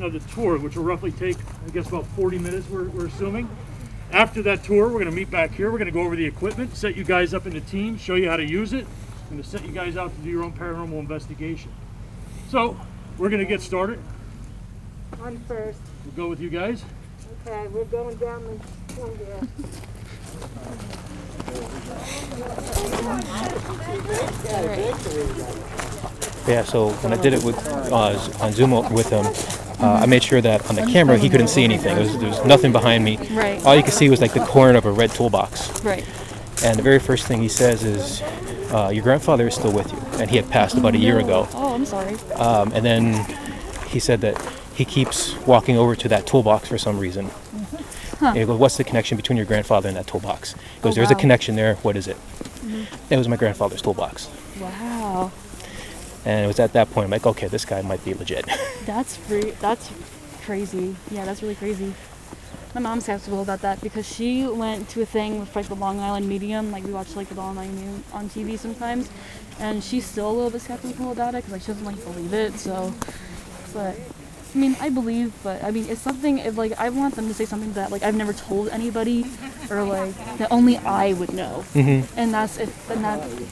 Of the tour, which will roughly take, I guess, about 40 minutes, we're assuming. After that tour, we're going to meet back here. We're going to go over the equipment, set you guys up into teams, show you how to use it. I'm going to set you guys out to do your own paranormal investigation. So, we're going to get started. I'm first. We'll go with you guys. Okay, we're going down the hill here. Yeah, so when I did it with on Zoom with him, I made sure that on the camera he couldn't see anything. There was nothing behind me. Right. All you could see was like the corner of a red toolbox. Right. And the very first thing he says is, your grandfather is still with you. And he had passed about a year ago. Oh, I'm sorry. And then he said that he keeps walking over to that toolbox for some reason. Huh. And he goes, what's the connection between your grandfather and that toolbox? He goes, Oh, there's a wow. connection there. What is it? It was my grandfather's toolbox. Wow. And it was at that point, I'm like, okay, this guy might be legit. That's crazy. Yeah, that's really crazy. My mom's skeptical about that because she went to a thing with like the Long Island Medium. Like we watch like the Long Island Medium on TV sometimes, and she's still a little bit skeptical about it because like she doesn't like believe it. So, but I mean, I believe, but I mean, it's something. If like I want them to say something that like I've never told anybody, or like that only I would know, and that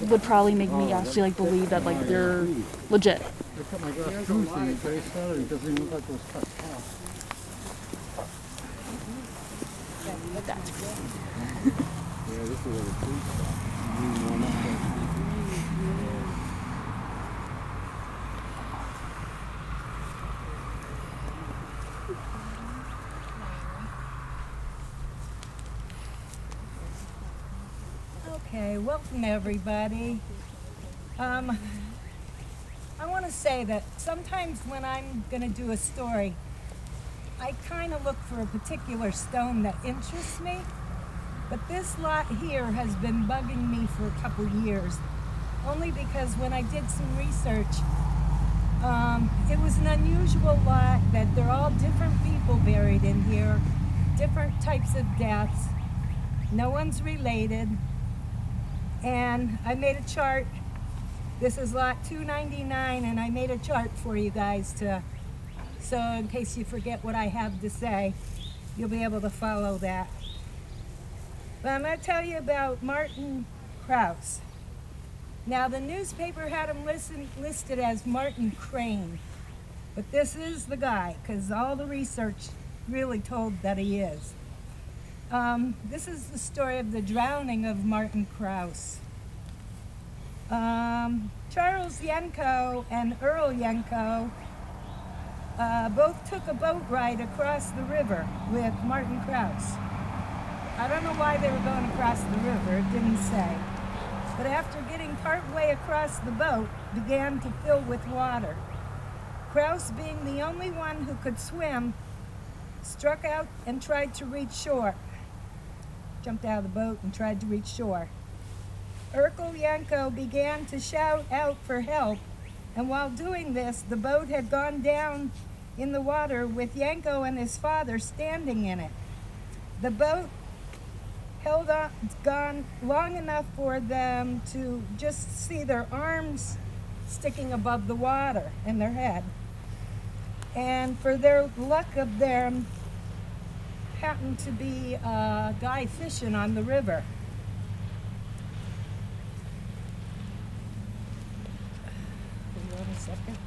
would probably make me actually like believe that like they're legit. I put my glass tooth in your face, and it doesn't even look like it was cut off. That's cool. Yeah, this is where the tooth stopped. Okay, welcome everybody. I want to say that sometimes when I'm going to do a story, I kind of look for a particular stone that interests me, but this lot here has been bugging me for a couple years, only because when I did some research, it was an unusual lot that they're all different people buried in here, different types of deaths, no one's related, and I made a chart. This is lot 299, and I made a chart for you guys so in case you forget what I have to say, you'll be able to follow that. But I'm going to tell you about Martin Krause. Now, the newspaper had him listed as Martin Crane, but this is the guy, because all the research really told that he is. This is the story of the drowning of Martin Krause. Charles Yenko and Earl Yenko both took a boat ride across the river with Martin Krause. I don't know why they were going across the river, it didn't say. But after getting part way across, the boat began to fill with water. Krause, being the only one who could swim, struck out and tried to reach shore. Jumped out of the boat and tried to reach shore. Urkel Yanko began to shout out for help, and while doing this, the boat had gone down in the water with Yanko and his father standing in it. The boat held on, gone long enough for them to just see their arms sticking above the water and their head. And for their luck of them, happened to be a guy fishing on the river. Hold on a second.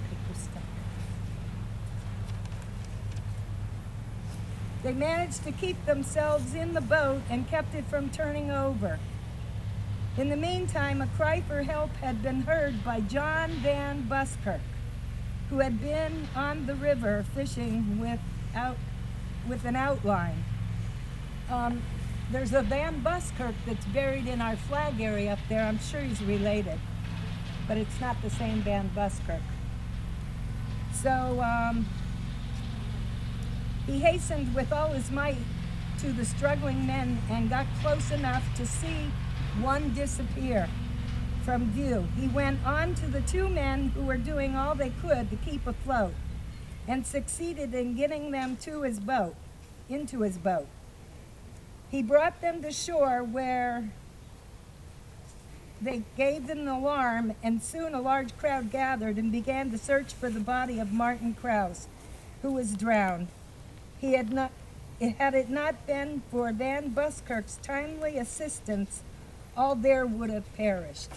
Paper stuck. They managed to keep themselves in the boat and kept it from turning over. In the meantime, a cry for help had been heard by John Van Buskirk, who had been on the river fishing with an outline. There's a Van Buskirk that's buried in our flag area up there. I'm sure he's related, but it's not the same Van Buskirk. So he hastened with all his might to the struggling men and got close enough to see one disappear from view. He went on to the two men who were doing all they could to keep afloat and succeeded in getting them into his boat. He brought them to shore where they gave them an alarm, and soon a large crowd gathered and began to search for the body of Martin Krause. who was drowned. Had it not been for Van Buskirk's timely assistance, all there would have perished.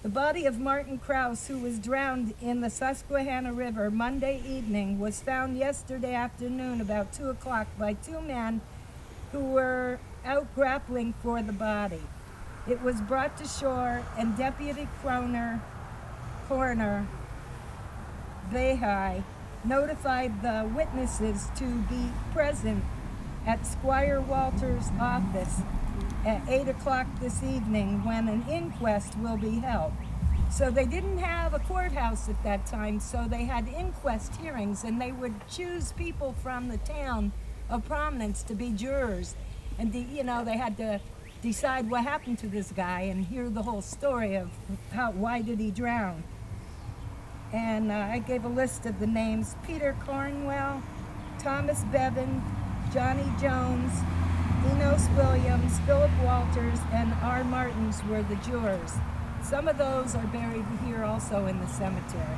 The body of Martin Krause, who was drowned in the Susquehanna River Monday evening, was found yesterday afternoon about 2 o'clock by two men who were out grappling for the body. It was brought to shore, and Deputy Coroner Vahey notified the witnesses to be present at Squire Walters' office at 8 o'clock this evening when an inquest will be held. So they didn't have a courthouse at that time, so they had inquest hearings, and they would choose people from the town of prominence to be jurors. And they had to decide what happened to this guy and hear the whole story of why did he drown. And I gave a list of the names: Peter Cornwell, Thomas Bevan, Johnny Jones, Enos Williams, Philip Walters, and R. Martins were the jurors. Some of those are buried here also in the cemetery.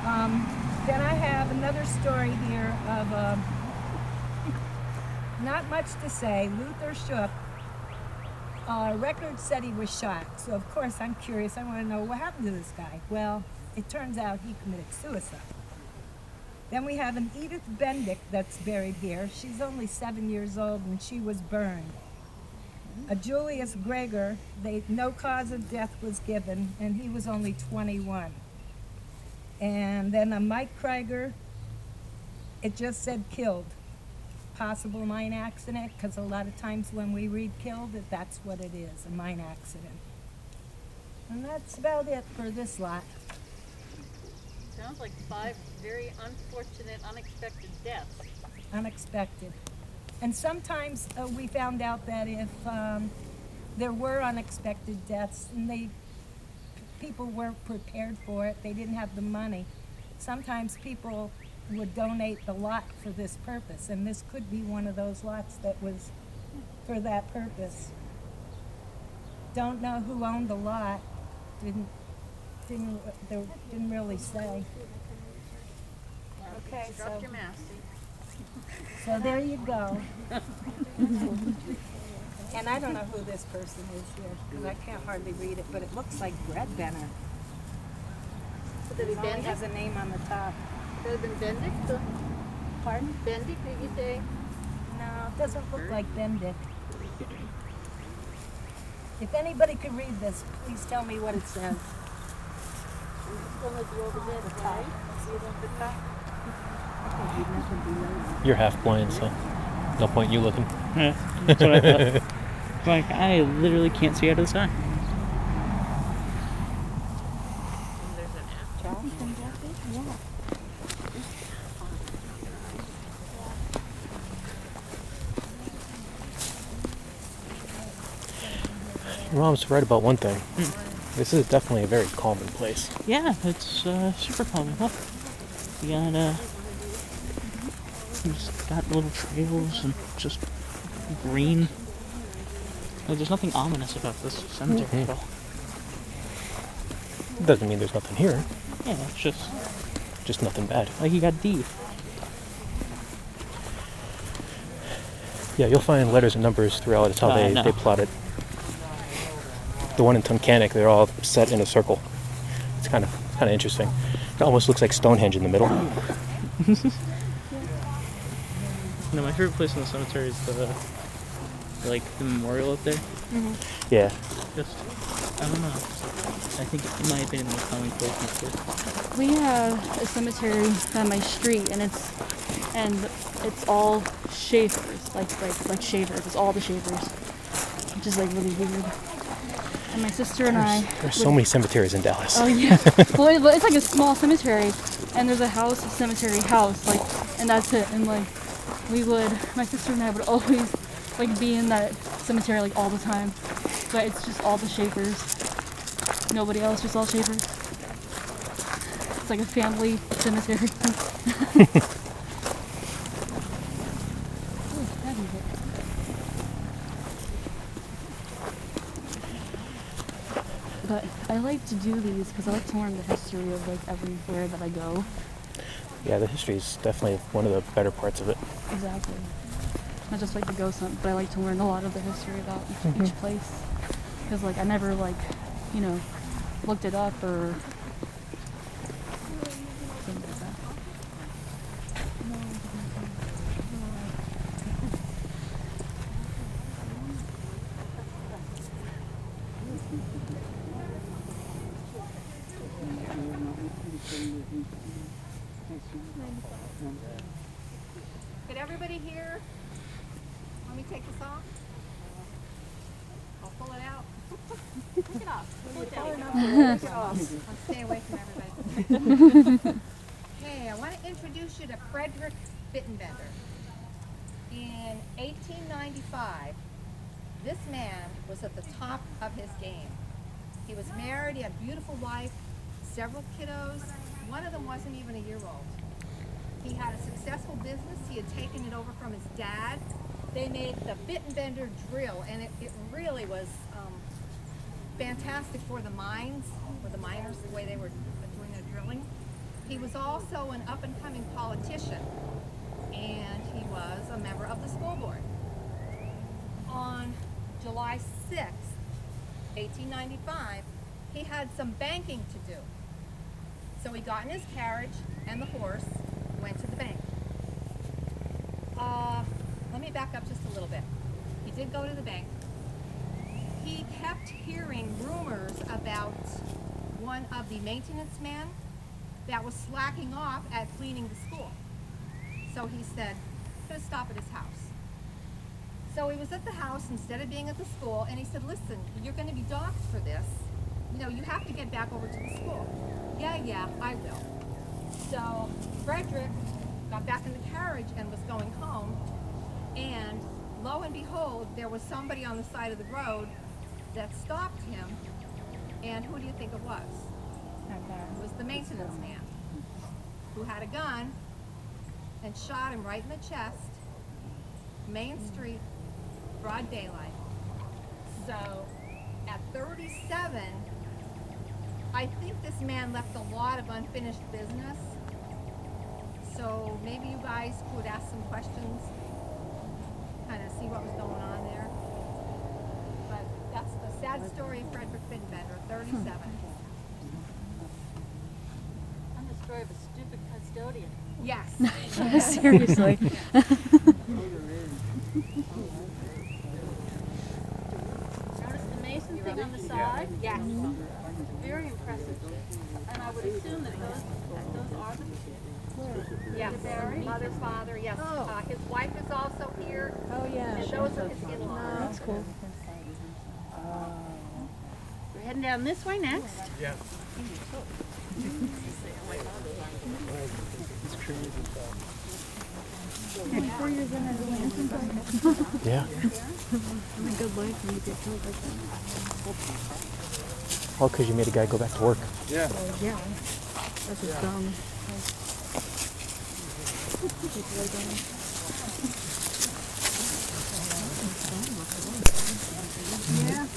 Then I have another story here of, not much to say, Luther Shook. Records said he was shot, so of course I'm curious. I want to know what happened to this guy. Well, it turns out he committed suicide. Then we have an Edith Bendick that's buried here. She's only 7 years old and she was burned. A Julius Gregor, no cause of death was given, and he was only 21. And then a Mike Krieger, it just said killed. Possible mine accident, because a lot of times when we read killed, that's what it is, a mine accident. And that's about it for this lot. Sounds like 5 very unfortunate, unexpected deaths. Unexpected. And sometimes we found out that if there were unexpected deaths and people weren't prepared for it, they didn't have the money, sometimes people would donate the lot for this purpose, and this could be one of those lots that was for that purpose. Don't know who owned the lot. Didn't really say. Okay, Drop your mask. so there you go. And I don't know who this person is here, because I can't hardly read it, but it looks like Brett Benner. Could it be It only Bendick? has a name on the top. Could it have been Bendick? Pardon? Bendick, did you say? No, it doesn't look like Bendick. If anybody could read this, please tell me what it says. You're half blind, so no point you looking. Yeah, that's what I thought. Like, I literally can't see out of the side. Your mom's right about one thing. This is definitely a very calming place. Yeah, it's super calming. Huh? You just got little trails and just green. Like, there's nothing ominous about this cemetery at all. Doesn't mean there's nothing here. Yeah, it's Just nothing bad. like you got D. Yeah, you'll find letters and numbers throughout. It's how I know. they plot it. The one in Tunkhannock, they're all set in a circle. It's kind of interesting. It almost looks like Stonehenge in the middle. No, my favorite place in the cemetery is the memorial up there. Yeah. Just, I don't know. I think, in my opinion, the most calming place in the city. We have a cemetery on my street, and it's all shavers, like shavers. It's all the shavers, which is like really weird. And my sister and I. There's so many cemeteries in Dallas. Oh yeah. Well, it's like a small cemetery, and there's a cemetery house, like, and that's it. And like, my sister and I would always like be in that cemetery like all the time, but it's just all the shavers. Nobody else, just all shavers. It's like a family cemetery. But I like to do these because I like to learn the history of like everywhere that I go. Yeah, the history is definitely one of the better parts of it. Exactly. I just like to go some, but I like to learn a lot of the history about each place. Because, like, I never, like, you know, looked it up or things like that. Could everybody hear? Let me take this off. I'll pull it out. Take it off. Pull it down. Take it off. I'll stay away from everybody. Hey, I want to introduce you to Frederick Bittenbender. In 1895, this man was at the top of his game. He was married, he had a beautiful wife, several kiddos. One of them wasn't even a year old. He had a successful business. He had taken it over from his dad. They made the Bittenbender drill, and it really was fantastic for the mines, for the miners, the way they were doing their drilling. He was also an up-and-coming politician, and he was a member of the school board. On July 6th, 1895, he had some banking to do. So he got in his carriage and the horse, went to the bank. Let me back up just a little bit. He did go to the bank. He kept hearing rumors about one of the maintenance men that was slacking off at cleaning the school. So he said, I'm going to stop at his house. So he was at the house instead of being at the school, and he said, listen, you're going to be docked for this. You know, you have to get back over to the school. Yeah, I will. So Frederick got back in the carriage and was going home, and lo and behold, there was somebody on the side of the road that stopped him, and who do you think it was? It was the maintenance man, who had a gun and shot him right in the chest, Main Street, broad daylight. So at 37, I think this man left a lot of unfinished business. So maybe you guys could ask some questions, kind of see what was going on there. But that's the sad story of Frederick Bittenbender, 37. I'm the story of a stupid custodian. Yes. Seriously. Notice the mason thing on the side? Yes. Very impressive. And I would assume that those are the Yes. Barry? Mother, father, yes. Oh. His wife is also here. Oh, yeah. And those are his in-laws. That's cool. We're heading down this way next. Yeah. Yeah. Good life when you get killed like that. All because you made a guy go back to work. Yeah. Yeah. That's just dumb.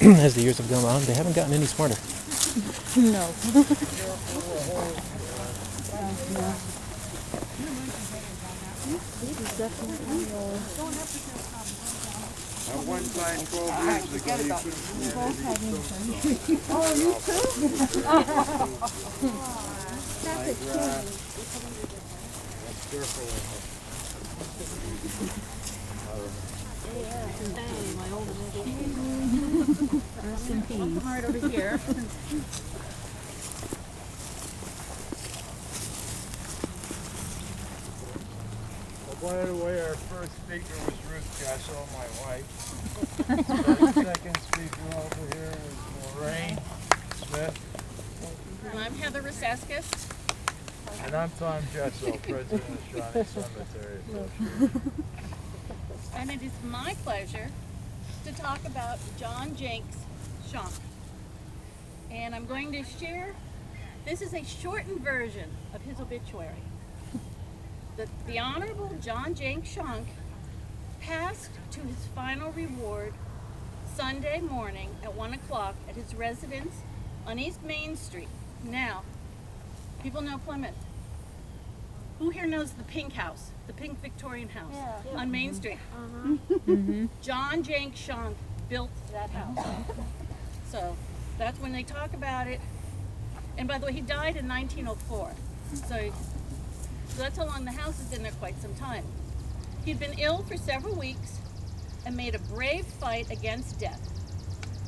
As the years have gone on, they haven't gotten any smarter. No. Definitely. At one time, 12 years ago, you couldn't see Oh, you too? That's a kid. Rest in peace. Right over here. By the way, our first speaker was Ruth Jessel, my wife. The second speaker over here is Lorraine Smith. And I'm Heather Reseskis. And I'm Tom Jessel, president of Shawnee Cemetery Association. And it is my pleasure to talk about John Jenks Shonk. And I'm going to share, this is a shortened version of his obituary. The Honorable John Jenks Shonk passed to his final reward Sunday morning at 1 o'clock at his residence on East Main Street. Now, people know Plymouth. Who here knows the pink house, the pink Victorian house on Main Street? John Jank Shonk built that house. So that's when they talk about it. And by the way, he died in 1904. So that's how long the house has been there, quite some time. He'd been ill for several weeks and made a brave fight against death.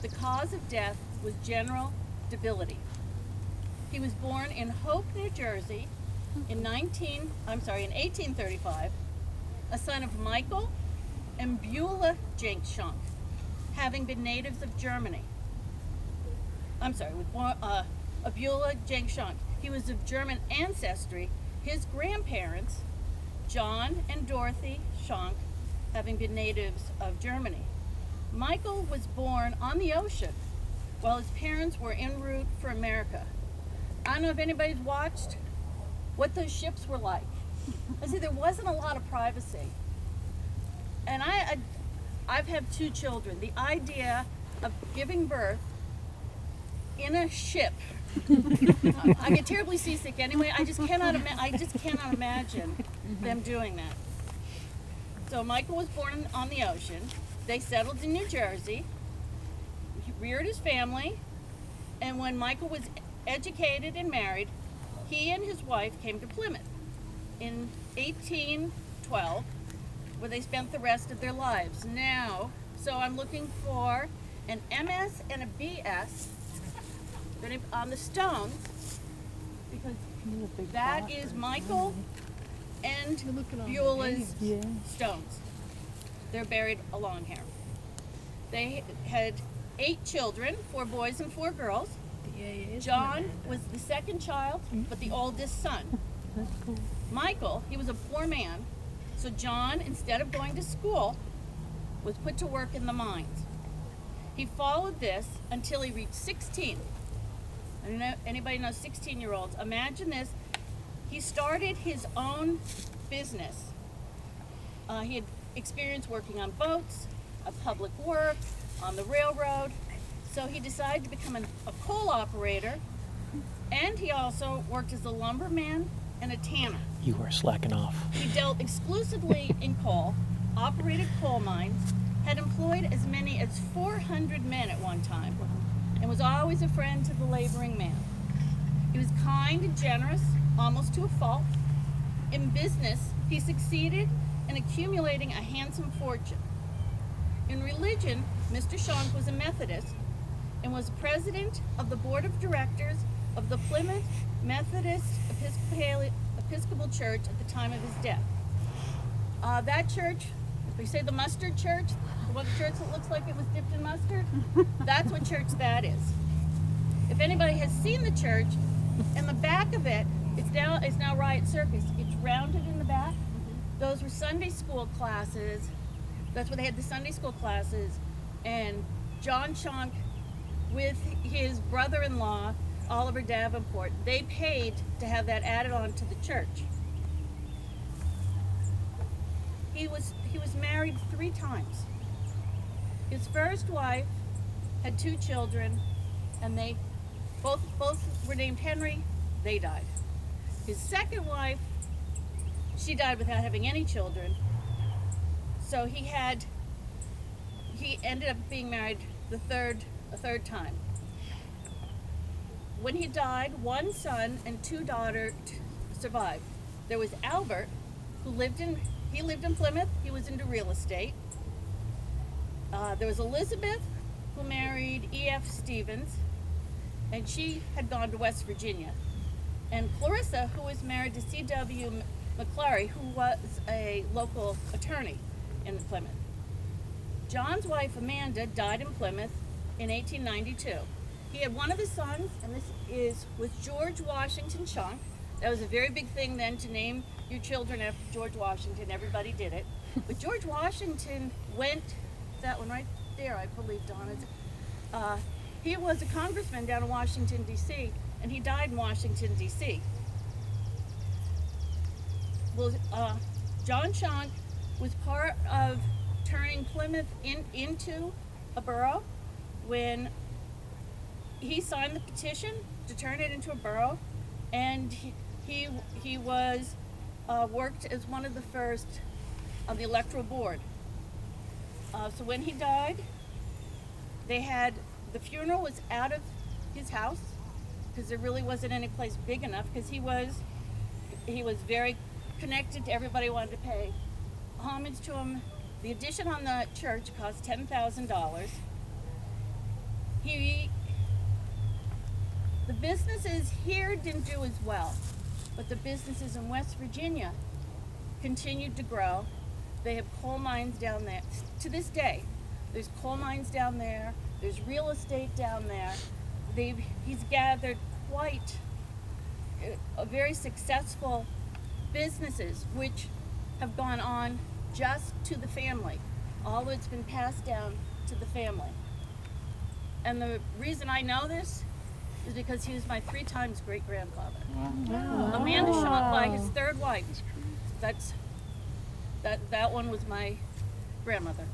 The cause of death was general debility. He was born in Hope, New Jersey in 1835, a son of Michael and Beulah Jenk-Schonk, having been natives of Germany. Beulah Jenk-Schonk. He was of German ancestry. His grandparents, John and Dorothy Schonk, having been natives of Germany. Michael was born on the ocean while his parents were en route for America. I don't know if anybody's watched what those ships were like. I see there wasn't a lot of privacy. And I've had 2 children. The idea of giving birth in a ship, I get terribly seasick anyway. I just cannot imagine them doing that. So Michael was born on the ocean. They settled in New Jersey. He reared his family, and when Michael was educated and married, he and his wife came to Plymouth in 1812, where they spent the rest of their lives. Now, so I'm looking for an MS and a BS on the stones, because that is Michael and Beulah's stones. They're buried along here. They had 8 children, 4 boys and 4 girls. John was the second child, but the oldest son. Michael, he was a poor man, so John, instead of going to school, was put to work in the mines. He followed this until he reached 16. I don't know, anybody knows 16-year-olds? Imagine this. He started his own business. He had experience working on boats, public work, on the railroad. So he decided to become a coal operator, and he also worked as a lumberman and a tanner. You are slacking off. He dealt exclusively in coal, operated coal mines, had employed as many as 400 men at one time, and was always a friend to the laboring man. He was kind and generous, almost to a fault. In business, he succeeded in accumulating a handsome fortune. In religion, Mr. Schonk was a Methodist and was president of the board of directors of the Plymouth Methodist Episcopal Church at the time of his death. That church, if we say the mustard church, the one church that looks like it was dipped in mustard, that's what church that is. If anybody has seen the church, in the back of it, it's now Riot Circus. It's rounded in the back. Those were Sunday school classes. That's where they had the Sunday school classes. And John Schonk, with his brother-in-law, Oliver Davenport, they paid to have that added on to the church. He was married 3 times. His first wife had 2 children, and they both were named Henry. They died. His second wife, she died without having any children. So he ended up being married a third time. When he died, 1 son and 2 daughters survived. There was Albert, who lived in Plymouth. He was into real estate. There was Elizabeth, who married E.F. Stevens, and she had gone to West Virginia. And Clarissa, who was married to C.W. McClary, who was a local attorney in Plymouth. John's wife, Amanda, died in Plymouth in 1892. He had one of his sons, and this was George Washington Schonk. That was a very big thing then, to name your children after George Washington. Everybody did it. But George Washington went, that one right there, I believe, Donna. He was a congressman down in Washington, D.C., and he died in Washington, D.C. Well, John Schonk was part of turning Plymouth into a borough when he signed the petition to turn it into a borough, and he was worked as one of the first on the electoral board. So when he died, the funeral was out of his house because there really wasn't any place big enough, because he was very connected to everybody, wanted to pay homage to him. The addition on the church cost $10,000. The businesses here didn't do as well, but the businesses in West Virginia continued to grow. They have coal mines down there. To this day, there's coal mines down there. There's real estate down there. He's gathered quite a very successful businesses which have gone on just to the family. All of it's been passed down to the family. And the reason I know this is because he was my 3 times great-grandfather. Wow. Amanda Shawnee, like his third wife. That one was my grandmother.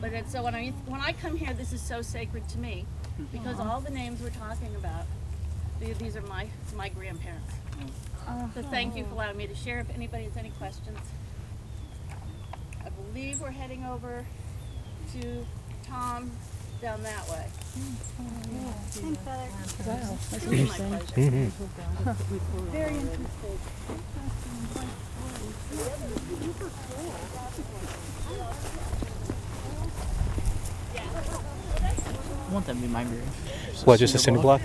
But so when I come here, this is so sacred to me, because all the names we're talking about, these are my grandparents. So thank you for allowing me to share. If anybody has any questions, I believe we're heading over to Tom down that way. Thanks, Heather. Wow, that's Really my pleasure. Very interesting. I want that to be my grave. What, just a cinder block?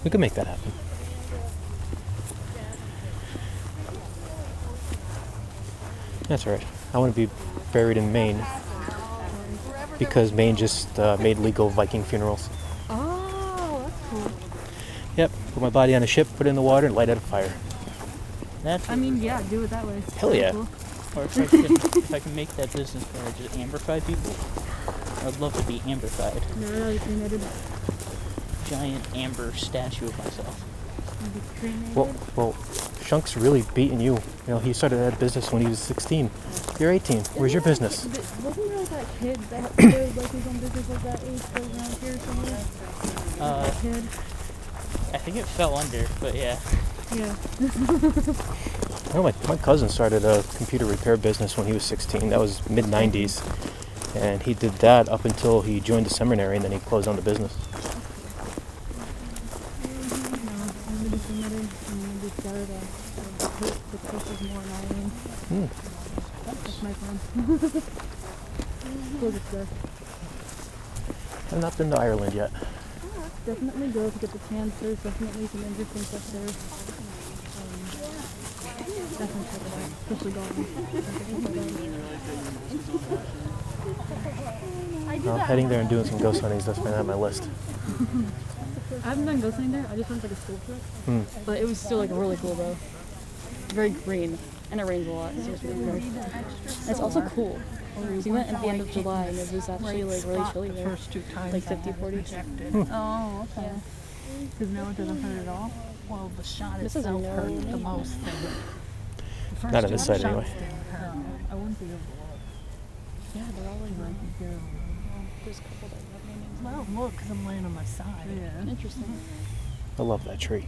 We could make that happen. That's all right. I want to be buried in Maine because Maine just made legal Viking funerals. Oh, that's cool. Yep. Put my body on a ship, put it in the water, and light it on fire. That's I mean, yeah, do it that way. Hell yeah. Cool. Or if I can make that business where I just amberfied people, I'd love to be amberfied. No, you cremated. Giant amber statue of myself. Be cremated. Well, Shunk's really beating you. You know, he started that business when he was 16. You're 18. Where's your business? Wasn't there that kid that started like his own business like that age around here somewhere? Kid. I think it fell under, but yeah. Yeah. I know my cousin started a computer repair business when he was 16. That was mid-90s. And he did that up until he joined the seminary, and then he closed down the business. That's my plan. Close it there. I've not been to Ireland yet. Definitely go to get the chance. There's definitely some interesting stuff there. Definitely check it out. Especially Well, heading there and doing some ghost huntings, that's been on my list. I haven't done ghost hunting there. I just went to like a school trip. But it was still like really cool though. Very green. And it rains a lot, so it's really cool. And it's also cool. We went at the end of July and it was actually like really chilly there. Like 50, 40. Oh, okay. Yeah. Because no, it doesn't hurt at all. Well, the shot This itself isn't hurt the most. Not on this side anyway. I wouldn't be able to look. Yeah, they're all like there's a couple that have no names. Well, look, because I'm laying on my side. Yeah. Interesting. I love that tree.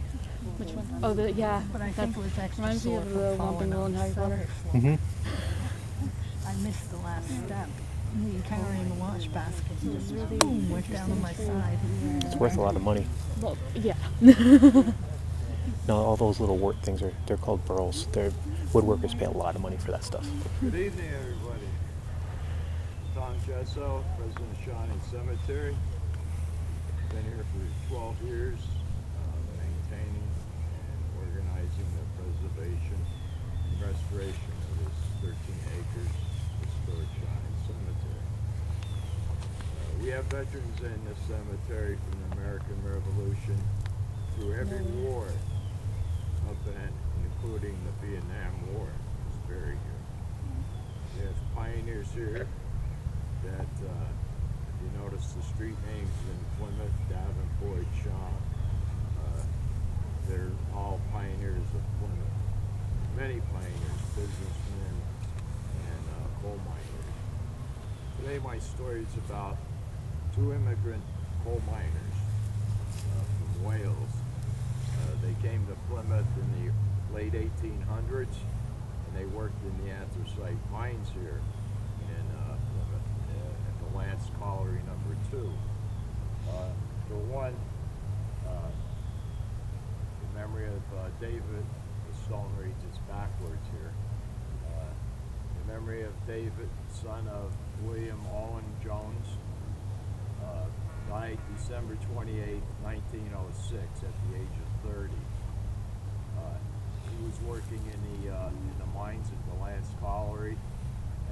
Which one? Oh, yeah. But I think it was extra reminds me sore of from the falling Whomping Willow on in Harry the Potter. cellar floor. Mm-hmm. I missed the last step. Carrying the wash basket and just boom, went down on my side. It's worth a lot of money. Well, yeah. No, all those little wart things they're called burls. Woodworkers pay a lot of money for that stuff. Good evening, everybody. Tom Chesso, president of Shawnee Cemetery. Been here for 12 years, maintaining and organizing the preservation and restoration of this 13 acres historic Shawnee Cemetery. We have veterans in this cemetery from the American Revolution through every war up and including the Vietnam War is buried here. We have pioneers here that, if you notice the street names in Plymouth, Davenport, Shaw, they're all pioneers of Plymouth. Many pioneers, businessmen, and coal miners. Today my story is about 2 immigrant coal miners from Wales. They came to Plymouth in the late 1800s, and they worked in the anthracite mines here in Plymouth, at the Lance Colliery number 2. The one, in memory of David, the stone reads it's backwards here. In memory of David, son of William Owen Jones, died December 28, 1906, at the age of 30. He was working in the mines at the Lance Colliery,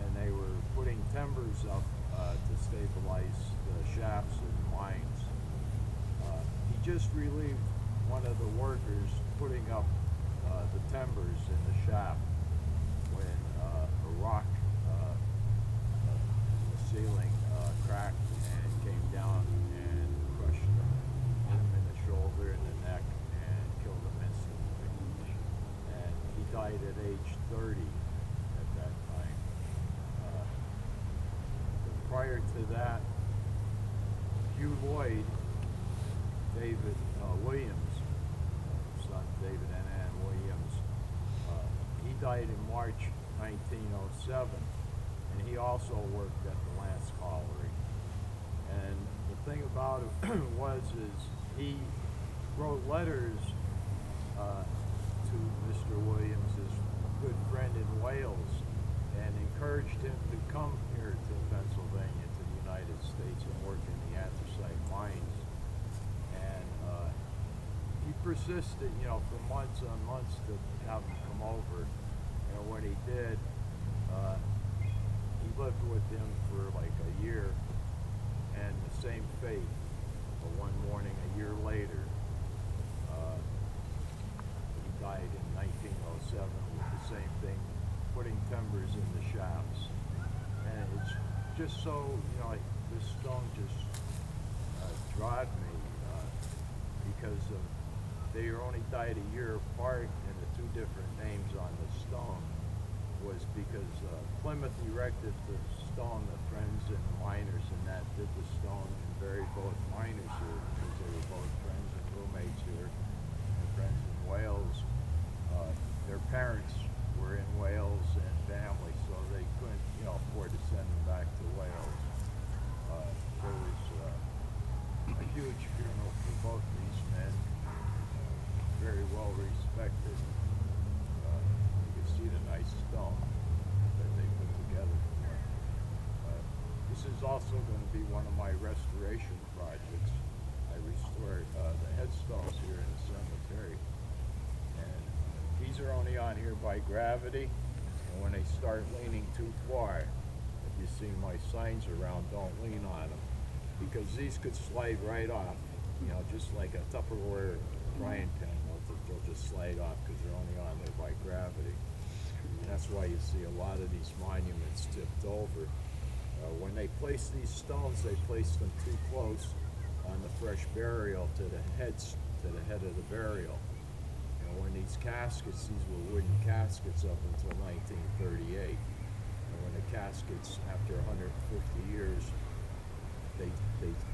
and they were putting timbers up to stabilize the shafts in the mines. He just relieved one of the workers putting up the timbers in the shaft when a rock in the ceiling cracked and came down and crushed him in the shoulder and the neck and killed him instantly. And he died at age 30 at that time. Prior to that, Hugh Lloyd, David Williams, son David and Ann Williams, he died in March 1907, and he also worked at the Lance Colliery. And the thing about it is he wrote letters to Mr. Williams, his good friend in Wales, and encouraged him to come here to Pennsylvania, to the United States, and work in the anthracite mines. And he persisted, for months on months to have him come over. And when he did, he lived with him for like a year, and the same fate. But one morning, a year later, he died in 1907 with the same thing, putting timbers in the shafts. And it's just so, this stone just drive me because they only died a year apart, and the two different names on the stone was because Plymouth erected the stone, the friends and miners and that did the stone and buried both miners here because they were both friends and roommates here and friends in Wales. Their parents were in Wales and family, so they couldn't, afford to send them back to Wales. There was a huge funeral for both these men, very well respected. You can see the nice stone that they put together for him. This is also going to be one of my restoration projects. I restored the headstones here in the cemetery. And these are only on here by gravity, and when they start leaning too far, if you see my signs around, don't lean on them, because these could slide right off, just like a Tupperware frying pan. They'll just slide off because they're only on there by gravity. And that's why you see a lot of these monuments tipped over. When they place these stones, they place them too close on the fresh burial to the head of the burial. When these caskets, these were wooden caskets up until 1938. And when the caskets, after 150 years, they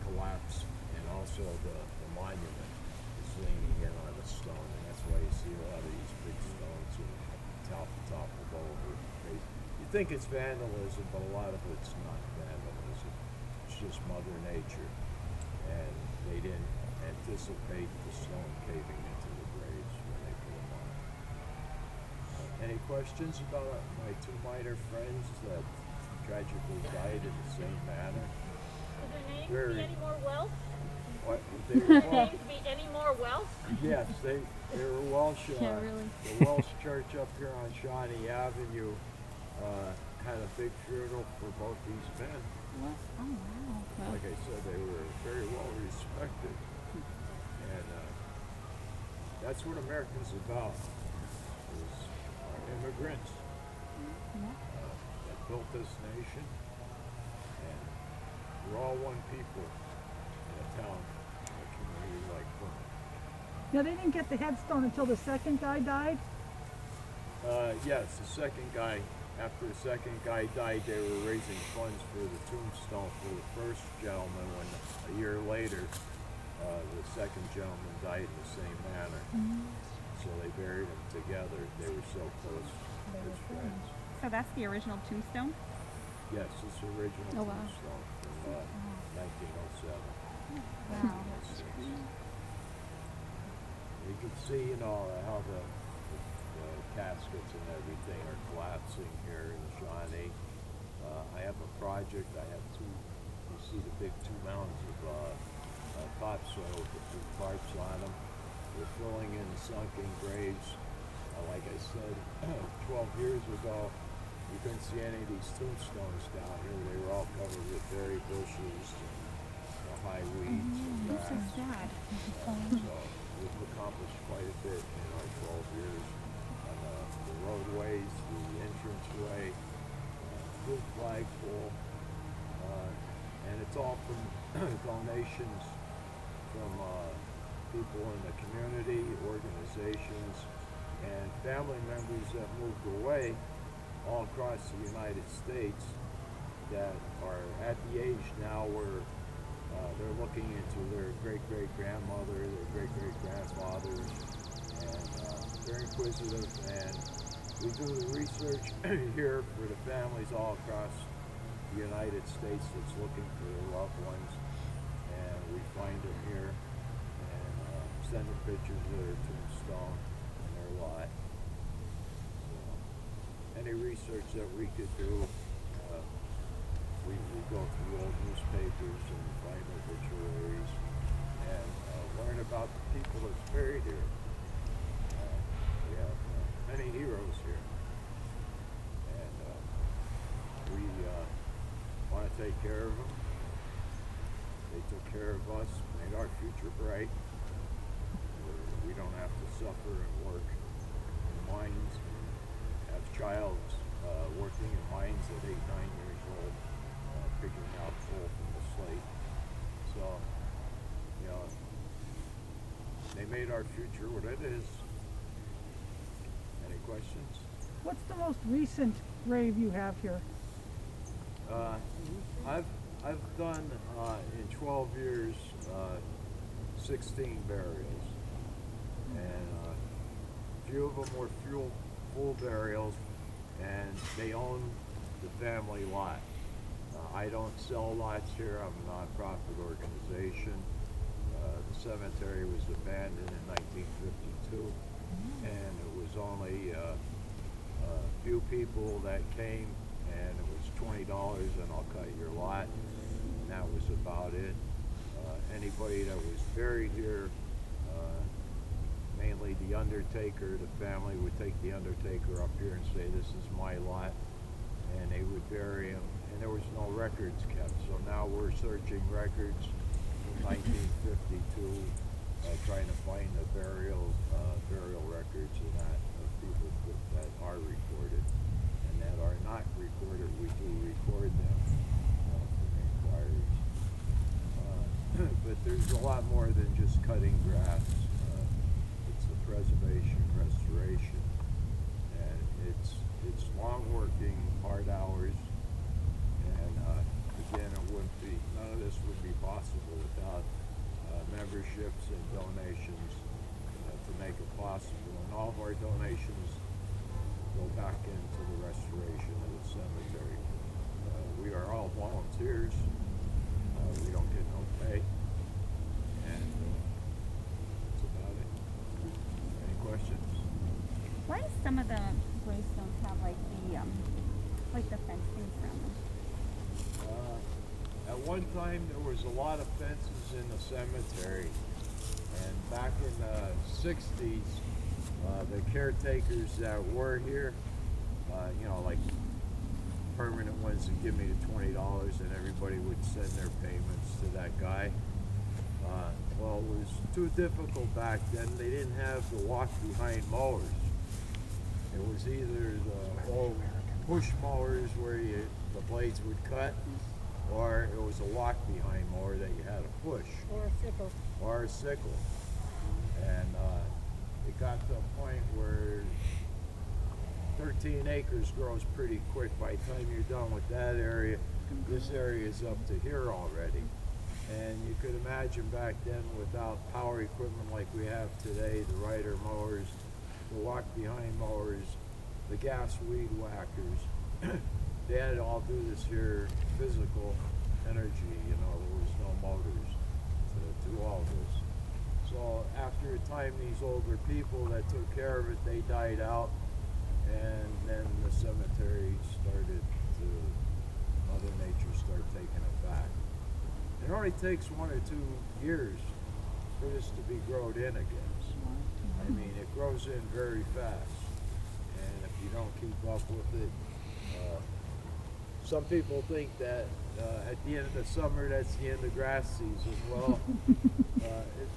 collapse, and also the monument is leaning in on the stone, and that's why you see a lot of these big stones toppled over. You think it's vandalism, but a lot of it's not vandalism. It's just Mother Nature, and they didn't anticipate the stone caving into the graves when they put them on. Any questions about my two minor friends that tragically died in the same manner? Would their names be any more Welsh? What? Would their names be any more Welsh? Yes, they were Welsh. Yeah, really. The Welsh church up here on Shawnee Avenue had a big funeral for both these men. What? Oh, wow. Like I said, they were very well respected. And that's what America's about, is our immigrants that built this nation. And we're all one people in a town, a community like Plymouth. Now, they didn't get the headstone until the second guy died? Yes, the second guy, after the second guy died, they were raising funds for the tombstone for the first gentleman, when a year later, the second gentleman died in the same manner. so they buried them together. They were so close as friends. So that's the original tombstone? Yes, it's the original Oh, wow. tombstone from 1907. Wow. You can see, you know, how the caskets and everything are collapsing here in Shawnee. I have a project. I have you see the big 2 mounds of topsoil with the 2 tarps on them. We're filling in sunken graves. Like I said, 12 years ago, you couldn't see any of these tombstones down here. They were all covered with berry bushes and high weeds and grass. That's so sad. So we've accomplished quite a bit in our 12 years on the roadways, the entranceway, food flagpole, and it's all from donations from people in the community, organizations, and family members that moved away all across the United States that are at the age now where they're looking into their great-great-grandmother, their great-great-grandfathers, and they're inquisitive, and we do the research here for the families all across the United States that's looking for their loved ones, and we find them here and send them pictures of their tombstone and their lot. So, any research that we could do, we go through old newspapers and find obituaries and learn about the people that's buried here. We have many heroes here, and we want to take care of them. They took care of us, made our future bright. We don't have to suffer and work in mines, have child working in mines at 8, 9 years old, picking out coal from the slate. So, you know, they made our future what it is. Any questions? What's the most recent grave you have here? I've done in 12 years 16 burials, and a few of them were full burials, and they own the family lot. I don't sell lots here. I'm a nonprofit organization. The cemetery was abandoned in 1952, and it was only a few people that came, and it was $20 and I'll cut your lot, and that was about it. Anybody that was buried here, mainly the undertaker, the family would take the undertaker up here and say, this is my lot, and they would bury him, and there was no records kept. So now we're searching records from 1952, trying to find the burial records of that, of people that are recorded, and that are not recorded, we do record them for inquiries. But there's a lot more than just cutting grass. It's the preservation, restoration, and it's long working, hard hours, and again, none of this would be possible without memberships and donations to make it possible. And all of our donations go back into the restoration of the cemetery. We are all volunteers. We don't get no pay, and that's about it. Any questions? Why do some of the gravestones have like the fencing around them? At one time, there was a lot of fences in the cemetery, and back in the 60s, the caretakers that were here, you know, like permanent ones would give me the $20, and everybody would send their payments to that guy. Well, it was too difficult back then. They didn't have the walk-behind mowers. It was either the old push mowers where the blades would cut, or it was a walk-behind mower that you had to push. Or a sickle. Or a sickle. And it got to a point where 13 acres grows pretty quick. By the time you're done with that area, this area is up to here already. And you could imagine back then, without power equipment like we have today, the rider mowers, the walk-behind mowers, the gas weed whackers. They had to all do this here physical energy, you know, there was no motors to do all this. So after a time, these older people that took care of it, they died out, and then the cemetery started to, Mother Nature started taking it back. It only takes 1 or 2 years for this to be grown in again. I mean, it grows in very fast, and if you don't keep up with it, some people think that at the end of the summer, that's the end of grass season. Well,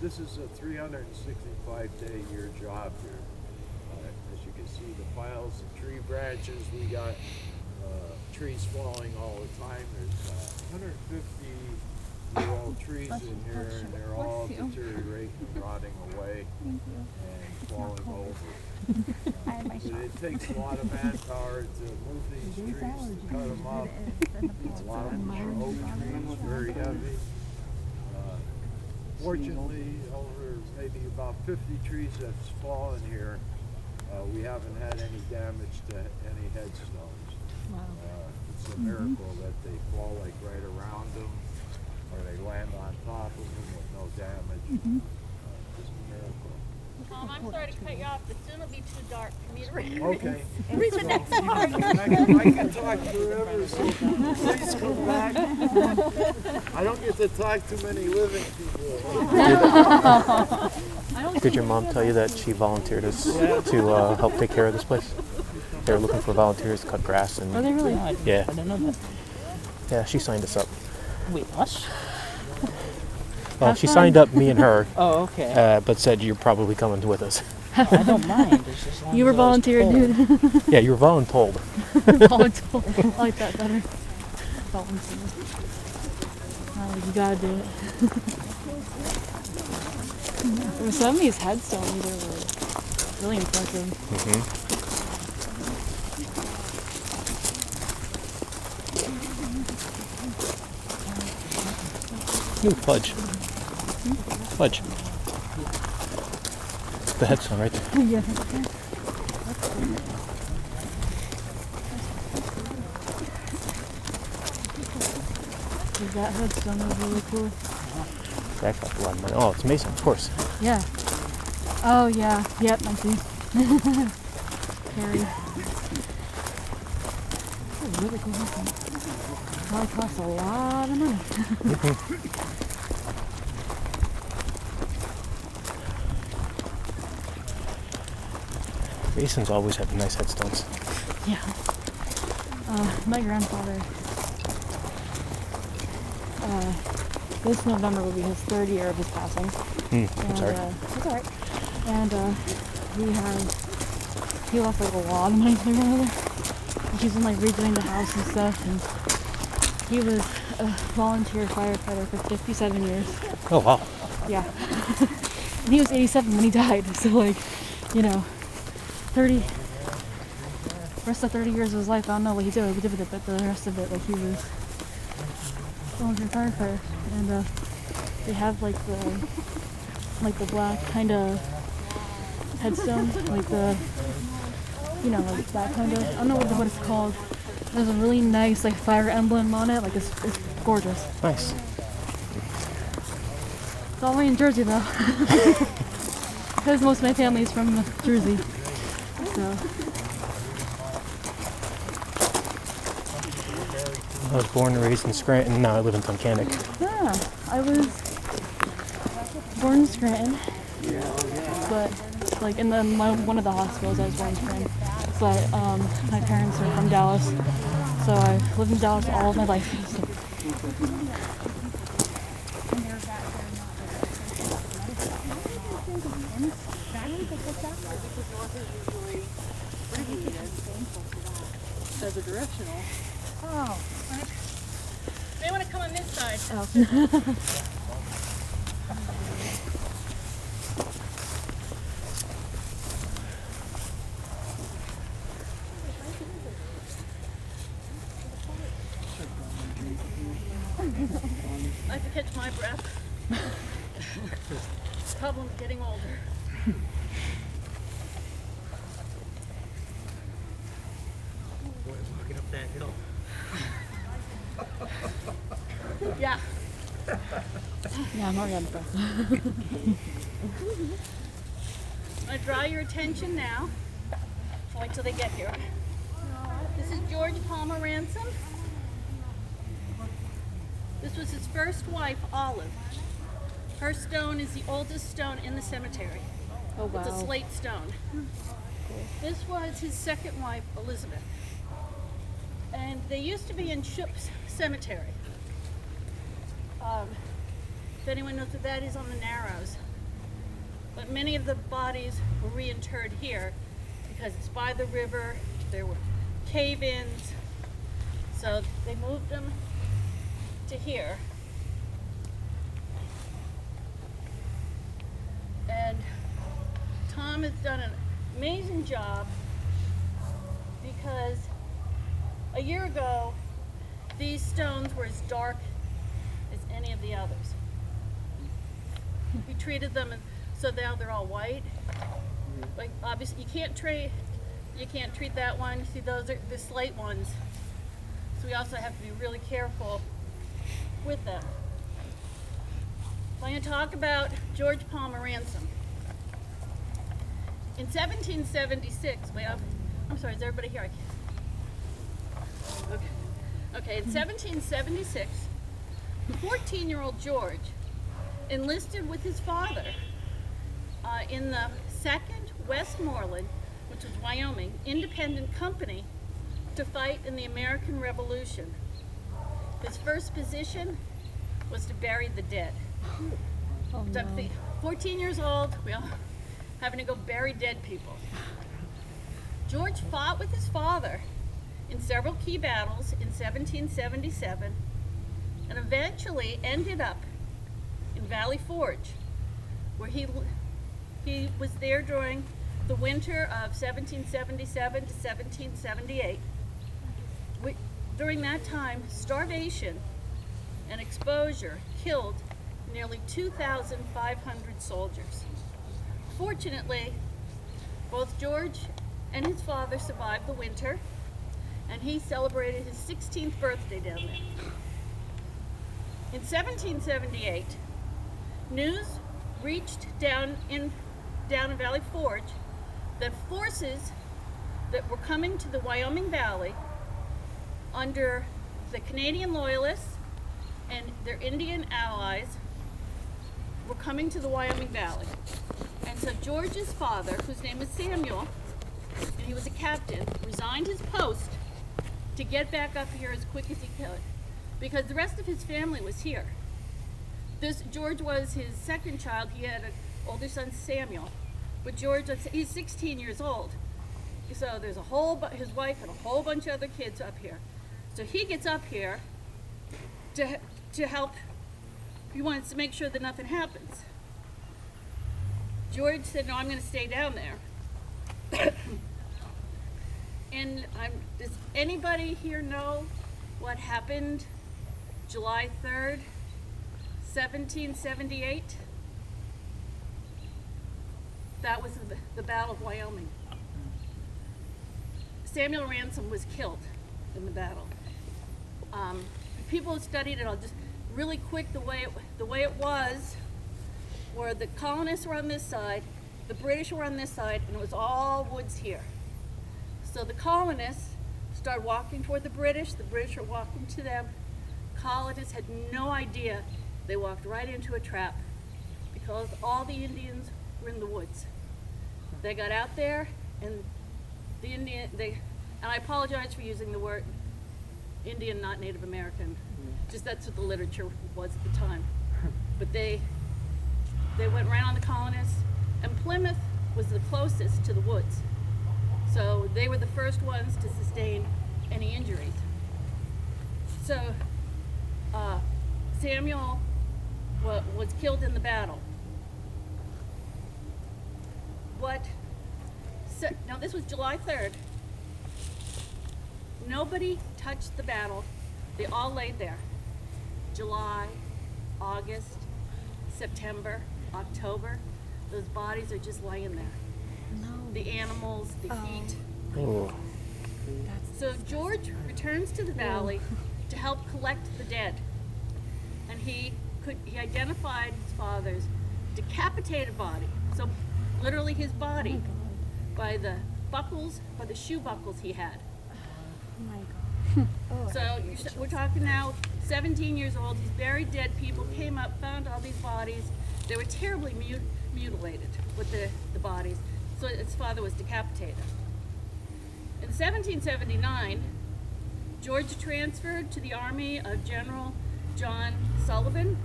this is a 365-day-a-year job here. As you can see, the piles of tree branches, we got trees falling all the time. There's 150-year-old trees in here, and they're all deteriorating and rotting away and falling over. But it takes a lot of manpower to move these trees, to cut them up. A lot of them are oak trees, very heavy. Fortunately, over maybe about 50 trees that's fallen here, we haven't had any damage to any headstones. Wow. It's a miracle that they fall like right around them, or they land on top of them with no damage. Just a miracle. Tom, I'm sorry to cut you off, but soon it'll be too dark for me to read. Okay. Read the next part. I can talk forever, so please come back. I don't get to talk to many living people. Did your mom tell you that she volunteered us to help take care of this place? They were looking for volunteers to cut grass and. Are they really? Yeah. I didn't know that. Yeah, she signed us up. Wait, us? Well, she signed up me and her, Oh, okay. but said you're probably coming with us. I don't mind. It's just as long You as were I was volunteered, told. dude. Yeah, you were voluntold. Voluntold. I like that better. Voluntold. You gotta do it. There were some of these headstones that were really impressive. Ooh, fudge. Fudge. The headstone right there. Yeah. That headstone was really cool. That got a lot of money. Oh, it's Mason, of course. Yeah. Oh yeah. Yep, I see. Carrie. That's a really cool headstone. Probably costs a lot of money. Masons always have nice headstones. Yeah. My grandfather, this November will be his 3rd year of his passing. I'm sorry. That's alright. And he left like a lot of money to my grandmother. And she's been like redoing the house and stuff. And he was a volunteer firefighter for 57 years. Oh, wow. Yeah. And he was 87 when he died. So like, you know, 30 rest of 30 years of his life, I don't know what he did with it, but the rest of it, like, he was volunteer firefighter. And they have like the black kind of headstone, like the, you know, like that kind of, I don't know what it's called. There's a really nice like fire emblem on it, like it's gorgeous. Nice. It's all the way in Jersey though. Because most of my family's from Jersey. So. I was born and raised in Scranton. Now I live in Tunkhannock. Yeah, I was born in Scranton, but like in one of the hospitals I was born in Scranton. But my parents are from Dallas, so I've lived in Dallas all of my life. So. As a directional. Oh. They want to come on this side. Oh. I have to catch my breath. Problem's getting older. that hill. Yeah. Yeah, I'm already out of breath. I draw your attention now. Wait till they get here. This is George Palmer Ransom. This was his first wife, Olive. Her stone is the oldest stone in the cemetery. Oh wow. It's a slate stone. This was his second wife, Elizabeth. And they used to be in Ship's Cemetery. If anyone knows what that is, on the Narrows. But many of the bodies were reinterred here because it's by the river. There were cave-ins. So they moved them to here. And Tom has done an amazing job because a year ago, these stones were as dark as any of the others. We treated them so now they're all white. Like obviously you can't treat that one. You see those are the slate ones. So we also have to be really careful with them. So I'm going to talk about George Palmer Ransom. In 1776, I'm sorry, is everybody here? Okay, in 1776, 14-year-old George enlisted with his father in the 2nd Westmoreland, which was Wyoming, Independent Company to fight in the American Revolution. His first position was to bury the dead. Oh, no. 14 years old, we all having to go bury dead people. George fought with his father in several key battles in 1777 and eventually ended up in Valley Forge, where he was there during the winter of 1777 to 1778. During that time, starvation and exposure killed nearly 2,500 soldiers. Fortunately, both George and his father survived the winter, and he celebrated his 16th birthday down there. In 1778, news reached down in Valley Forge that forces that were coming to the Wyoming Valley under the Canadian Loyalists and their Indian allies were coming to the Wyoming Valley. And so George's father, whose name was Samuel, and he was a captain, resigned his post to get back up here as quick as he could, because the rest of his family was here. George was his second child. He had an older son, Samuel, but George, he's 16 years old. So there's his wife and a whole bunch of other kids up here. So he gets up here to help. He wants to make sure that nothing happens. George said, no, I'm going to stay down there. And does anybody here know what happened July 3rd, 1778? That was the Battle of Wyoming. Samuel Ransom was killed in the battle. People who studied it, I'll just really quick, the way it was, where the colonists were on this side, the British were on this side, and it was all woods here. So the colonists started walking toward the British were walking to them. Colonists had no idea. They walked right into a trap because all the Indians were in the woods. They got out there, and and I apologize for using the word Indian, not Native American. Just that's what the literature was at the time. But they went right on the colonists, and Plymouth was the closest to the woods. So they were the first ones to sustain any injuries. So Samuel was killed in the battle. Now this was July 3rd. Nobody touched the battle. They all laid there. July, August, September, October. Those bodies are just laying there. No. The animals, the heat. Oh. That's So George returns to the valley to help collect the dead. And he identified his father's decapitated body, so literally his body, by the shoe buckles he had. Oh my God. So we're talking now 17 years old, he's buried dead. People came up, found all these bodies. They were terribly mutilated with the bodies. So his father was decapitated. In 1779, George transferred to the army of General John Sullivan,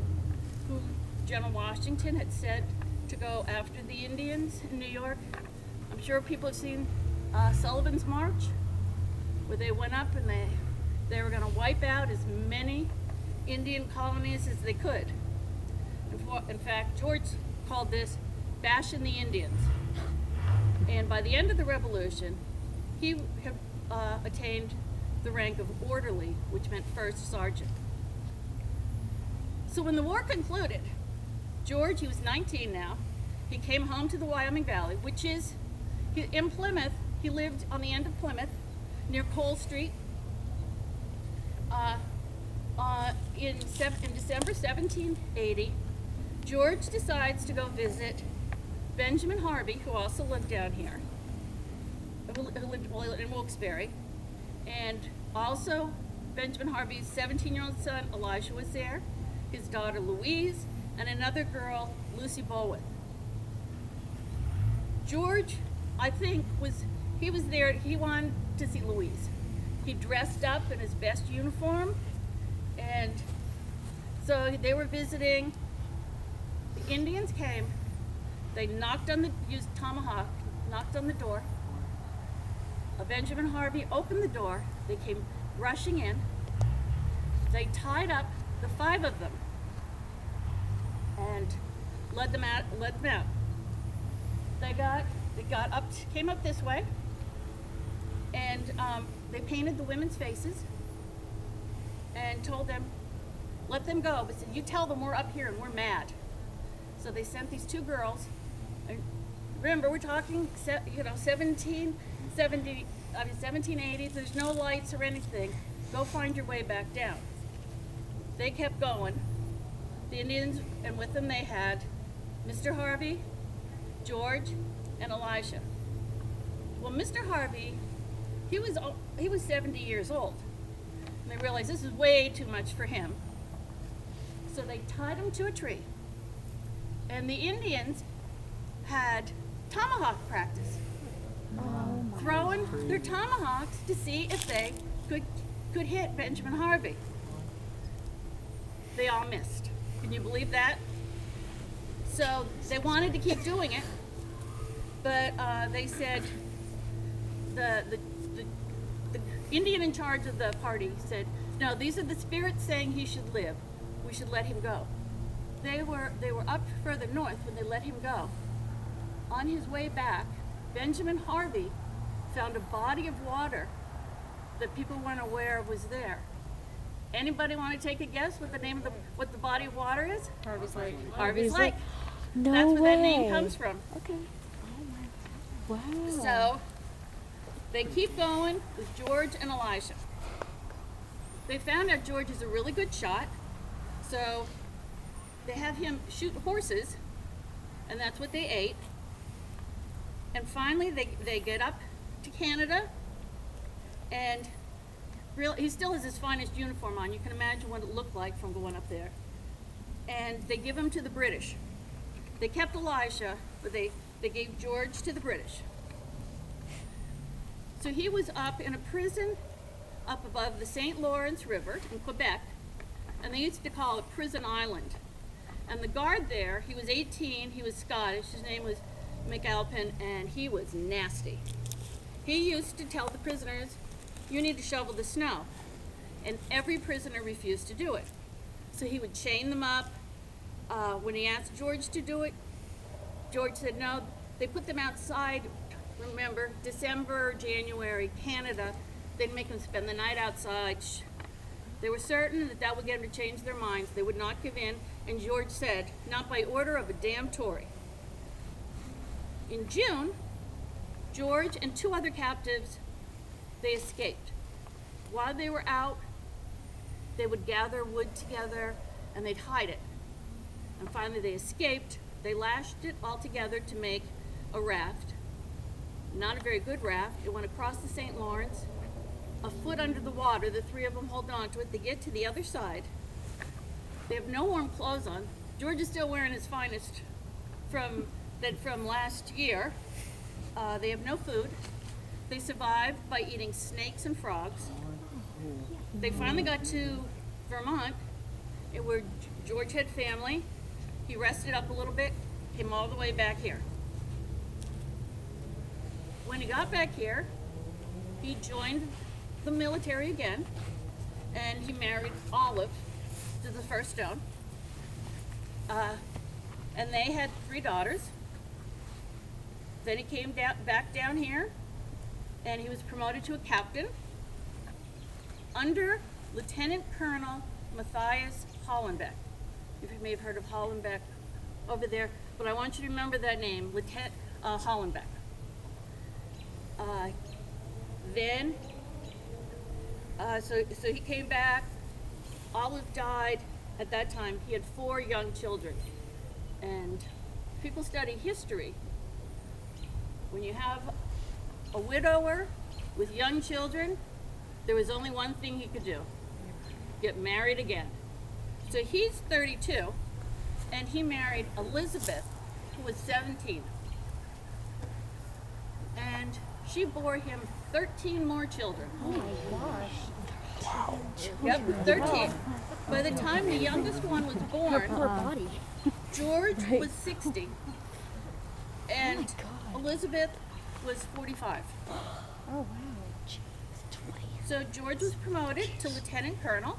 who General Washington had sent to go after the Indians in New York. I'm sure people have seen Sullivan's March, where they went up and they were going to wipe out as many Indian colonies as they could. In fact, George called this bashing the Indians. And by the end of the Revolution, he had attained the rank of orderly, which meant first sergeant. So when the war concluded, George, he was 19 now, he came home to the Wyoming Valley, which is in Plymouth. He lived on the end of Plymouth, near Cole Street. In December 1780, George decides to go visit Benjamin Harvey, who also lived down here, who lived in Wilkes-Barre, and also Benjamin Harvey's 17-year-old son Elijah was there, his daughter Louise, and another girl, Lucy Bowen. George, I think, was there, he wanted to see Louise. He dressed up in his best uniform, and so they were visiting. The Indians came, they used tomahawk, knocked on the door. Benjamin Harvey opened the door, they came rushing in. They tied up the 5 of them and led them out. They got up, came up this way, and they painted the women's faces and told them, let them go, but said, you tell them we're up here and we're mad. So they sent these 2 girls, and remember, we're talking, 1780s, there's no lights or anything. Go find your way back down. They kept going. The Indians, and with them they had Mr. Harvey, George, and Elijah. Well, Mr. Harvey, he was 70 years old. And they realized this is way too much for him. So they tied him to a tree. And the Indians had tomahawk practice. Throwing their tomahawks to see if they could hit Benjamin Harvey. They all missed. Can you believe that? So they wanted to keep doing it, but they said, the Indian in charge of the party said, no, these are the spirits saying he should live. We should let him go. They were up further north when they let him go. On his way back, Benjamin Harvey found a body of water that people weren't aware was there. Anybody want to take a guess what the name of what the body of water is? Harvey's Lake. Harvey's Lake. No That's where way. that name comes from. Okay. Oh my God. Wow. So they keep going with George and Elijah. They found out George is a really good shot, so they have him shoot horses, and that's what they ate. And finally they get up to Canada, and he still has his finest uniform on. You can imagine what it looked like from going up there. And they give him to the British. They kept Elijah, but they gave George to the British. So he was up in a prison up above the St. Lawrence River in Quebec, and they used to call it Prison Island. And the guard there, he was 18, he was Scottish, his name was McAlpin, and he was nasty. He used to tell the prisoners, you need to shovel the snow. And every prisoner refused to do it. So he would chain them up. When he asked George to do it, George said no. They put them outside, remember, December, January, Canada. They'd make them spend the night outside. They were certain that would get them to change their minds. They would not give in. And George said, not by order of a damn Tory. In June, George and 2 other captives, they escaped. while they were out, they would gather wood together and they'd hide it. And finally they escaped. They lashed it all together to make a raft. Not a very good raft. It went across the St. Lawrence, a foot under the water, the three of them holding on to it. They get to the other side. They have no warm clothes on. George is still wearing his finest from last year. They have no food. They survived by eating snakes and frogs. They finally got to Vermont, where George had family. He rested up a little bit, came all the way back here. When he got back here, he joined the military again, and he married Olive to the first stone. And they had 3 daughters. Then he came back down here, and he was promoted to a captain under Lieutenant Colonel Matthias Hollenbeck. You may have heard of Hollenbeck over there, but I want you to remember that name, Lieutenant Hollenbeck. So he came back. Olive died. At that time, he had 4 young children. And people study history. When you have a widower with young children, there was only one thing he could do: get married again. So he's 32, and he married Elizabeth, who was 17. And she bore him 13 more children. Oh my gosh. Wow. Yep, 13. By the time the youngest one was born, George was 60, and Elizabeth was 45. Oh wow. So George was promoted to lieutenant colonel,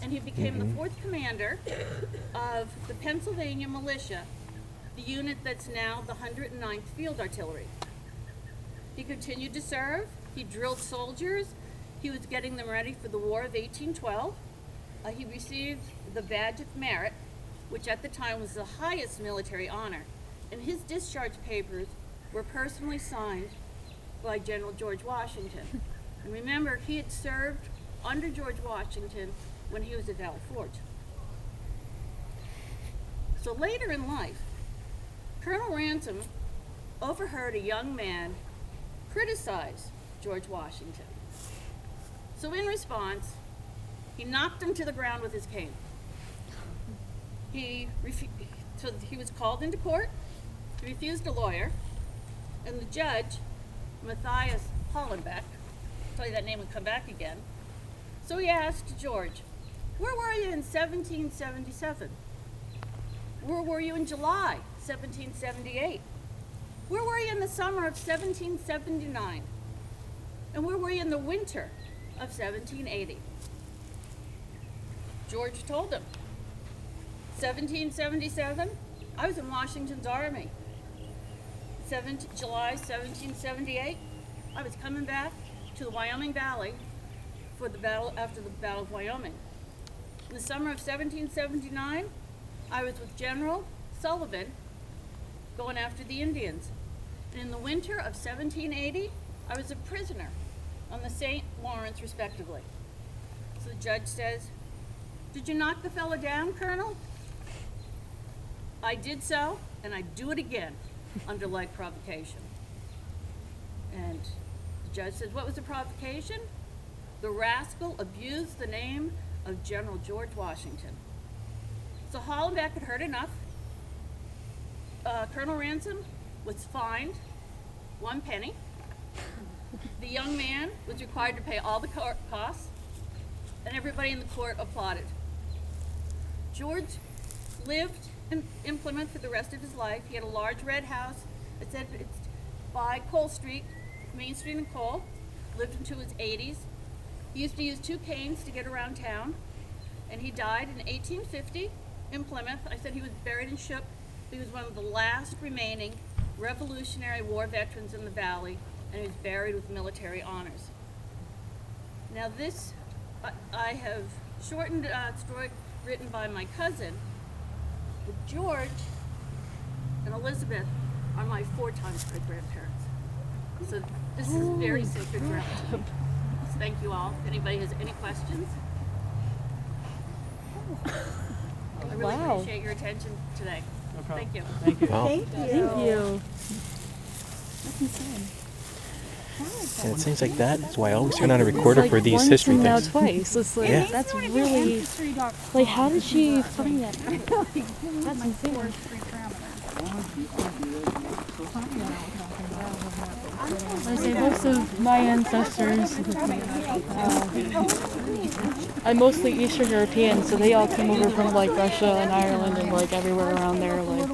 and he became the 4th commander of the Pennsylvania Militia, the unit that's now the 109th Field Artillery. He continued to serve. He drilled soldiers. He was getting them ready for the War of 1812. He received the Badge of Merit, which at the time was the highest military honor, and his discharge papers were personally signed by General George Washington. And remember, he had served under George Washington when he was at Valley Forge. So later in life, Colonel Ransom overheard a young man criticize George Washington. So in response, he knocked him to the ground with his cane. So he was called into court. He refused a lawyer, and the judge, Matthias Hollenbeck, tell you that name would come back again. So he asked George, "Where were you in 1777? Where were you in July 1778? Where were you in the summer of 1779? And where were you in the winter of 1780? George told him, 1777, I was in Washington's army. July 1778, I was coming back to the Wyoming Valley for the battle after the Battle of Wyoming. In the summer of 1779, I was with General Sullivan going after the Indians. And in the winter of 1780, I was a prisoner on the St. Lawrence, respectively. So the judge says, "Did you knock the fellow down, Colonel?" "I did so, and I'd do it again under like provocation." And the judge says, "What was the provocation?" "The rascal abused the name of General George Washington." So Hollenbeck had heard enough. Colonel Ransom was fined 1 penny. The young man was required to pay all the court costs, and everybody in the court applauded. George lived in Plymouth for the rest of his life. He had a large red house. It said it's by Cole Street, Main Street and Cole. Lived into his 80s. He used to use 2 canes to get around town, and he died in 1850 in Plymouth. I said he was buried in Shook. He was one of the last remaining Revolutionary War veterans in the Valley, and he was buried with military honors. Now this, I have shortened a story written by my cousin, but George and Elizabeth are my 4 times great grandparents. So this is very sacred ground to me. thank you all. If anybody has any questions. I really Wow. appreciate your attention today. No problem. Thank you. Thank you. Wow. Thank you. That's insane. And it seems like that is why I always turn on a It's recorder like for these once history and now things. twice. It's like, Yeah. that's really, like, how did she find that? That's insane. I say most of my ancestors, I'm mostly Eastern European, so they all came over from like Russia and Ireland and like everywhere around there, like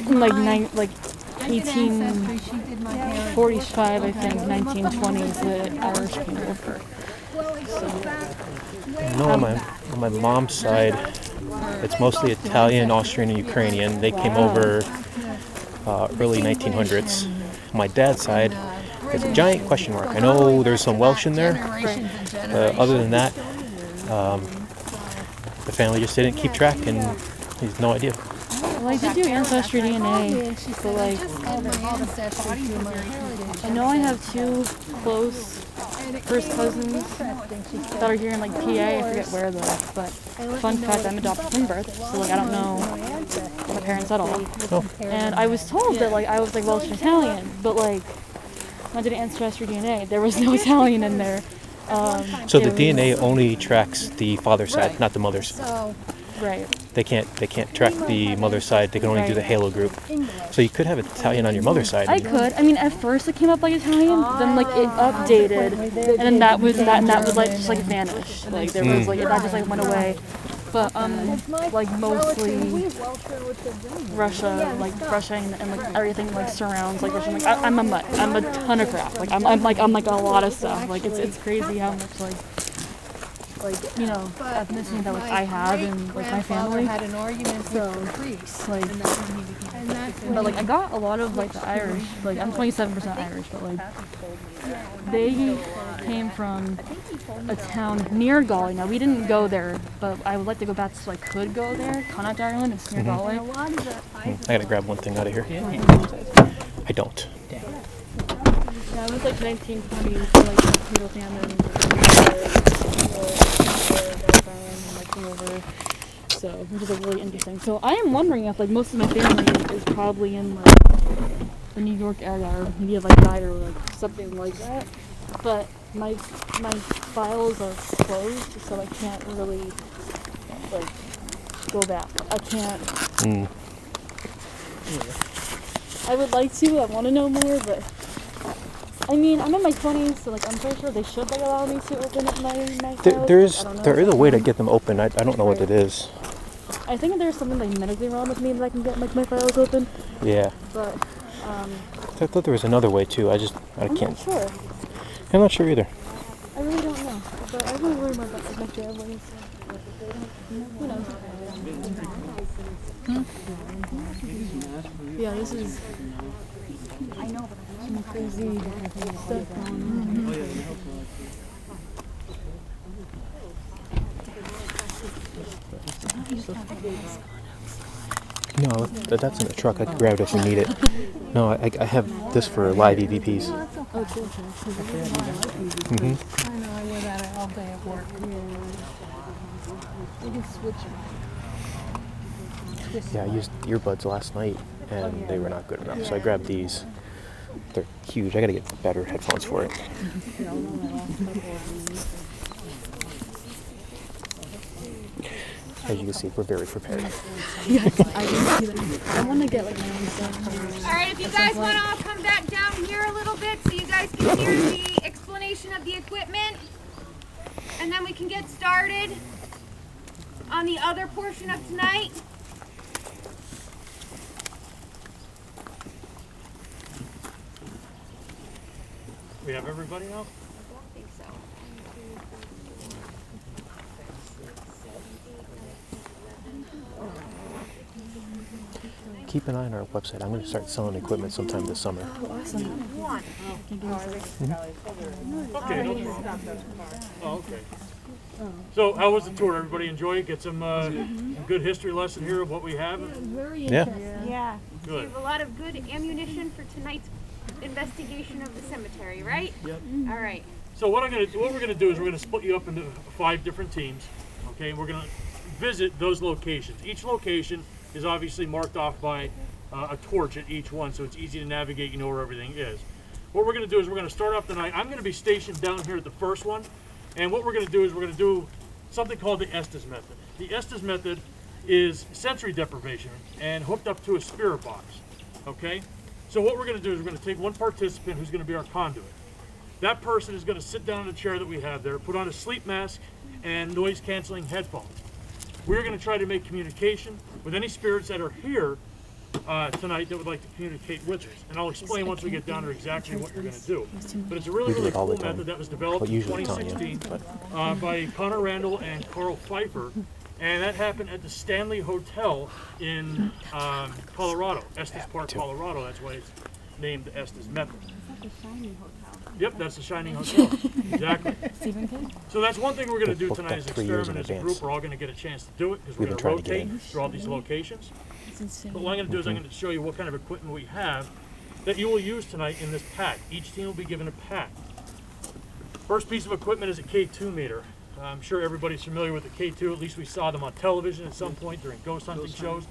in like 1845, I think, 1920s, the Irish came over. No, on my mom's side, it's mostly Italian, Austrian, and Ukrainian. They came over early 1900s. My dad's side, there's a giant question mark. I know there's some Welsh in there. Other than that, the family just didn't keep track, and he's no idea. Well, I did do Ancestry DNA, but like, I know I have 2 close first cousins that are here in like PA. I forget where though, but fun fact, I'm adopted from birth, so like I don't know my parents at all. And I was told that like I was like Welsh and Italian, but like when I did Ancestry DNA, there was no Italian in there. So the DNA only tracks the father's side, not the mother's. Right. They can't track the mother's side. They can only do the halo group. So you could have Italian on your mother's side. I could. I mean, at first it came up like Italian, then like it updated, and then that would like just like vanish. Like there was like that just like went away. But like mostly Russia, like Russia and like everything like surrounds like Russia. Like I'm a mutt. I'm a ton of crap. Like I'm like a lot of stuff. Like it's crazy how much like you know ethnicity that like I have and like my family. Had an argument So like, but like I got a lot of like the Irish. Like I'm 27% Irish, but like they came from a town near Galway. Now we didn't go there, but I would like to go back so I could go there. Connacht, Ireland, it's near Galway. I gotta grab one thing out of here. I don't. Yeah, it was like 1920s, so, like the potato famine. So, which is like really interesting. So I am wondering if like most of my family is probably in like the New York area, or maybe have like died or like something like that. But my files are closed, so I can't really like go back. I can't. I would like to. I want to know more, but I mean, I'm in my 20s, so like I'm pretty sure they should like allow me to open up my files. There is a way to get them open. I don't know what it is. I think there's something like medically wrong with me that I can get like my files open. Yeah. But I thought there was another way too. I can't. I'm not sure. I'm not sure either. I really don't know. But I really worry about like, my family. Who knows? Yeah, this is some crazy stuff going on. No, that's in the truck. I can grab it if you need it. No, I have this for live EVPs. Oh, cool. Mm-hmm. I know, I wear that all day at work. You can switch. Yeah, I used earbuds last night, and they were not good enough, so I grabbed these. They're huge. I gotta get better headphones for it. As you can see, we're very prepared. Yeah, I can see that. I want to get like my own stuff. All right, if you guys want to all come back down here a little bit so you guys can hear the explanation of the equipment, and then we can get started on the other portion of tonight. We have everybody now? I don't think so. Keep an eye on our website. I'm going to start selling equipment sometime this summer. Okay. Oh, okay. So, how was the tour? Everybody enjoy it? Get some good history lesson here of what we have? Very Yeah. interesting. Yeah. Good. We have a lot of good ammunition for tonight's investigation of the cemetery, right? Yep. All right. So what we're gonna do is we're gonna split you up into 5 different teams. Okay, and we're gonna visit those locations. Each location is obviously marked off by a torch at each one, so it's easy to navigate. You know where everything is. What we're gonna do is we're gonna start off the night. I'm gonna be stationed down here at the first one, and what we're gonna do is we're gonna do something called the Estes method. The Estes method is sensory deprivation and hooked up to a spirit box. Okay, so what we're gonna do is we're gonna take one participant who's gonna be our conduit. That person is gonna sit down in the chair that we have there, put on a sleep mask and noise canceling headphones. We're gonna try to make communication with any spirits that are here tonight that would like to communicate with us. And I'll explain once we get down to exactly what you're going to do. But it's a really, really cool method that was developed in 2016 by Connor Randall and Carl Pfeiffer. And that happened at the Stanley Hotel in Colorado, Estes Park, Colorado. That's why it's named the Estes Method. The Shawnee Hotel. Yep, that's the Shawnee Hotel. Exactly. So that's one thing we're going to do tonight as an experiment as a group. We're all going to get a chance to do it because we're going to rotate through all these locations. But what I'm going to do is I'm going to show you what kind of equipment we have that you will use tonight in this pack. Each team will be given a pack. First piece of equipment is a K2 meter. I'm sure everybody's familiar with the K2. At least we saw them on television at some point during ghost hunting shows.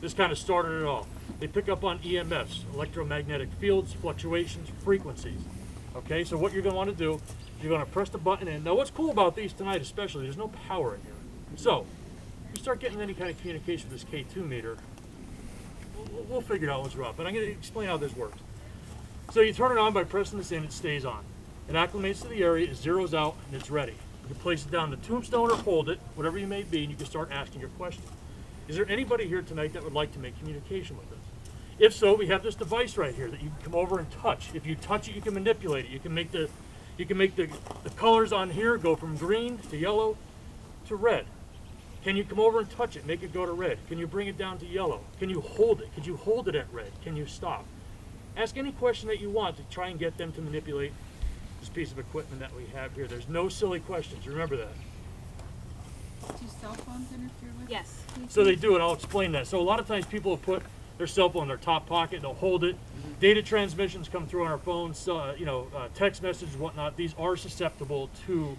This kind of started it all. They pick up on EMFs, electromagnetic fields, fluctuations, frequencies. Okay, so what you're going to want to do, you're going to press the button in. Now what's cool about these tonight especially, there's no power in here. So, if you start getting any kind of communication with this K2 meter, we'll figure out what's wrong. But I'm going to explain how this works. So you turn it on by pressing this in, it stays on. It acclimates to the area, it zeroes out, and it's ready. You can place it down the tombstone or hold it, whatever you may be, and you can start asking your question. Is there anybody here tonight that would like to make communication with us? If so, we have this device right here that you can come over and touch. If you touch it, you can manipulate it. You can make the colors on here go from green to yellow to red. Can you come over and touch it, make it go to red? Can you bring it down to yellow? Can you hold it? Could you hold it at red? Can you stop? Ask any question that you want to try and get them to manipulate this piece of equipment that we have here. There's no silly questions, remember that. Do cell phones interfere with? Yes. So they do, and I'll explain that. So a lot of times people will put their cell phone in their top pocket, they'll hold it. Data transmissions come through on our phones, text messages, whatnot. These are susceptible to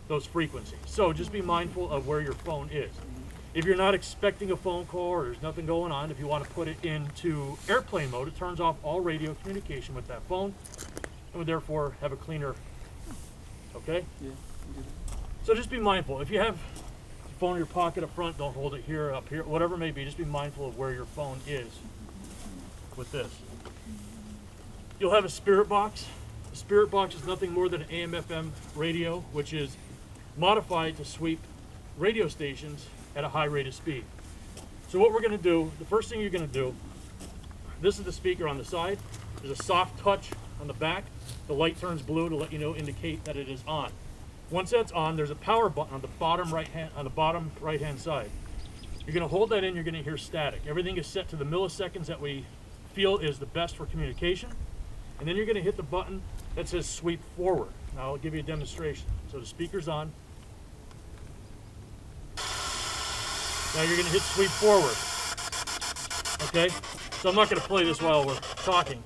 those frequencies. So just be mindful of where your phone is. If you're not expecting a phone call or there's nothing going on, if you want to put it into airplane mode, it turns off all radio communication with that phone and would therefore have a cleaner, okay? Yeah. So just be mindful. If you have the phone in your pocket up front, don't hold it here, up here, whatever it may be, just be mindful of where your phone is with this. You'll have a spirit box. The spirit box is nothing more than an AM/FM radio, which is modified to sweep radio stations at a high rate of speed. So what we're going to do, the first thing you're going to do, this is the speaker on the side. There's a soft touch on the back. The light turns blue to let you know, indicate that it is on. Once that's on, there's a power button on the bottom right hand side. You're going to hold that in, you're going to hear static. Everything is set to the milliseconds that we feel is the best for communication. And then you're going to hit the button that says sweep forward. Now I'll give you a demonstration. So the speaker's on. Now you're going to hit sweep forward. Okay? So I'm not going to play this while we're talking.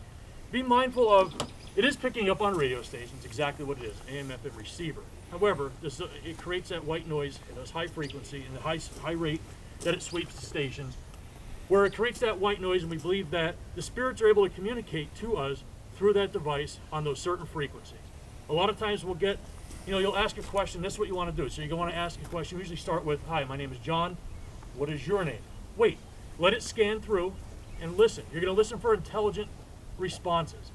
Be mindful of, it is picking up on radio stations, exactly what it is, AM/FM receiver. However, it creates that white noise at this high frequency and the high rate that it sweeps the stations, where it creates that white noise, and we believe that the spirits are able to communicate to us through that device on those certain frequencies. A lot of times we'll get, you'll ask a question, this is what you want to do. So you want to ask a question, we usually start with, hi, my name is John, what is your name? Wait, let it scan through and listen. You're going to listen for intelligent responses.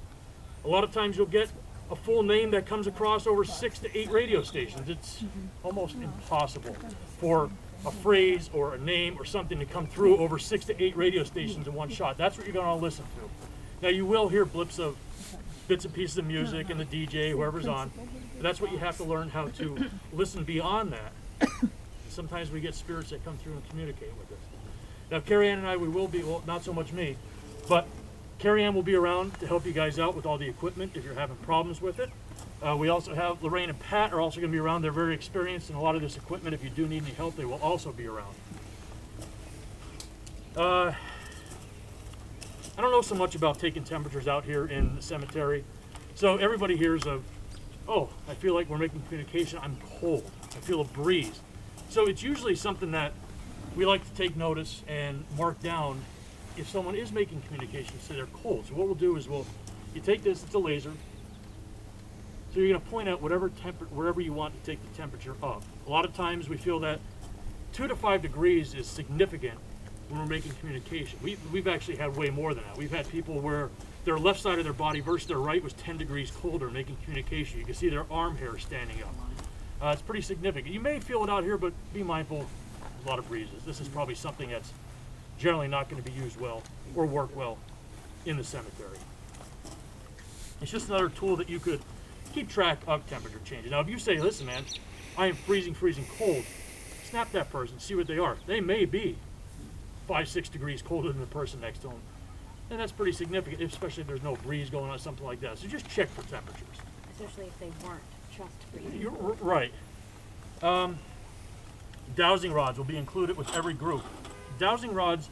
A lot of times you'll get a full name that comes across over 6 to 8 radio stations. It's almost impossible for a phrase or a name or something to come through over 6 to 8 radio stations in one shot. That's what you're going to listen to. Now you will hear blips of bits and pieces of music and the DJ, whoever's on. But that's what you have to learn how to listen beyond that. Sometimes we get spirits that come through and communicate with us. Now Carrie Ann and I, we will be, well, not so much me, but Carrie Ann will be around to help you guys out with all the equipment if you're having problems with it. We also have Lorraine and Pat are also going to be around. They're very experienced in a lot of this equipment. If you do need any help, they will also be around. I don't know so much about taking temperatures out here in the cemetery. So everybody hears of, oh, I feel like we're making communication, I'm cold, I feel a breeze. So it's usually something that we like to take notice and mark down if someone is making communication, say they're cold. So what we'll do is you take this, it's a laser. So you're gonna point at wherever you want to take the temperature up. A lot of times we feel that 2 to 5 degrees is significant when we're making communication. We've actually had way more than that. We've had people where their left side of their body versus their right was 10 degrees colder making communication. You can see their arm hair standing up. It's pretty significant. You may feel it out here, but be mindful, a lot of breezes. This is probably something that's generally not going to be used well or work well in the cemetery. It's just another tool that you could keep track of temperature changes. Now, if you say, listen, man, I am freezing cold, snap that person, see what they are. They may be 5-6 degrees colder than the person next to them. And that's pretty significant, especially if there's no breeze going on, something like that. So just check for temperatures. Especially if they weren't just freezing. You're right. Dowsing rods will be included with every group. Dowsing rods,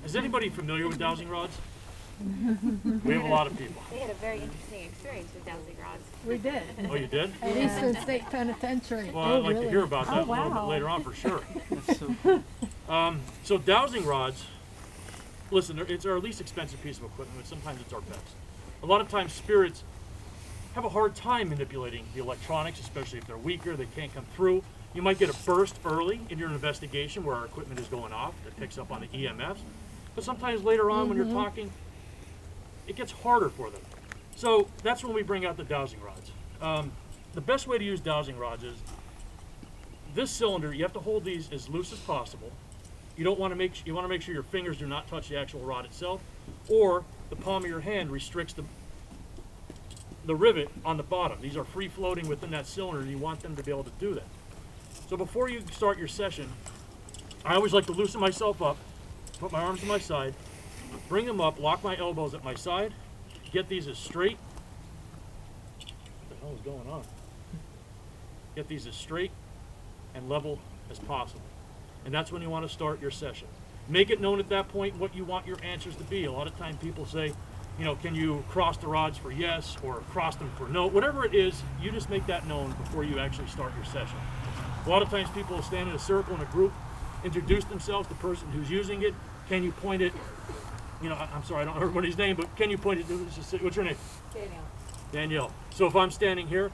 is anybody familiar with dowsing rods? We have a lot of people. We had a very interesting experience with dowsing rods. We did. Oh, you did? At Eastern State Penitentiary. Well, I'd like to hear about that a little bit later on for sure. So dowsing rods, listen, it's our least expensive piece of equipment, but sometimes it's our best. A lot of times spirits have a hard time manipulating the electronics, especially if they're weaker, they can't come through. You might get a burst early in your investigation where our equipment is going off that picks up on the EMFs. But sometimes later on when you're talking, it gets harder for them. So that's when we bring out the dowsing rods. The best way to use dowsing rods is this cylinder, you have to hold these as loose as possible. You want to make sure your fingers do not touch the actual rod itself, or the palm of your hand restricts the rivet on the bottom. These are free floating within that cylinder, and you want them to be able to do that. So before you start your session, I always like to loosen myself up, put my arms to my side, bring them up, lock my elbows at my side, get these as straight. What the hell is going on? Get these as straight and level as possible. And that's when you want to start your session. Make it known at that point what you want your answers to be. A lot of times people say, you know, can you cross the rods for yes or cross them for no? Whatever it is, you just make that known before you actually start your session. A lot of times people will stand in a circle in a group, introduce themselves, the person who's using it. Can you point it, you know, I'm sorry, I don't know everybody's name, but can you point it, what's your name? Danielle. Danielle. So if I'm standing here,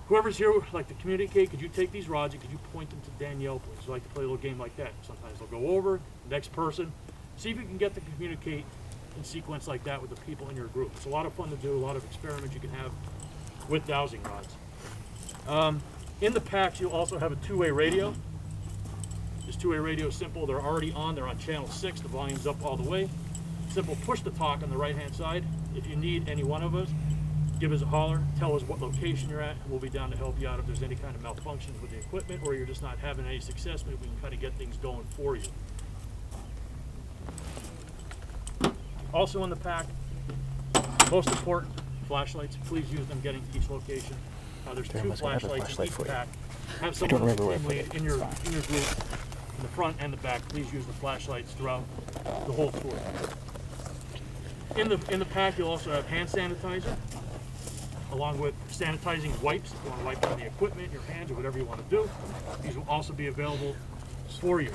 whoever's here would like to communicate, could you take these rods and could you point them to Danielle, please? We like to play a little game like that. Sometimes they'll go over, next person. See if you can get to communicate in sequence like that with the people in your group. It's a lot of fun to do, a lot of experiments you can have with dowsing rods. In the packs, you'll also have a two-way radio. This two-way radio is simple. They're already on. They're on channel 6. The volume's up all the way. Simple push to talk on the right-hand side. If you need any one of us, give us a holler. Tell us what location you're at. We'll be down to help you out if there's any kind of malfunctions with the equipment or you're just not having any success. Maybe we can kind of get things going for you. Also in the pack, most important, flashlights. Please use them getting to each location. There's There 2 must have a flashlights in flashlight each for you. pack. Have I someone don't on remember the where I team put lead it. in your group, in the front and the back. Please use the flashlights throughout the whole tour. In the pack, you'll also have hand sanitizer, along with sanitizing wipes. If you want to wipe down the equipment, your hands, or whatever you want to do, these will also be available for you.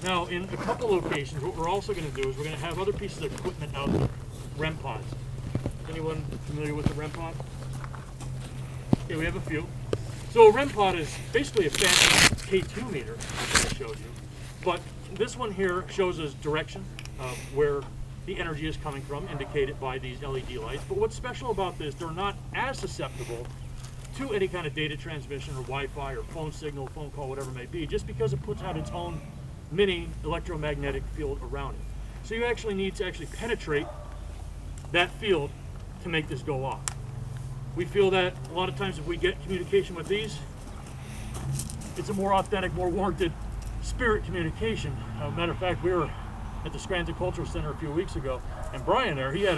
Now, in a couple locations, what we're also going to do is we're going to have other pieces of equipment out there. REM pods. Anyone familiar with the REM pod? Okay, we have a few. So a REM pod is basically a fancy K2 meter that I showed you. But this one here shows us direction of where the energy is coming from, indicated by these LED lights. But what's special about this, they're not as susceptible to any kind of data transmission or Wi-Fi or phone signal, phone call, whatever it may be, just because it puts out its own mini electromagnetic field around it. So you actually need to penetrate that field to make this go off. We feel that a lot of times if we get communication with these, it's a more authentic, more warranted spirit communication. Matter of fact, we were at the Scranton Cultural Center a few weeks ago, and Brian there, he had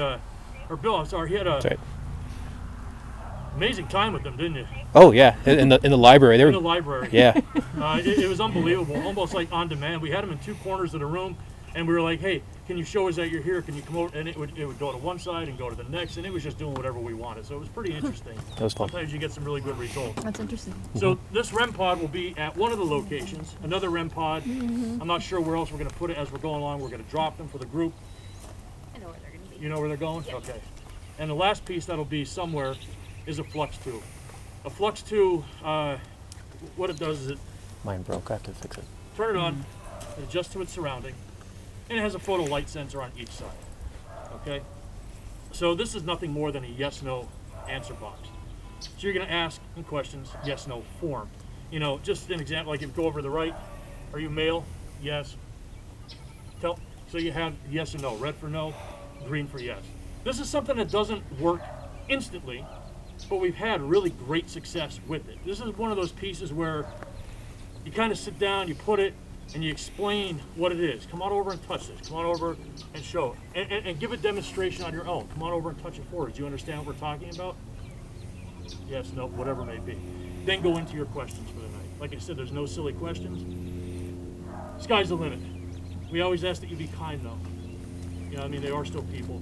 amazing time with them, didn't you? Oh yeah, in the library. In the library. Yeah. It was unbelievable, almost like on demand. We had them in 2 corners of the room. And we were like, hey, can you show us that you're here? Can you come over? And it would go to one side and go to the next, and it was just doing whatever we wanted. So it was pretty interesting. That was fun. Sometimes you get some really good results. That's interesting. So this REM pod will be at one of the locations, another REM pod. I'm not sure where else we're going to put it as we're going along. We're going to drop them for the group. I know where they're gonna be. You know where they're going? Yep. Okay. And the last piece that'll be somewhere is a flux tube. A flux tube, what it does is it Mine broke. I have to fix it. turn it on, it adjusts to its surrounding, and it has a photo light sensor on each side. Okay? So this is nothing more than a yes-no answer box. So you're going to ask in questions, yes-no form. You know, just an example, like if you go over to the right, are you male? Yes. So you have yes or no, red for no, green for yes. This is something that doesn't work instantly, but we've had really great success with it. This is one of those pieces where you kind of sit down, you put it, and you explain what it is. Come on over and touch this. Come on over and show it. And give a demonstration on your own. Come on over and touch it for us. Do you understand what we're talking about? Yes, no, whatever it may be. Then go into your questions for the night. Like I said, there's no silly questions. Sky's the limit. We always ask that you be kind, though. You know, I mean, they are still people.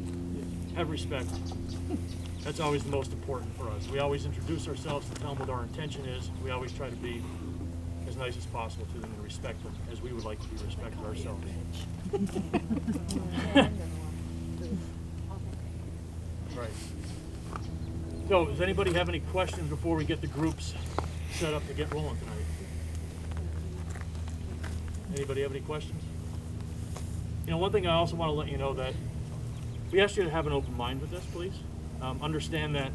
Have respect. That's always the most important for us. We always introduce ourselves and tell them what our intention is. We always try to be as nice as possible to them and respect them as we would like to be respected ourselves. Right. So, does anybody have any questions before we get the groups set up to get rolling tonight? Anybody have any questions? You know, one thing I also want to let you know that we ask you to have an open mind with this, please. Understand that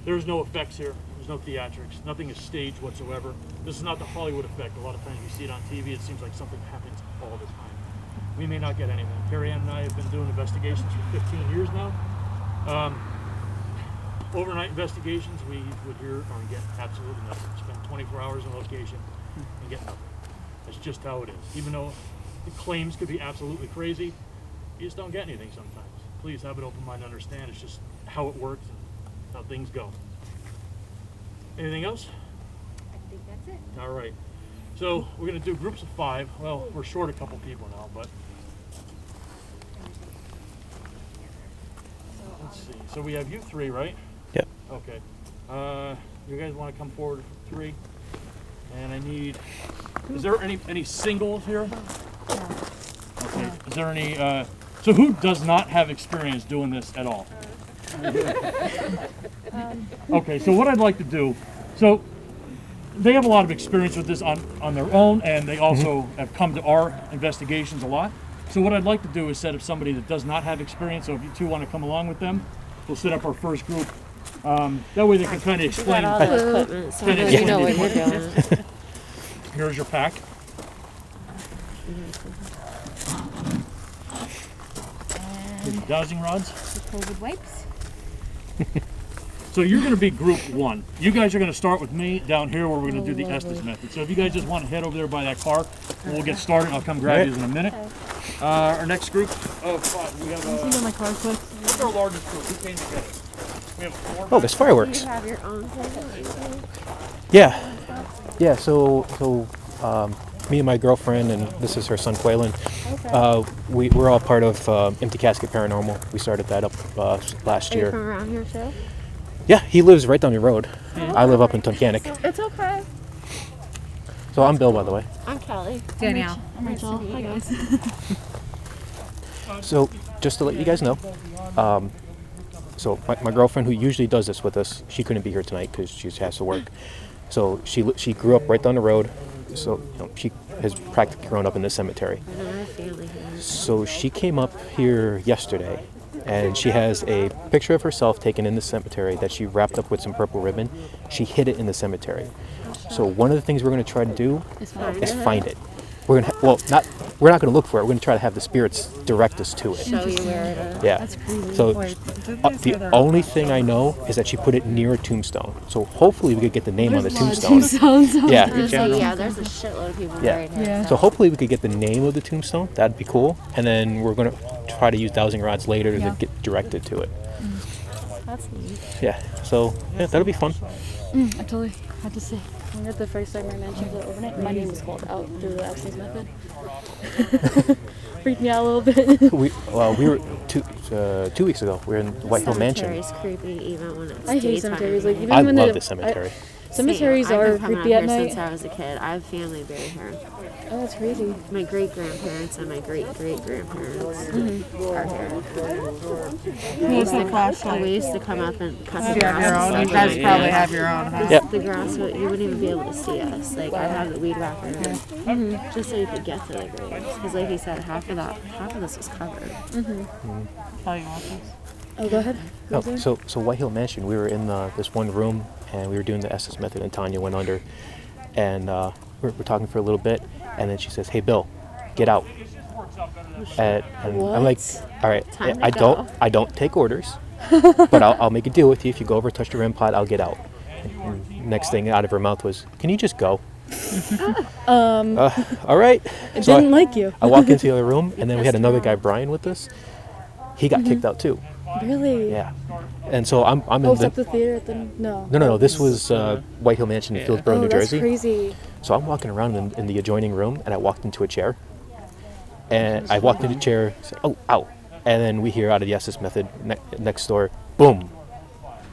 there's no effects here. There's no theatrics. Nothing is staged whatsoever. This is not the Hollywood effect. A lot of times you see it on TV, it seems like something happens all the time. We may not get anything. Carrie Ann and I have been doing investigations for 15 years now. Overnight investigations, we would hear or get absolutely nothing. Spend 24 hours in location and get nothing. That's just how it is. Even though the claims could be absolutely crazy, you just don't get anything sometimes. Please have an open mind to understand. It's just how it works and how things go. Anything else? I think that's it. All right. So we're going to do groups of 5. Well, we're short a couple people now, but let's see. So we have you 3, right? Yep. Okay. You guys want to come forward for 3? And I need. Is there any singles here? Okay. Is there any? So who does not have experience doing this at all? Okay. So what I'd like to do. So they have a lot of experience with this on their own, and they also have come to our investigations a lot. So what I'd like to do is set up somebody that does not have experience. So if you 2 want to come along with them, we'll set up our first group. That way they can kind of explain. All the equipment, so kinda you know explain what the you're doing. equipment. Here's your pack. Here's your dowsing rods. COVID wipes. So you're going to be group 1. You guys are going to start with me down here where we're going to do the Estes method. So if you guys just want to head over there by that car, we'll get started. I'll come grab you in a minute. Our next group of 5, we have my car quick. what's our largest group? Who came together? We have 4. Oh, there's fireworks. You have your own thing. Yeah. Yeah, so me and my girlfriend, and this is her son, Quaylen, we're all part of Empty Casket Paranormal. We started that up last Are you year. from around here too? Yeah, he lives right down the road. I live up in Tunkhannock. It's okay. So I'm Bill, by the way. I'm Kelly. Danielle. I'm Rachel. Hi guys. So just to let you guys know, so my girlfriend, who usually does this with us, she couldn't be here tonight because she has to work. So she grew up right down the road. So she has practically grown up in this cemetery. I know my family here. So she came up here yesterday, and she has a picture of herself taken in the cemetery that she wrapped up with some purple ribbon. She hid it in the cemetery. So one of the things we're going to try to do is find it. We're going to we're not going to look for it. We're going to try to have the spirits direct us to it. Show you where it is. Yeah. That's crazy. So the only thing I know is that she put it near a tombstone. So hopefully we could get the name on the tombstone. Yeah. Yeah, there's a shitload of people buried here. Yeah. So hopefully we could get the name of the tombstone. That'd be cool. And then we're going to try to use dowsing rods later to get directed to it. That's neat. Yeah. So yeah, that'll be fun. I totally had to say. When at the first time I mentioned the overnight, my name was called out through the absence method. Freaked me out a little bit. we were 2 weeks ago. We were in White Hill Mansion. Cemetery's creepy even when it's I hate daytime. cemeteries. Like even I when love the cemetery. Cemeteries Same. are I've been coming creepy out at here night. since I was a kid. I have family buried here. Oh, that's crazy. My great grandparents and my great great grandparents are here. We used to We used to come up and cut You the have your grass. own. You guys probably have your own. Huh? Yep. The grass, you wouldn't even be able to see us. Like I'd have the weed whacker, just so you could get to the graves. Because like he said, half of this was covered. Tell you what this. Oh, go ahead. Oh, so White Hill Mansion, we were in this one room, and we were doing the SS method, and Tanya went under, and we're talking for a little bit, and then she says, "Hey, Bill, get out." And I'm like, "All right, Time to I don't take orders, but I'll make a deal with you. If you go over, touch the REM pod, I'll get out." And next thing out of her mouth was, "Can you just go?" All right. I didn't like you. I walk into the other room, and then we had another guy, Brian, with us. He got kicked out too. Really? Yeah. And so I'm in Oh, the... it's at the theater at the... No. No. This was White Hill Mansion in Fieldsboro, New Jersey. That's crazy. So I'm walking around in the adjoining room, and I walked into a chair. And I walked into the chair, said, "Oh, ow." And then we hear out of the SS method next door, boom.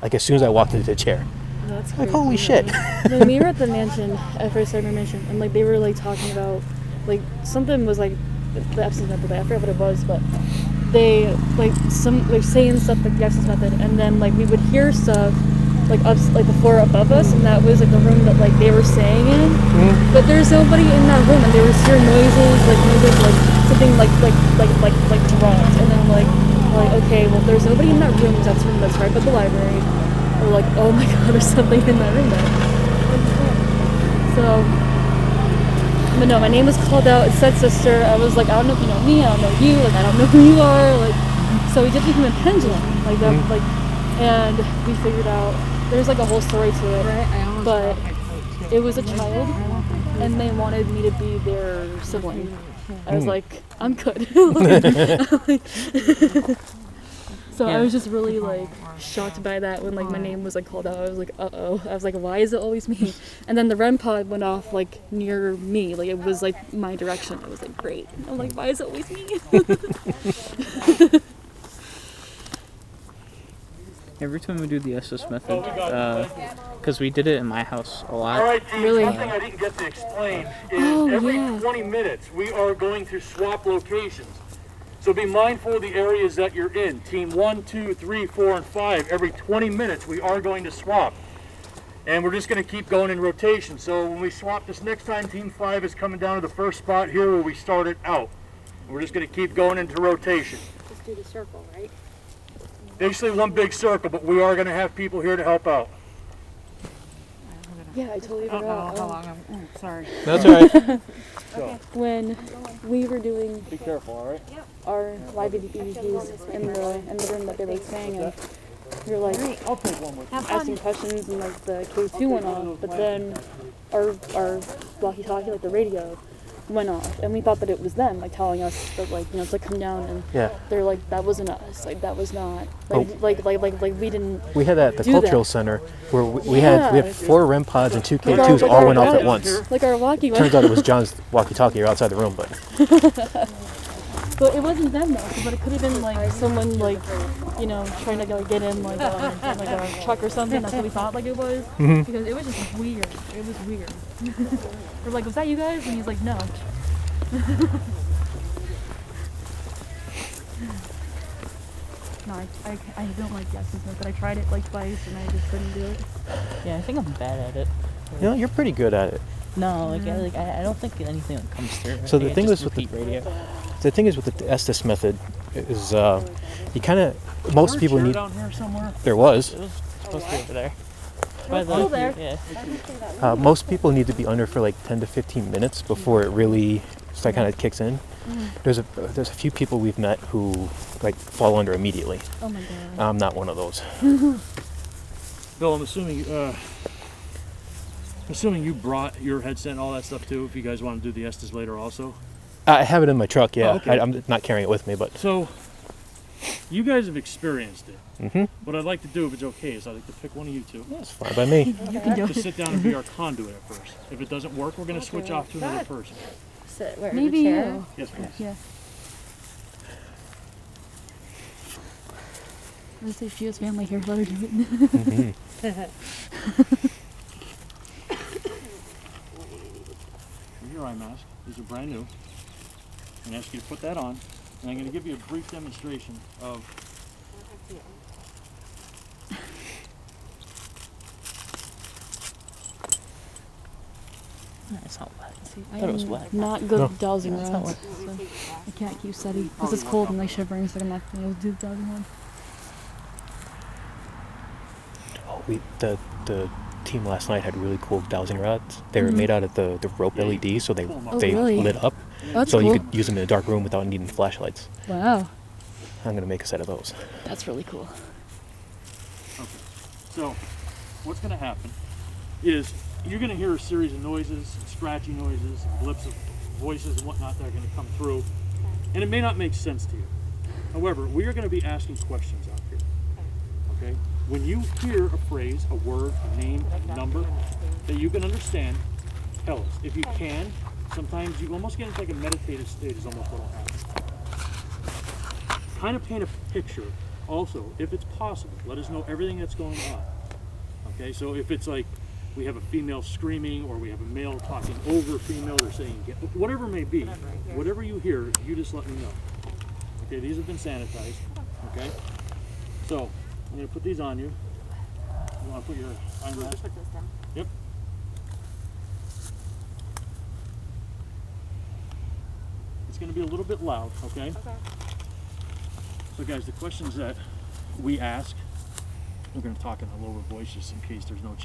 Like as soon as I walked into the chair. That's Like, crazy. holy shit. When we were at the mansion, at first I mansion, and like they were like talking about, like something was like, the absence method, I forget what it was, but they like saying stuff like the absence method, and then like we would hear stuff like like the floor above us, and that was like the room that like they were staying in. But there's nobody in that room, and they were hearing noises like something like dropped, and then like okay, well there's nobody in that room. That's room that's right by the library. Or like, oh my god, there's something in that room there. So, but no, my name was called out. It said sister. I was like, I don't know if you know me. I don't know you. Like, I don't know who you are. Like, so we did become a pendulum. Like that. Like, and we figured out there's like a whole story to it. But it was a child, and they wanted me to be their sibling. I was like, I'm good. So I was just really like shocked by that when like my name was like called out. I was like, uh-oh. I was like, why is it always me? And then the REM pod went off like near me. Like it was like my direction. I was like, great. I'm like, why is it always me? Every time we do the SS method, because we did it in my house a lot. All right, team, Really? something I didn't get to explain is every yeah. 20 minutes we are going to swap locations. So be mindful of the areas that you're in. Team 1, 2, 3, 4, and 5. Every 20 minutes we are going to swap. And we're just going to keep going in rotation. So when we swap this next time, Team 5 is coming down to the first spot here where we started out. We're just going to keep going into rotation. Just do the circle, right? Basically one big circle, but we are going to have people here to help out. Yeah, I totally forgot. How long? Sorry. That's all right. When we were doing Be careful, all right? our live EVPs in the room that they were staying in, we were like I'll take one with you. asking questions, and like the K2 went off, but then our walkie-talkie, like the radio, went off, and we thought that it was them, like telling us that like to come down, and Yeah. they're like that wasn't us, like that was not Oh. like we didn't. We had that at the Do cultural that. center where we had 4 REM pods and 2 K2s Like all our went off at walkie- once. Like our walkie Turns out it was John's walkie-talkie outside the room, but But it wasn't them though, but it could have been like someone like, trying to like get in like a truck or something. That's what we thought like it was. Because it was just weird. It was weird. We're like, was that you guys? And he's like, no. No, I don't like Jackson's but I tried it like twice and I just couldn't do it. Yeah, I think I'm bad at it. you're pretty good at it. No, I don't think anything that comes through. So I the think thing I was just with the repeat radio. The thing is with the Estes method is you kind of most people need. Down here somewhere. There was. It was supposed to be over there. It's still there. Yeah. Most people need to be under for like 10 to 15 minutes before it really kind of kicks in. There's a few people we've met who like fall under immediately. Oh my god. I'm not one of those. Bill, I'm assuming you brought your headset and all that stuff too, if you guys want to do the Estes later also. I have it in my truck. Yeah, Oh, okay. I'm not carrying it with me, but So You guys have experienced it. Mm-hmm. What I'd like to do, if it's okay, is I'd like to pick one of you two. That's fine by me. You can do To it. sit down and be our conduit at first. If it doesn't work, we're going to switch off to another person. Sit where? Maybe the chair? you. Yes, please. Yeah. Let's say she has family here. Let her do it. Mm-hmm. Your eye mask. These are brand new. I'm going to ask you to put that on. And I'm going to give you a brief demonstration of It's not wet. See, I thought it was I'm wet. not good No. with dowsing That's not rods, so I can't keep steady. Because it's cold and like shivering, so I'm not going to do the dowsing rod. Oh, the team last night had really cool dowsing rods. They were made out of the rope LED, so they really? lit up. That's so cool. you could use them in a dark room without needing flashlights. Wow, I'm gonna make a set of those. that's really cool. Okay. So, what's going to happen is you're going to hear a series of noises, scratchy noises, blips of voices and whatnot that are going to come through. And it may not make sense to you. However, we are going to be asking questions out here. Okay? When you hear a phrase, a word, a name, a number that you can understand, tell us. If you can, sometimes you almost get into like a meditative state is almost what will happen. Kind of paint a picture. Also, if it's possible, let us know everything that's going on. Okay, so if it's like we have a female screaming or we have a male talking over a female, they're saying, whatever it may be, whatever you hear, you just let me know. Okay, these have been sanitized. Okay, so I'm going to put these on you. You want to put your eye mask? Put this down. Yep. It's going to be a little bit loud, okay? Okay. So guys, the questions that we ask, we're going to talk in a lower voice just in case there's no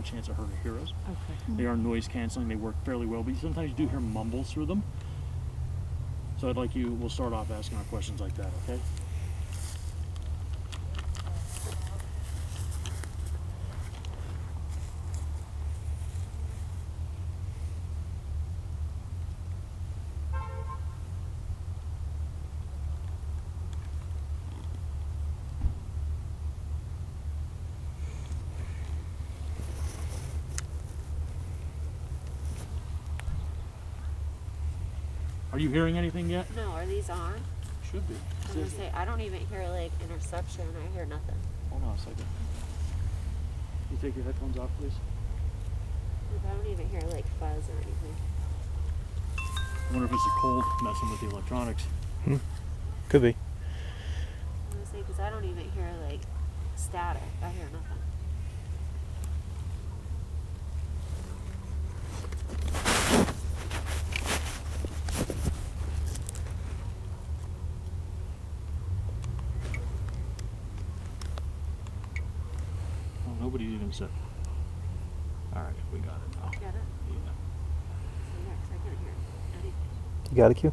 chance of her to hear us. Okay. They are noise canceling, they work fairly well, but sometimes you do hear mumbles through them. So we'll start off asking our questions like that, okay? Are you hearing anything yet? No, are these on? Should be. I'm gonna say I don't even hear like interception. I hear nothing. Hold on a second. You take your headphones off, please. I don't even hear like fuzz or anything. I wonder if it's the cold messing with the electronics. Could be. I'm gonna say because I don't even hear like static. I hear nothing. Oh, nobody's even said. All right, we got it now. Got it? Yeah. So yeah, 'cause I can't hear anything. You got a cue?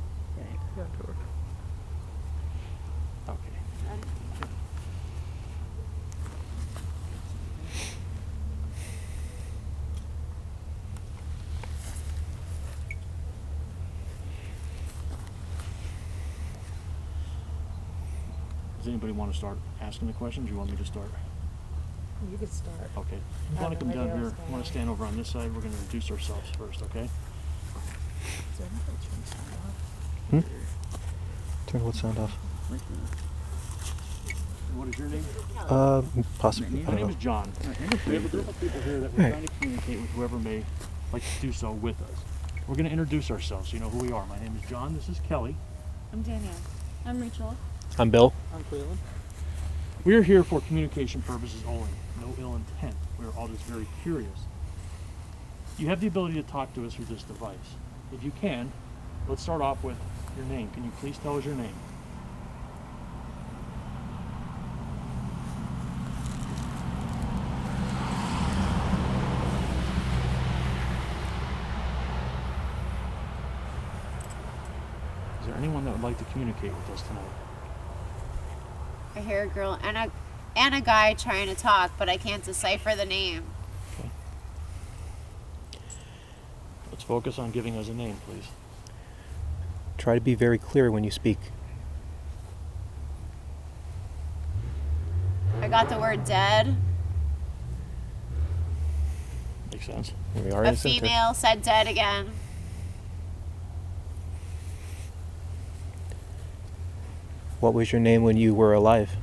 Okay. Ready? Does anybody want to start asking the questions? Or you want me to start? You could start. Okay. You want to come down here? You want to stand over on this side? We're going to introduce ourselves first, okay? Turn what sound off? And what is your name? Possibly. I My don't name know. is John. We have a group of people here that we're trying to communicate with whoever may like to do so with us. We're going to introduce ourselves so you know who we are. My name is John. This is Kelly. I'm Danielle. I'm Rachel. I'm Bill. I'm Cleveland. We are here for communication purposes only. No ill intent. We're all just very curious. You have the ability to talk to us through this device. If you can, let's start off with your name. Can you please tell us your name? Is there anyone that would like to communicate with us tonight? I hear a girl and a guy trying to talk, but I can't decipher the name. Let's focus on giving us a name, please. Try to be very clear when you speak. got the word dead. Makes sense. We are in A a cemetery. female said dead again. What was your name when you were alive?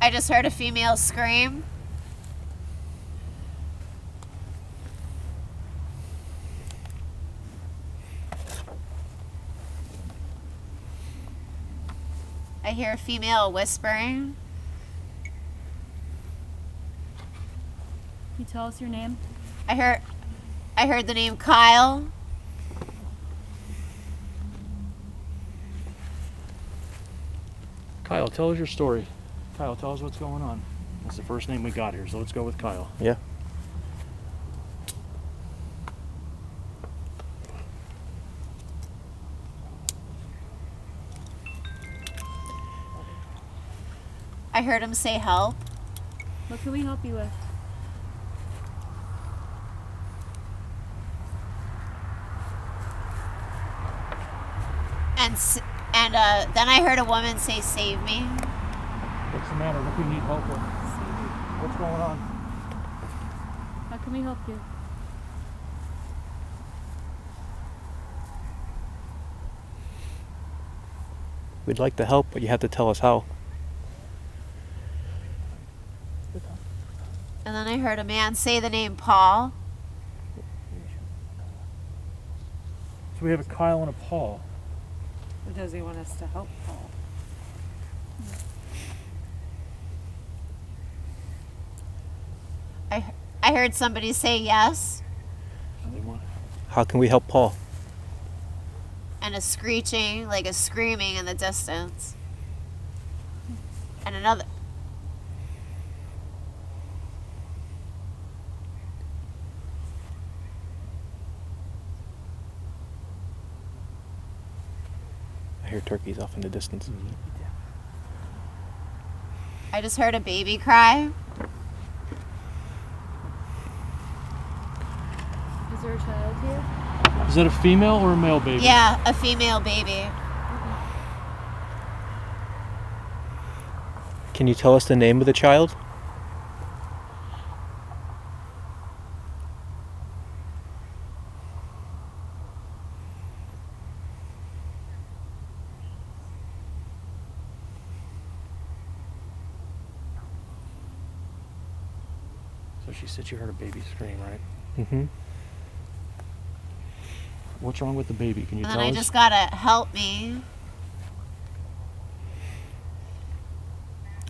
I just heard a female scream. I hear a female whispering. Can you tell us your name? I heard the name Kyle. Kyle, tell us your story. Kyle, tell us what's going on. That's the first name we got here, so let's go with Kyle. Yeah. I heard him say help. What can we help you with? And then I heard a woman say, "Save me." What's the matter? What do you need help with? What's going on? How can we help you? We'd like to help, but you have to tell us how. And then I heard a man say the name Paul. So we have a Kyle and a Paul. Or does he want us to help Paul? I heard somebody say yes. How can we help Paul? And a screeching, like a screaming in the distance. And another. I hear turkeys off in the distance. I just heard a baby cry. Is there a child here? Is that a female or a male baby? Yeah, a female baby. Can you tell us the name of the child? So she said she heard a baby scream, right? Mm-hmm. What's wrong with the baby? Can you And tell then I us? just gotta help me.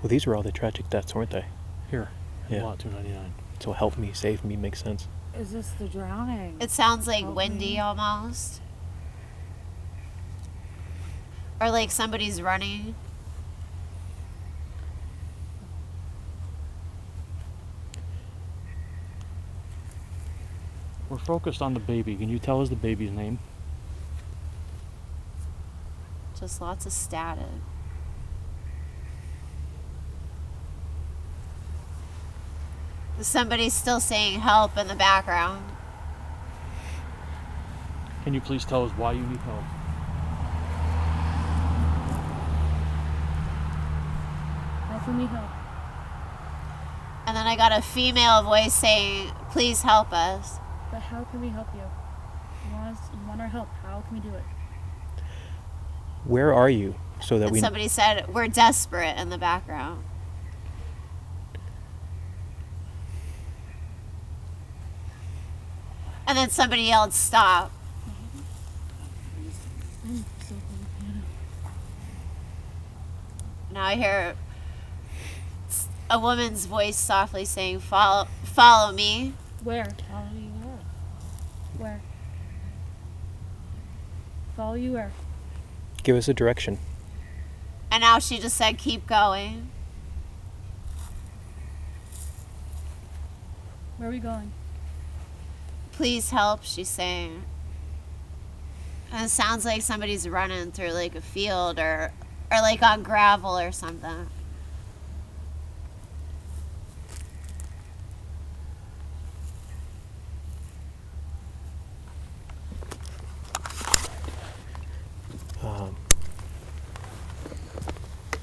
Well, these were all the tragic deaths, weren't they? Here, Yeah. lot 299. So help me, save me makes sense. Is this the drowning? It sounds like Help windy me. almost. Or like somebody's running. We're focused on the baby. Can you tell us the baby's name? Just lots of static. Somebody's still saying help in the background. Can you please tell us why you need help? How can we help? And then I got a female voice saying, "Please help us." But how can we help you? You want our help. How can we do it? Where are you? So that And we. somebody said, "We're desperate" in the background. And then somebody yelled, "Stop." I'm so cold. Now I hear a woman's voice softly saying, follow me." Where? Follow you where? Where? Follow you where? Give us a direction. And now she just said, "Keep going." Where are we going? "Please help," she's saying. And it sounds like somebody's running through like a field or like on gravel or something.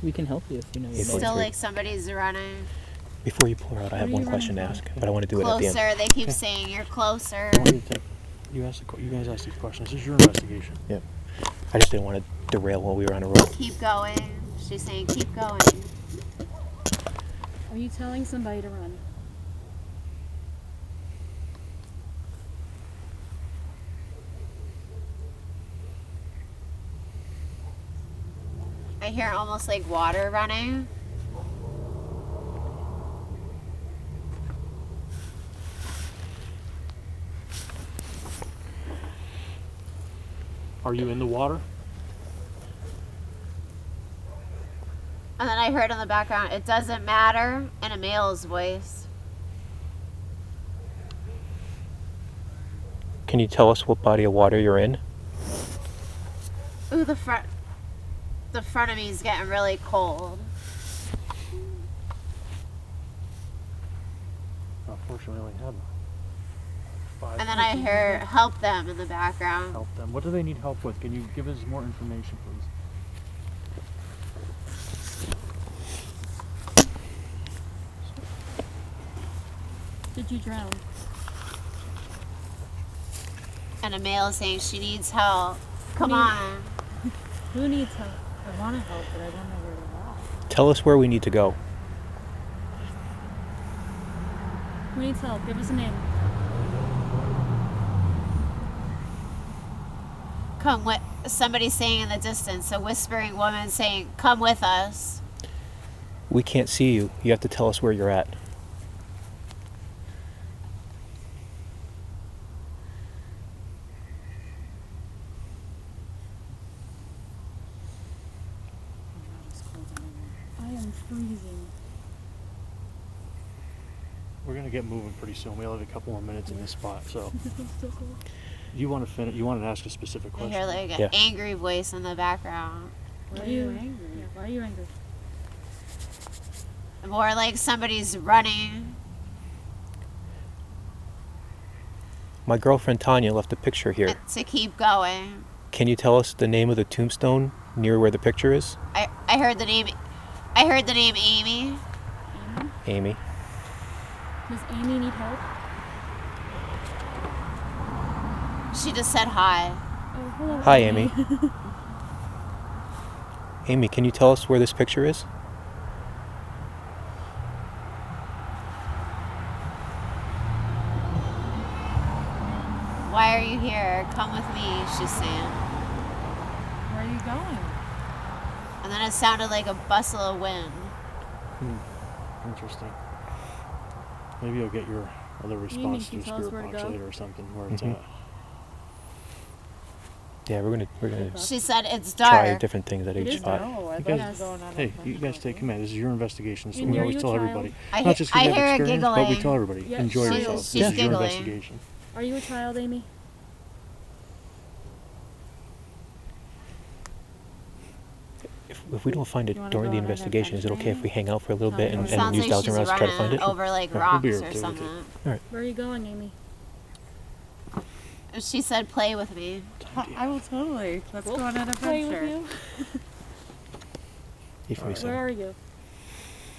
we can help you if you know your Still like somebody's running. Before you pull her out, I have one question to ask, but I want to do it at the end. Closer. They keep saying you're closer. You guys ask these questions. This is your investigation. Yeah. I just didn't want to derail while we were on a roll. Keep going. She's saying keep going. Are you telling somebody to run? I hear almost like water running. Are you in the water? And then I heard in the background, it doesn't matter, in a male's voice. Can you tell us what body of water you're in? Ooh, the front of me is getting really cold. Unfortunately, we only have 5. And then I heard help them in the background. Help them. What do they need help with? Can you give us more information, please? Did you drown? And a male saying she needs help. Come on. Who needs help? I want to help, but I don't know where to go. Tell us where we need to go. Who needs help? Give us a name. Come with somebody saying in the distance, a whispering woman saying, come with us. We can't see you. You have to tell us where you're at. I am freezing. We're gonna get moving pretty soon. We only have a couple more minutes in this spot, so. You want to finish? You want to ask a specific I question? hear like an angry voice in the background. Why are you angry? Yeah, why are you angry? More like somebody's running. My girlfriend Tanya left a picture here. To keep going. Can you tell us the name of the tombstone near where the picture is? I heard the name. I heard the name Amy. Amy. Does Amy need help? She just said hi. Oh, hello. Hi, Amy. Amy, can you tell us where this picture is? Why are you here? Come with me, she's saying. Where are you going? And then it sounded like a bustle of wind. Interesting. Maybe you'll get your other response through Spirit Box later or something where it's at. Yeah, we're gonna. She said it's Try dark. different things at each spot. Hey, you guys take command. This is your investigation, so we always tell everybody. I Not just 'cause you have hear her experience, but we giggling. tell everybody. Yeah, Enjoy she's- yourself. she's This is your giggling. investigation. Are you a child, Amy? If we don't find it during the investigation, is it okay if we hang out for a little bit and Sounds use like Dowsing she's Rods to try to find running it? over like Yeah, rocks we'll be or okay with it. something. All right. Where are you going, Amy? She said play with me. I will totally. Let's go on an Play with adventure. you. If we Where say. are you?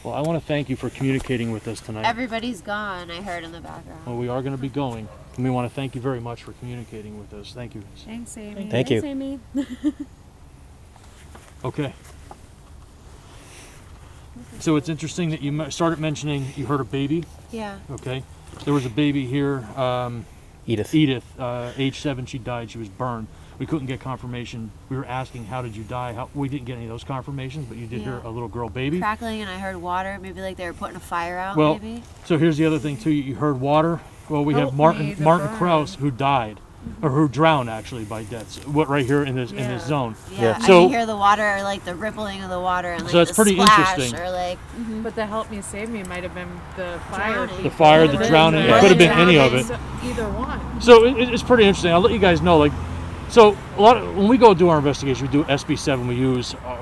Well, I want to thank you for communicating with us tonight. Everybody's gone, I heard in the background. Well, we are going to be going, and we want to thank you very much for communicating with us. Thank you. Thanks, Amy. Thank you. Thanks, Amy. Okay. So it's interesting that you started mentioning you heard a baby. Yeah. Okay. There was a baby here. Edith. Edith, age 7, she died. She was burned. We couldn't get confirmation. We were asking, how did you die? We didn't get any of those confirmations, but you did hear Yeah. a little girl baby. Crackling, and I heard water. Maybe like they were putting a fire out. Well, maybe. so here's the other thing too. You heard water. Well, we Help have me, the Martin burn. Krause, who died, or who drowned actually by death. So, what right here in this zone. Yeah. I So can hear the water, or like the rippling of the water, and like So it's the pretty splash, interesting. or like. But the help me save me might have been the fire. Drowning. the fire, the drowning, it could have been any of it. So either one. So it's pretty interesting. I'll let you guys know. Like, so when we go do our investigation, we do SB7.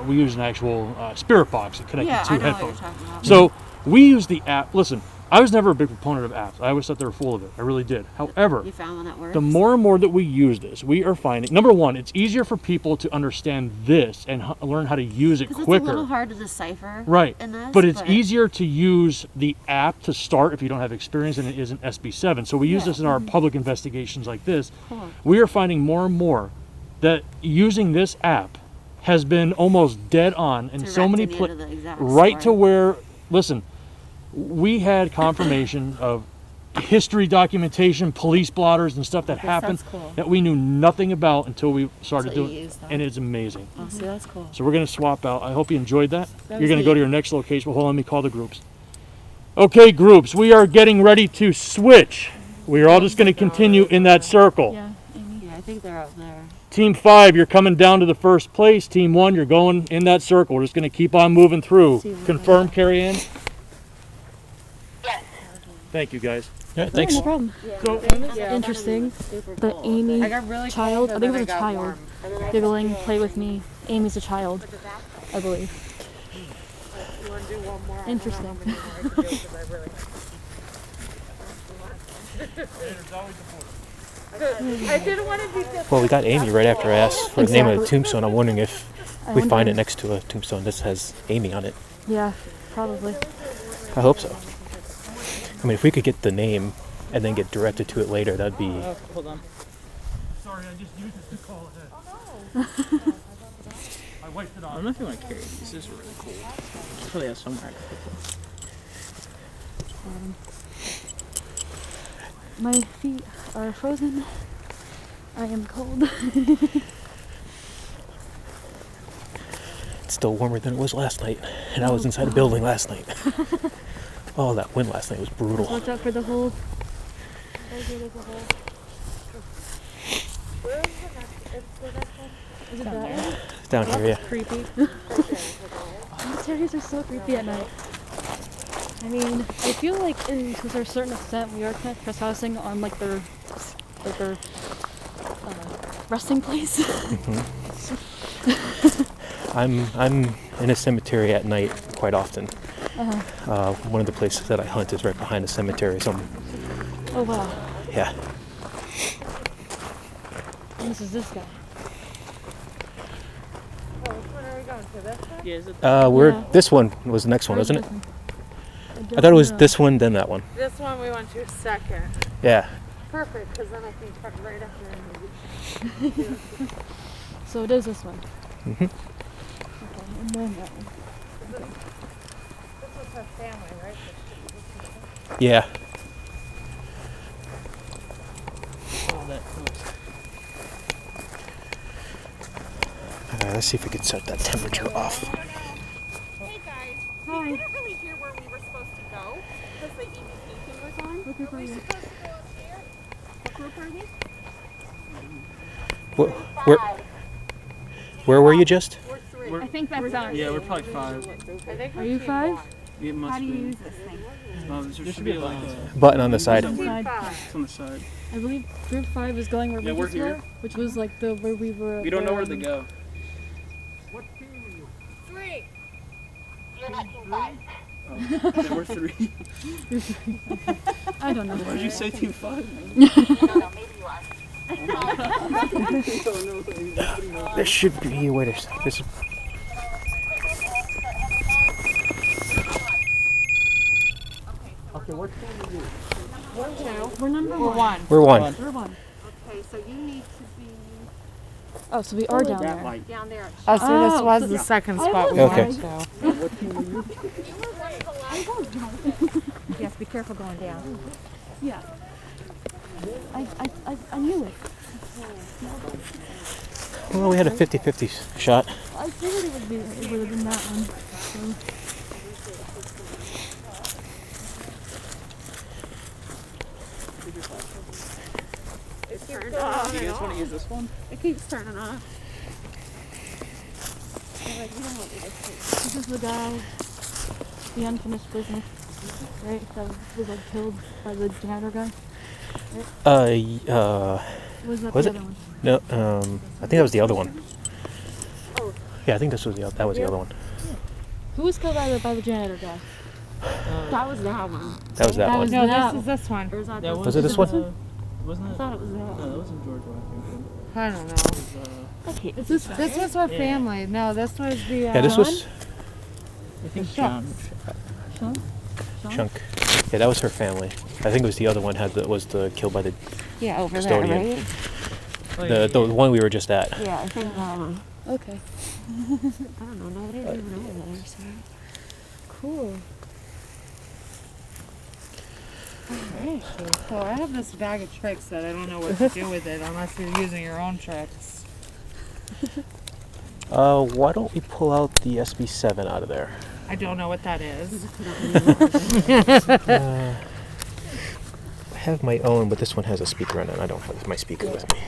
We use an actual spirit box connected Yeah, to I know what you're headphones. talking about. So we use the app. Listen, I was never a big proponent of apps. I always thought they were full of it. I really did. However, You found one that works? the more and more that we use this, we are finding, number one, it's easier for people to understand this and learn how to use it 'Cause quicker. It's a little hard to decipher. Right. In this, But it's easier to use the app to start if you don't have experience than it is in SB7. So we use this in our public investigations like this. Cool. We are finding more and more that using this app has been almost dead on in so many Directing you to the exact right to story. where, listen, we had confirmation of history documentation, police blotters and stuff that happened cool. that we knew nothing about until we started Until you doing it. used them. And it's amazing. Oh, see, that's cool. So we're going to swap out. I hope you enjoyed that. That You're was going to go neat. to your next location. Well, hold on, let me call the groups. Okay, groups, we are getting ready to switch. We are all just going to continue in that circle. Yeah, I think they're up there. Team 5, you're coming down to the first place. Team 1, you're going in that circle. We're just going to keep on moving through. Confirm, Carrie Ann? Yes. Thank you, guys. Yeah, thanks. No problem. So, Interesting. The Amy child, I think it was a child. They were letting play with me. Amy's a child, I believe. Interesting. I didn't want to be just. Well, we got Amy right after I asked for the name of the tombstone. I'm wondering if we find it next to a tombstone that has Amy on it. Yeah, probably. I hope so. I mean, if we could get the name and then get directed to it later, that'd be. Hold on. sorry, I just used it to call ahead. I wiped it I off. don't know if you want to carry these. This is really cool. Probably have somewhere. My feet are frozen. I am cold. It's still warmer than it was last night, and I was inside a building last night. Oh, that wind last night was brutal. Watch out for the hole. Where is the next? It's the next one. Is it that one? Down here, yeah. Creepy. Cemeteries are so creepy at night. I mean, I feel like to a certain extent we are kind of trespassing on like their resting place. I'm in a cemetery at night quite often. One of the places that I hunt is right behind a cemetery. So Oh wow. yeah. And this is this guy. Oh, which one are we going to? This one? Yeah, is it? Yeah. This one was the next one, wasn't it? I thought it was this one, then that one. This one we want to second. Yeah. Perfect, because then I can cut right up there. So it is this one. Mm-hmm. Okay, and then that one. This was her family, right? Yeah. Oh, that close. Alright, let's see if we can set that temperature off. Hey guys, we didn't really hear where we were supposed to go because the EVP thing was on. Were we supposed to go up here? What group are we? Where were you just? I think that's ours. Yeah, we're probably 5. Are you 5? It must How do you be. use this thing? There should be like a Button on the side. it's on the side. I believe group 5 is going where Yeah, we we're just here. were, which was like where we were. We don't know where they go. What team are you? 3. Oh, yeah, we're 3. I don't know. Why did you say team 5? There should be. Wait a second. This. Okay, what team are you? We're number 1. We're one. We're 1. Okay, so you need to be Oh, so we are down That there. light. down there. Oh, so this Oh, was so- the second spot we Okay. went to. Yes, be careful going down. Yeah. I knew it. Well, we had a 50-50 shot. I figured it would have been that one. So. It's turned off. You guys want to use this one? It keeps turning off. This is the guy, the unfinished business, right? That was like killed by the janitor guy. Was that Was the it? other one? No, I think that was the other one. Yeah, I think that was the other one. Who was killed by the janitor guy? That was that one. That was that one. No, that. this is this one. Or is that That Was it this one? Wasn't I it? thought it was that No, one. that wasn't George Washington. I don't know. It was, Okay, this was our family. No, this was the. Yeah, this was I think John. Chunk. Yeah, that was her family. I think it was the other one was the killed by the Yeah, over custodian. there, right? Oh, yeah, The one we were just at. Yeah, I think that one. Okay. I don't know. Nobody even over there. So. Cool. Alright, so I have this bag of tricks that I don't know what to do with it unless you're using your own tricks. Why don't we pull out the SB7 out of there? I don't know what that is. I have my own, but this one has a speaker on it. I don't have my speaker with me.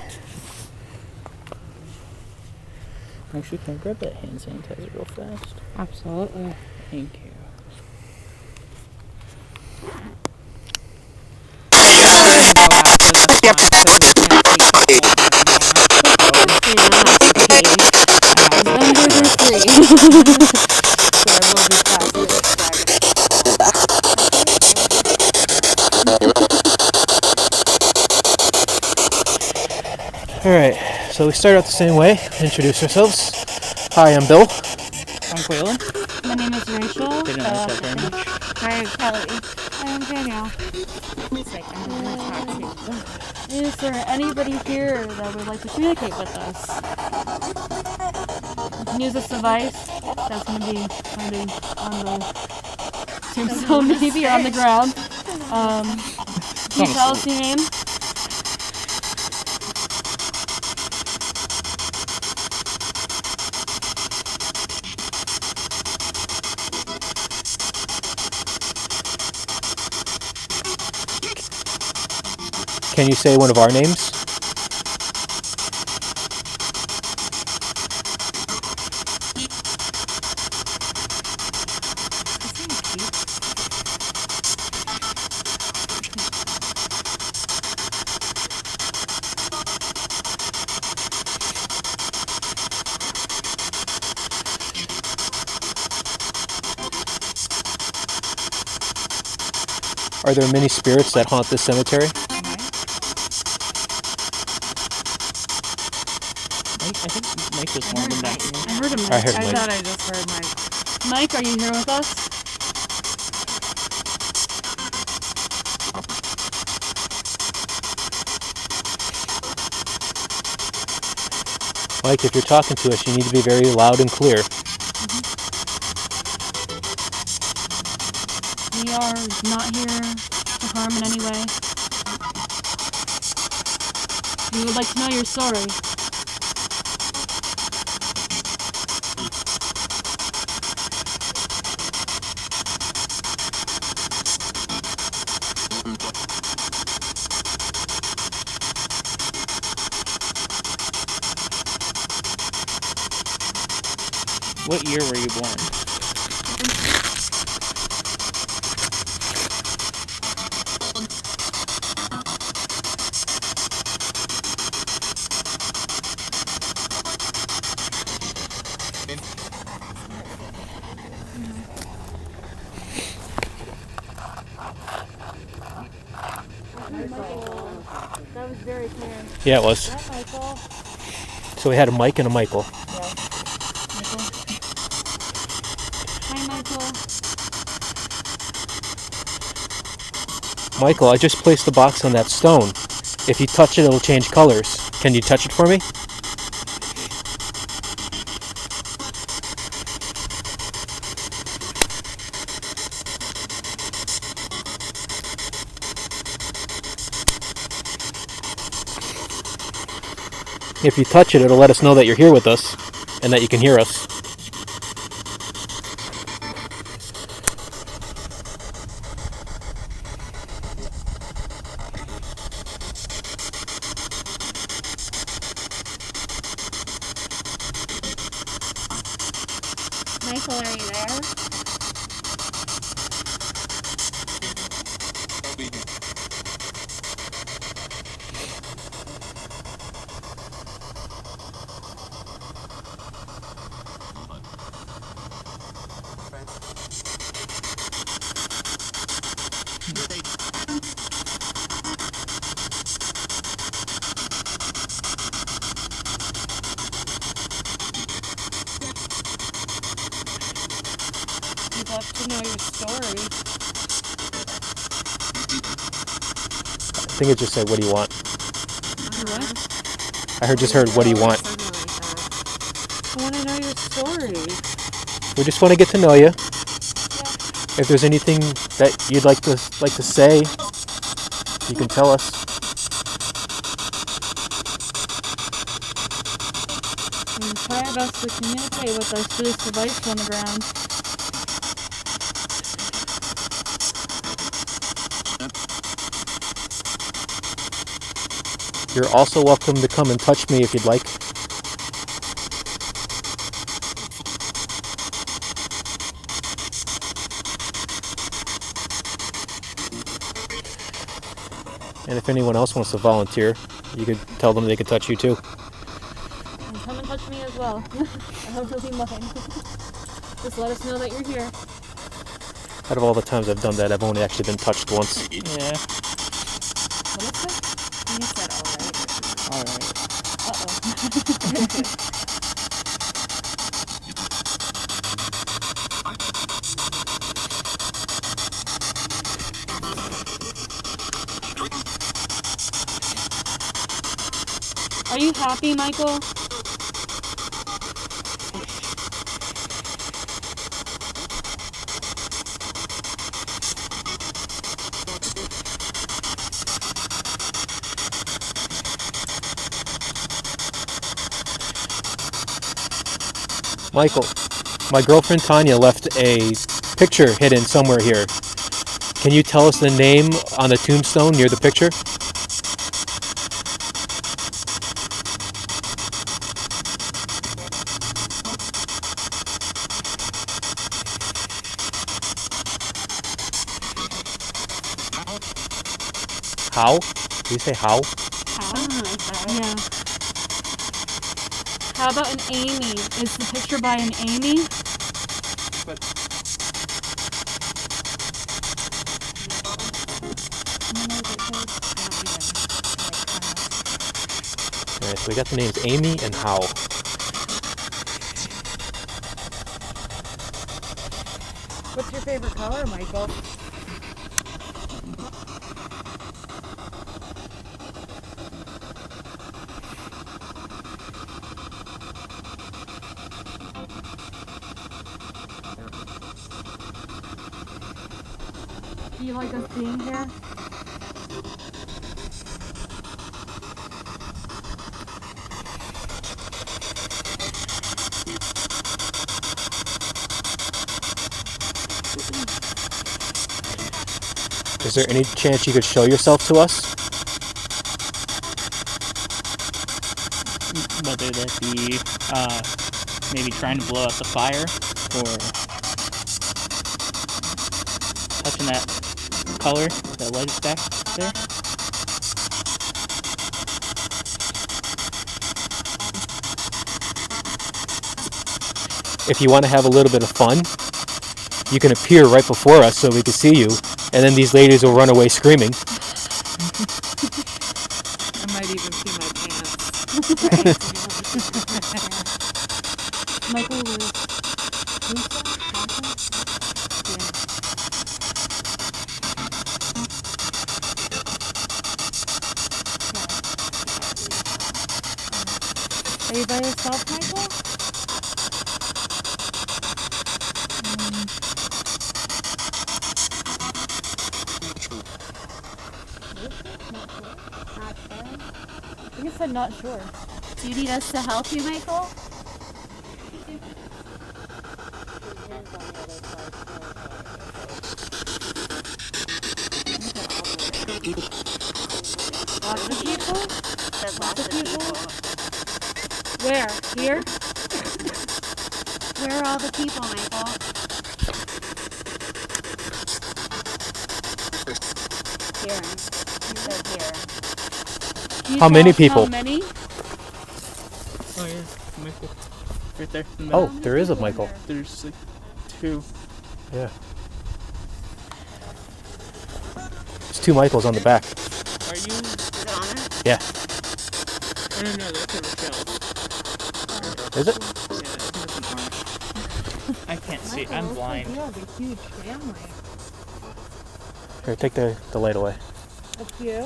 Actually, can I grab that hand sanitizer real fast? Absolutely. Thank you. Alright, so we start out the same way. Introduce ourselves. Hi, I'm Bill. I'm Quaylen. My name is Rachel. Didn't like that very much. Hi, Kelly. I'm Danielle. It's like I'm gonna talk to you. Is there anybody here that would like to communicate with us? You can use this device. That's going to be on the tombstone, maybe, or on the ground. Can you tell us your name? Can you say one of our names? Are there many spirits that haunt this cemetery? I think Mike was one of them back here. I heard him. I heard Mike. thought I just heard Mike. Mike, are you here with us? Mike, if you're talking to us, you need to be very loud and clear. We are not here to harm in any way. We would like to know your story. What year were you born? That was very clear. Yeah, it was. Hi, Michael. So we had a Mike and a Michael. Michael. Hi, Michael. Michael, I just placed the box on that stone. If you touch it, it'll change colors. Can you touch it for me? If you touch it, it'll let us know that you're here with us and that you can hear us. Michael, are you there? story. I think it just said, what do you want? What? I just heard, what do you want? I want to know your story. We just want to get to know you. If there's anything that you'd like to say, you can tell us. We try our best to communicate with us through this device on the ground. You're also welcome to come and touch me if you'd like. And if anyone else wants to volunteer, you could tell them they could touch you too. And come and touch me as well. I don't really mind. Just let us know that you're here. Out of all the times I've done that, I've only actually been touched once. Yeah. What is it? You said alright. Uh-oh. Are you happy, Michael? Michael, my girlfriend Tanya left a picture hidden somewhere here. Can you tell us the name on the tombstone near the picture? How? Did you say how? Yeah. How about an Amy? Is the picture by an Amy? Alright, so we got the names Amy and How. What's your favorite color, Michael? Do you like us being here? Is there any chance you could show yourself to us? Whether that be maybe trying to blow out the fire or touching that color that light is back there. If you want to have a little bit of fun, you can appear right before us so we can see you, and then these ladies will run away screaming. I might even pee my pants. Michael was Are you by yourself, Michael? I think it said not sure. Do you need us to help you, Michael? Lots of people? Lots of people? Where? Here? Where are all the people, Michael? Here. He said here. Can you How tell many us people? How many? Oh yeah, Michael. Right there. In the Oh, middle. there is a Michael. There's like two. Yeah. There's two Michaels on the back. Are you? Is it on her? Yeah. No, that's a Rochelle. Is it? Yeah, I think it's an orange. I I can't see. I'm blind. You have a huge family. Here, take the light away. That's you?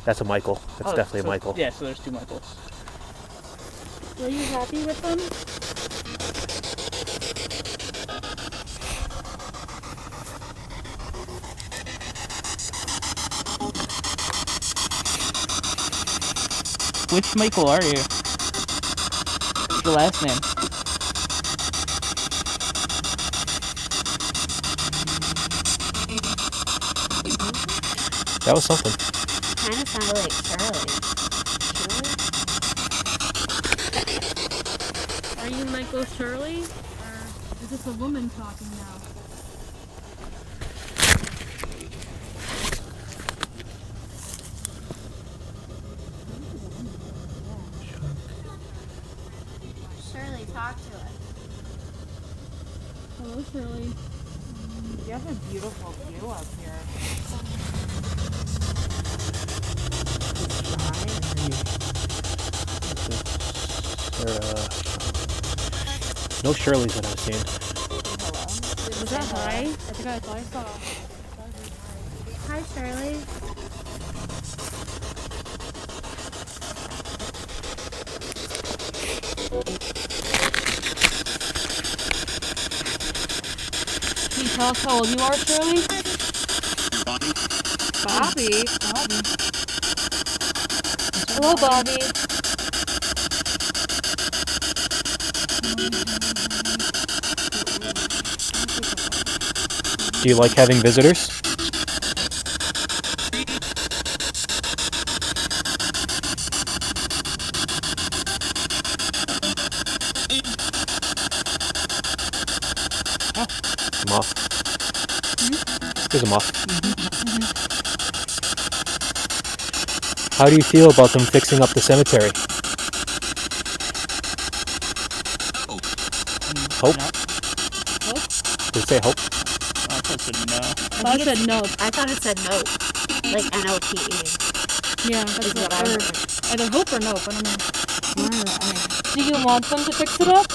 That's a Michael. That's definitely a Michael. Yeah, so there's 2 Michaels. Were you happy with them? Which Michael are you? What's your last name? That was something. Kind of sounded like Charlie. Are you Michael Shirley? Or is this a woman talking now? Shirley, talk to us. Hello, Shirley. You have a beautiful view up here. No Shirleys that I've seen. Was that hi? I think I thought I saw. Hi, Shirley. Can you tell us how old you are, Shirley? Bobby? Hello, Bobby. Do you like having visitors? Moth. There's a moth. How do you feel about them fixing up the cemetery? Hope? Did it say hope? I thought it said no. I said no. I thought it said nope. Like N-O-P-E. Yeah, that's Is what I heard. heard. Either hope or nope, I don't know. Do you want them to fix it up?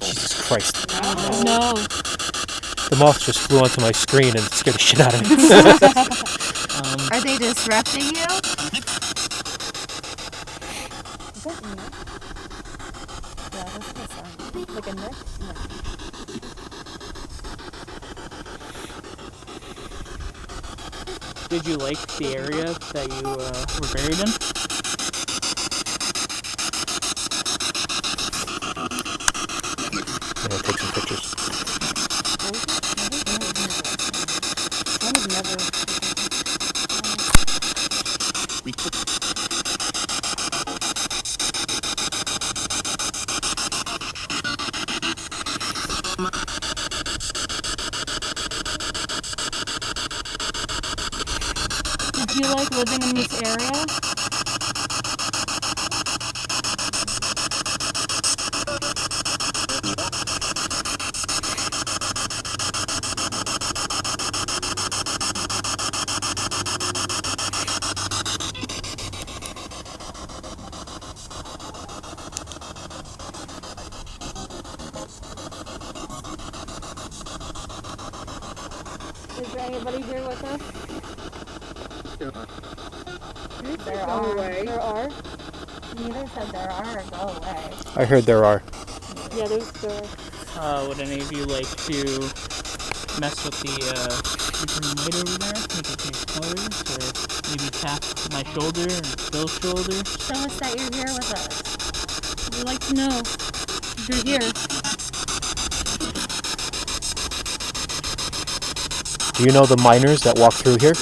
Jesus Christ. No. The moth just flew onto my screen and scared the shit out of me. Are they disrupting you? Is that a neck? Yeah, that's what it sounds like. A neck? No. Did you like the area that you were buried in? I'm gonna take some pictures. Did you like living in this area? Is there anybody here with us? There Go are. away. There are? Neither said there are or go away. I heard there are. Yeah, there's the... Would any of you like to mess with the green light over there? Make it change colors? Or maybe tap my shoulder and Bill's shoulder? Show us that you're here with us. We'd like to know if you're here. Do you know the miners that walk through here?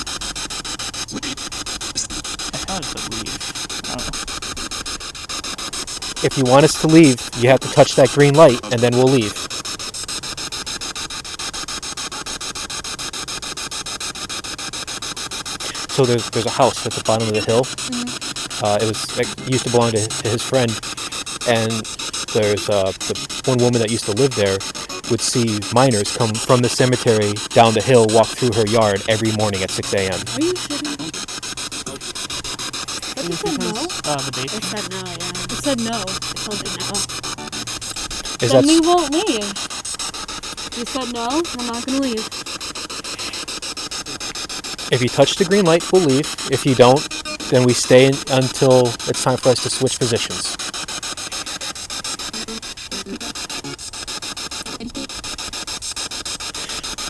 I thought it said leave. I don't know. If you want us to leave, you have to touch that green light, and then we'll leave. So there's a house at the bottom of the hill. It used to belong to his friend, and there's the one woman that used to live there would see miners come from the cemetery down the hill, walk through her yard every morning at 6 a.m. Are you kidding? That's think it said no. The base. It said no, yeah. It said no. It told me no. Is Then that we won't leave. You said no, we're not gonna leave. if you touch the green light, we'll leave. If you don't, then we stay until it's time for us to switch positions.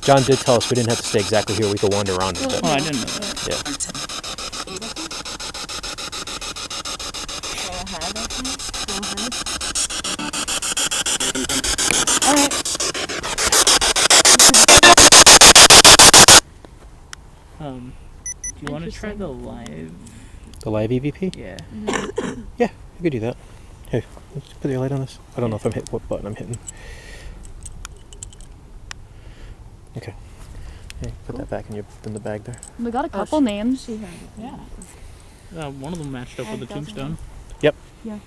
John did tell us we didn't have to stay exactly here. We could wander around a bit. Oh, I didn't know that. Yeah. Alright. Do you want to try the live? The live EVP? Yeah. Yeah, you could do that. Here, let's put your light on this. I don't know if I'm hitting what button I'm hitting. Okay. Hey, put that back in the bag there. We got a couple names. Yeah. One of them matched up with the tombstone. Yep. Yeah.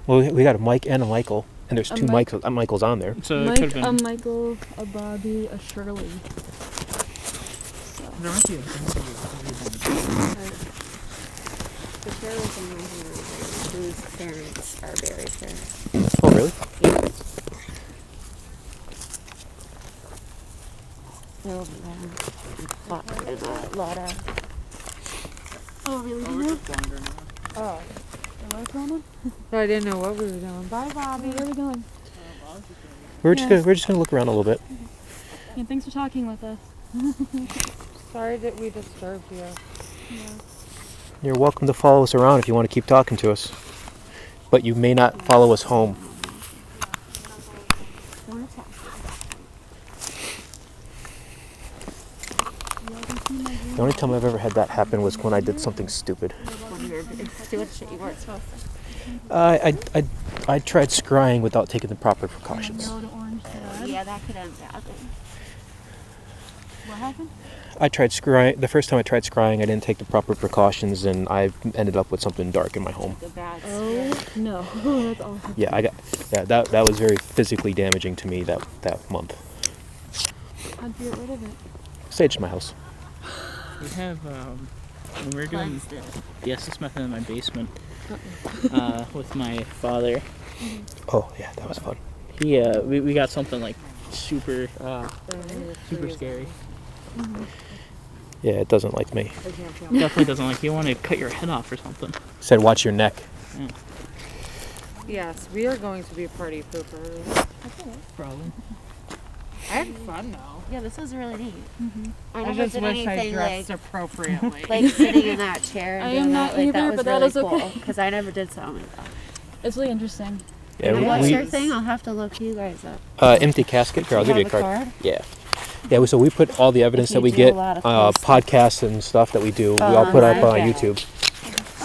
Well, we got a Mike and a Michael, and there's A two Mike- Michaels on there. So it Mike, could have a been. Michael, a Bobby, a Shirley. There might be a- The Shirley's in whose parents are buried here. Oh, really? Over there. And a lot of. Oh, really? Oh. So I didn't know what we were doing. Bye, Bobby. Where are we going? We're just gonna look around a little bit. Yeah, thanks for talking with us. Sorry that we disturbed you. Yeah. You're welcome to follow us around if you want to keep talking to us, but you may not follow us home. The only time I've ever had that happen was when I did something stupid. Doing shit you weren't supposed to. I tried scrying without taking the proper precautions. Yeah, that could end badly. What happened? I tried scrying. The first time I tried scrying, I didn't take the proper precautions, and I ended up with something dark in my home. The bad Oh no, that's awful. Yeah, that was very physically damaging to me that month. How'd you get rid of it? Staged my house. We have when we were doing the SS method in my basement with my father. Oh yeah, that was fun. He we got something like super scary. Yeah, it doesn't like me. Definitely doesn't like you. Want to cut your head off or something. Said watch your neck. Yeah. Yes, we are going to be party poopers. Probably. I had fun though. Yeah, this was really neat. I never just did wish I anything dressed like appropriately. like sitting in that chair and I doing am that. not Like either, that was but that really is okay. cool because I never did something like that. It's really interesting. Yeah, And what's your thing? I'll have to look you guys up. Empty casket. Here, I'll You give you a have card. a card? Yeah. Yeah, so we put all the evidence If that you we do get, a lot of cool stuff. podcasts and stuff that we do, we all put up on okay. YouTube.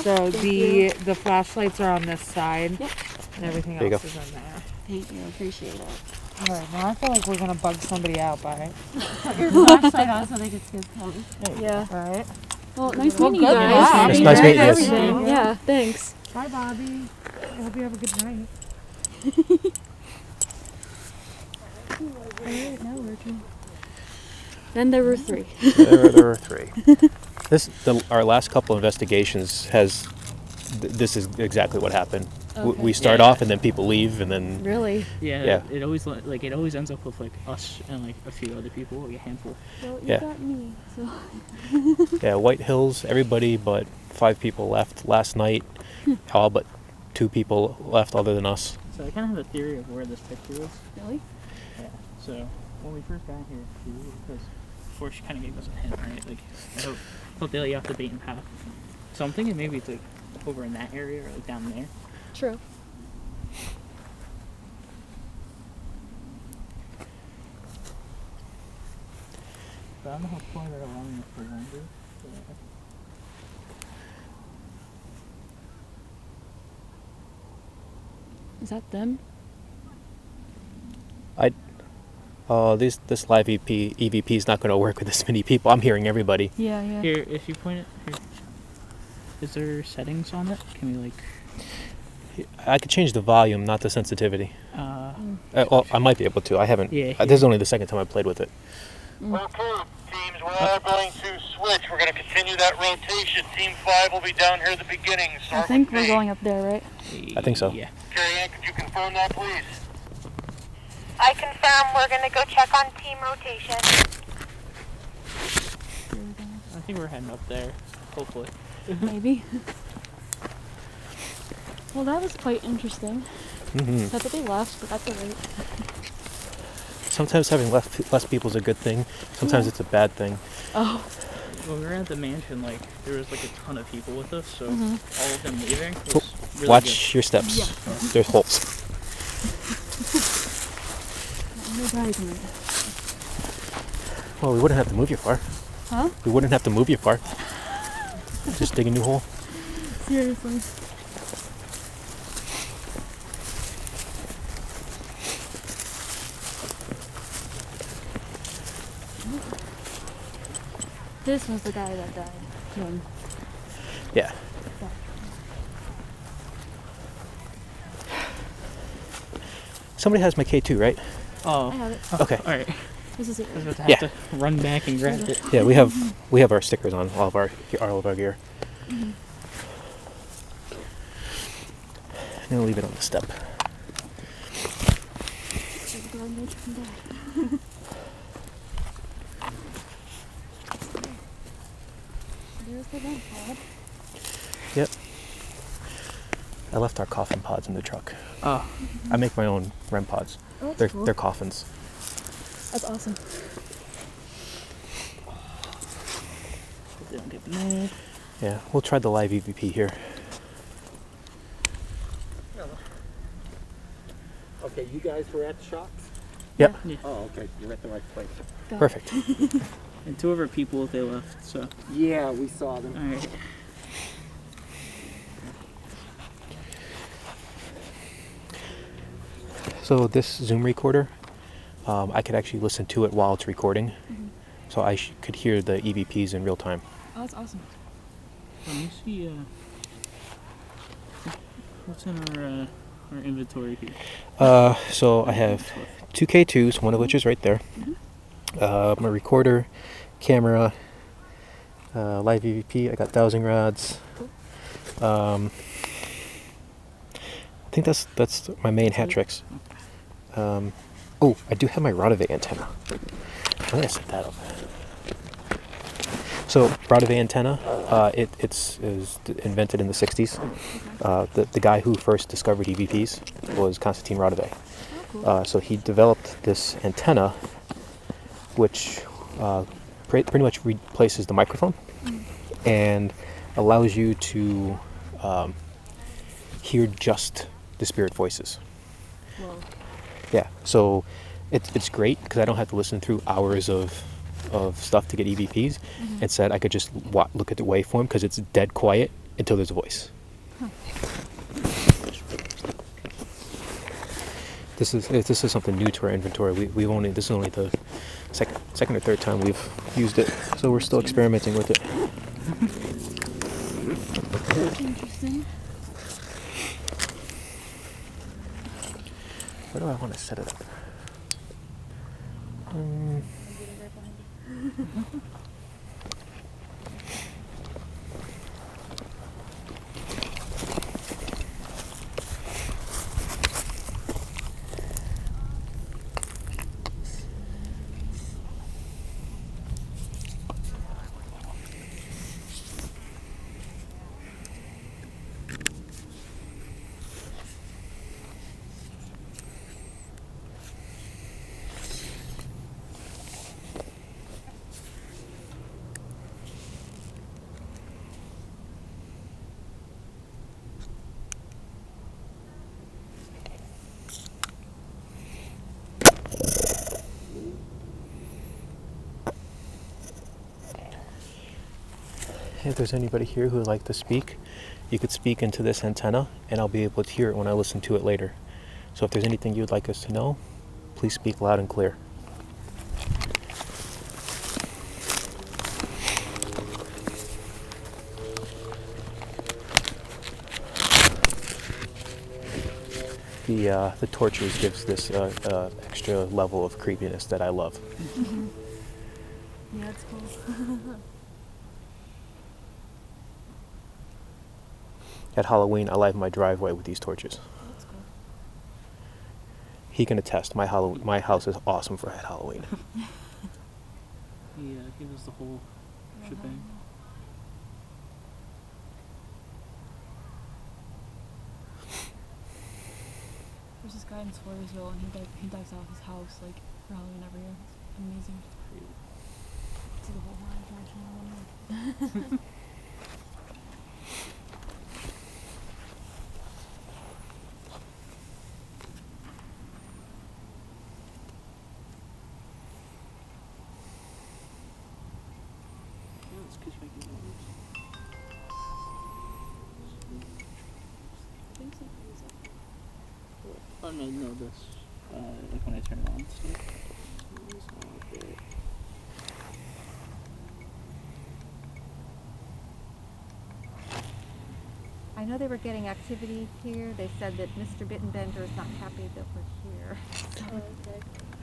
So the flashlights are on this side, and everything There you else go. is in there. Thank you, appreciate it. All right, now I feel like we're gonna bug somebody out by it. Put your flashlight on so they can see us coming. Yeah. All right. Well, nice Well, meeting you good guys. luck. It's nice meeting you. Everything. Yeah, thanks. Bye, Bobby. I hope you have a good night. Alright, now we're done. Then there were three. There were three. Our last couple investigations this is exactly what happened. Okay. We start Yeah. off and then people leave and then Really? Yeah. Yeah. It always it always ends up with like us and like a few other people, like a handful. Well, you Yeah. got me, so. yeah, White Hills, everybody but 5 people left last night. All but 2 people left other than us. So I kind of have a theory of where this picture was. Really? Yeah. So when we first got here, because before she kind of gave us a hint, right? Like I hope they let you off the beaten path. So I'm thinking maybe it's like over in that area or like down there. True. But I don't know how far they're allowing us to wander. Is that them? This live EVP is not going to work with this many people. I'm hearing everybody. Yeah, yeah. Here, if you point it here, is there settings on it? Can we like? I could change the volume, not the sensitivity. Mm. Well, I might be able to. I haven't. Yeah. This is only the second time I played with it. Okay, teams, we are going to switch. We're going to continue that rotation. Team 5 will be down here at the beginning. I think we're going up there, right? I think so. Yeah. Carrie Ann, could you confirm that, please? I confirm we're gonna go check on team rotation. I think we're heading up there, hopefully. Maybe. Well, that was quite interesting. Mm-hmm. That's what they left, but that's alright. Sometimes having less people is a good thing. Sometimes it's a bad thing. Oh. When we were at the mansion, like, there was like a ton of people with us, so Mhm. all of them leaving was really Watch good. your steps. Yeah. There's holes. Well, we wouldn't have to move you far. Huh? We wouldn't have to move you far. Just dig a new hole. Seriously. This was the guy that died. Yeah. Somebody has my K2, right? Oh. I have it. Okay. Alright. This is it. I was about to Yeah. have to run back and grab it. Yeah, we have our stickers on all of our gear. Mhm. I'm gonna leave it on the step. There's the vent pod. Yep. I left our coffin pods in the truck. Oh. I make my own REM pods. Oh, that's they're cool. they're coffins. That's awesome. They don't get mad. Yeah, we'll try the live EVP here. Okay, you guys were at the shops? Yep. Yeah. Oh, okay, you're at the right place. Perfect. And 2 of our people, they left, so. Yeah, we saw them. Alright. So this Zoom recorder, I could actually listen to it while it's recording. Mhm. So I could hear the EVPs in real time. Oh, that's awesome. Let me see, what's in our inventory here? So I have 2 K2s, one of which is right there. My recorder, camera, live EVP. I got dowsing rods. I think that's my main hat tricks. Oh, I do have my Rodave antenna. I'm gonna set that up. So Rodave antenna, it's invented in the 60s. The guy who first discovered EVPs was Konstantin Rodave. So he developed this antenna, which pretty much replaces the microphone and allows you to hear just the spirit voices. Whoa. Yeah, so it's great because I don't have to listen through hours of stuff to get EVPs. Mhm. Instead, I could just look at the waveform because it's dead quiet until there's a voice. Huh. This is something new to our inventory. This is only the second or third time we've used it, so we're still experimenting with it. Interesting. Where do I want to set it up? If there's anybody here who would like to speak, you could speak into this antenna and I'll be able to hear it when I listen to it later. So if there's anything you'd like us to know, please speak loud and clear. The torches gives this extra level of creepiness that I love. Yeah, it's cool. At Halloween, I light my driveway with these torches. That's cool. He can attest. My house is awesome for Halloween. He does the whole shebang. There's this guy in Swayersville, and he decks out his house like for Halloween every year. It's amazing. See the whole haunted mansion. Oh no, this. Like when I turn it on, stuff. It's not there. I know they were getting activity here. They said that Mr. Bittenbender is not happy that we're here.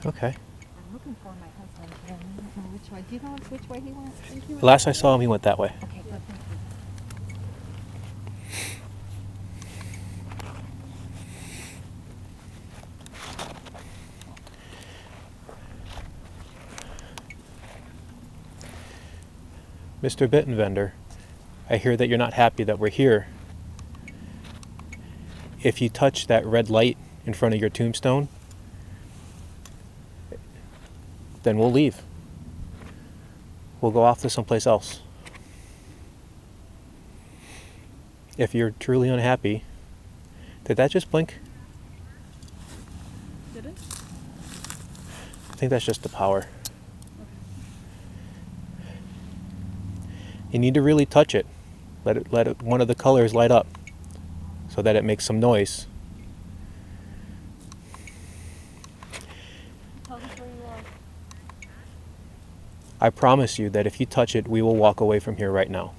Okay. I'm looking for my husband. I don't know which way. Do you know which way he went? Think he went Last I that saw way? him, he went that way. Okay, good. Thank you. Mr. Bittenvender, I hear that you're not happy that we're here. If you touch that red light in front of your tombstone, then we'll leave. We'll go off to someplace else. If you're truly unhappy, did that just blink? Did it? I think that's just the power. You need to really touch it. Let it one of the colors light up so that it makes some noise. Tell us where you are. I promise you that if you touch it, we will walk away from here right now.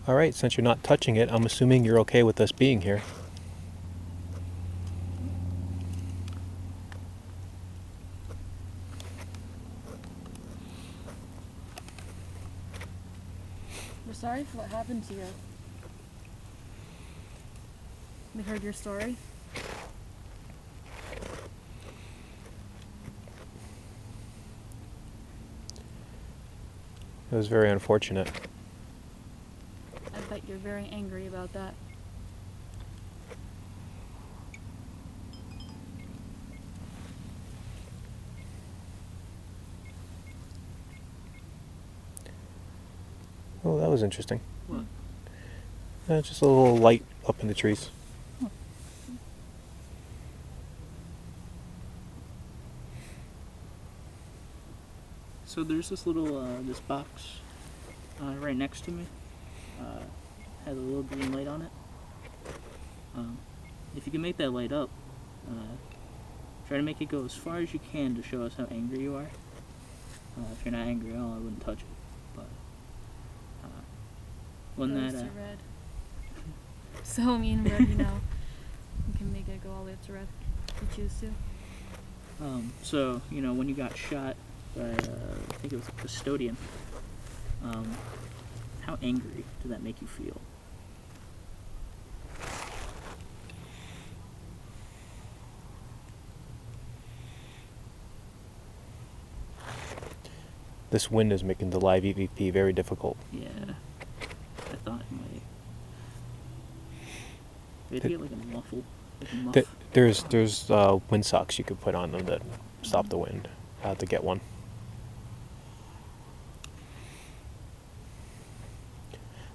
All right, since you're not touching it, I'm assuming you're okay with us being here. We're sorry for what happened to you. We heard your story. It was very unfortunate. I bet you're very angry about that. Oh, that was interesting. What? Just a little light up in the trees. So there's this little this box right next to me. Has a little green light on it. If you can make that light up, try to make it go as far as you can to show us how angry you are. If you're not angry at all, I wouldn't touch it. But when Goes that to red. So mean red, you know. You can make it go all the way up to red if you choose to. so you know when you got shot by I think it was a custodian. How angry did that make you feel? This wind is making the live EVP very difficult. Yeah, I thought it might. Maybe get like a muffle. Like a muff. There's wind socks you could put on them that stop the wind. I had to get one.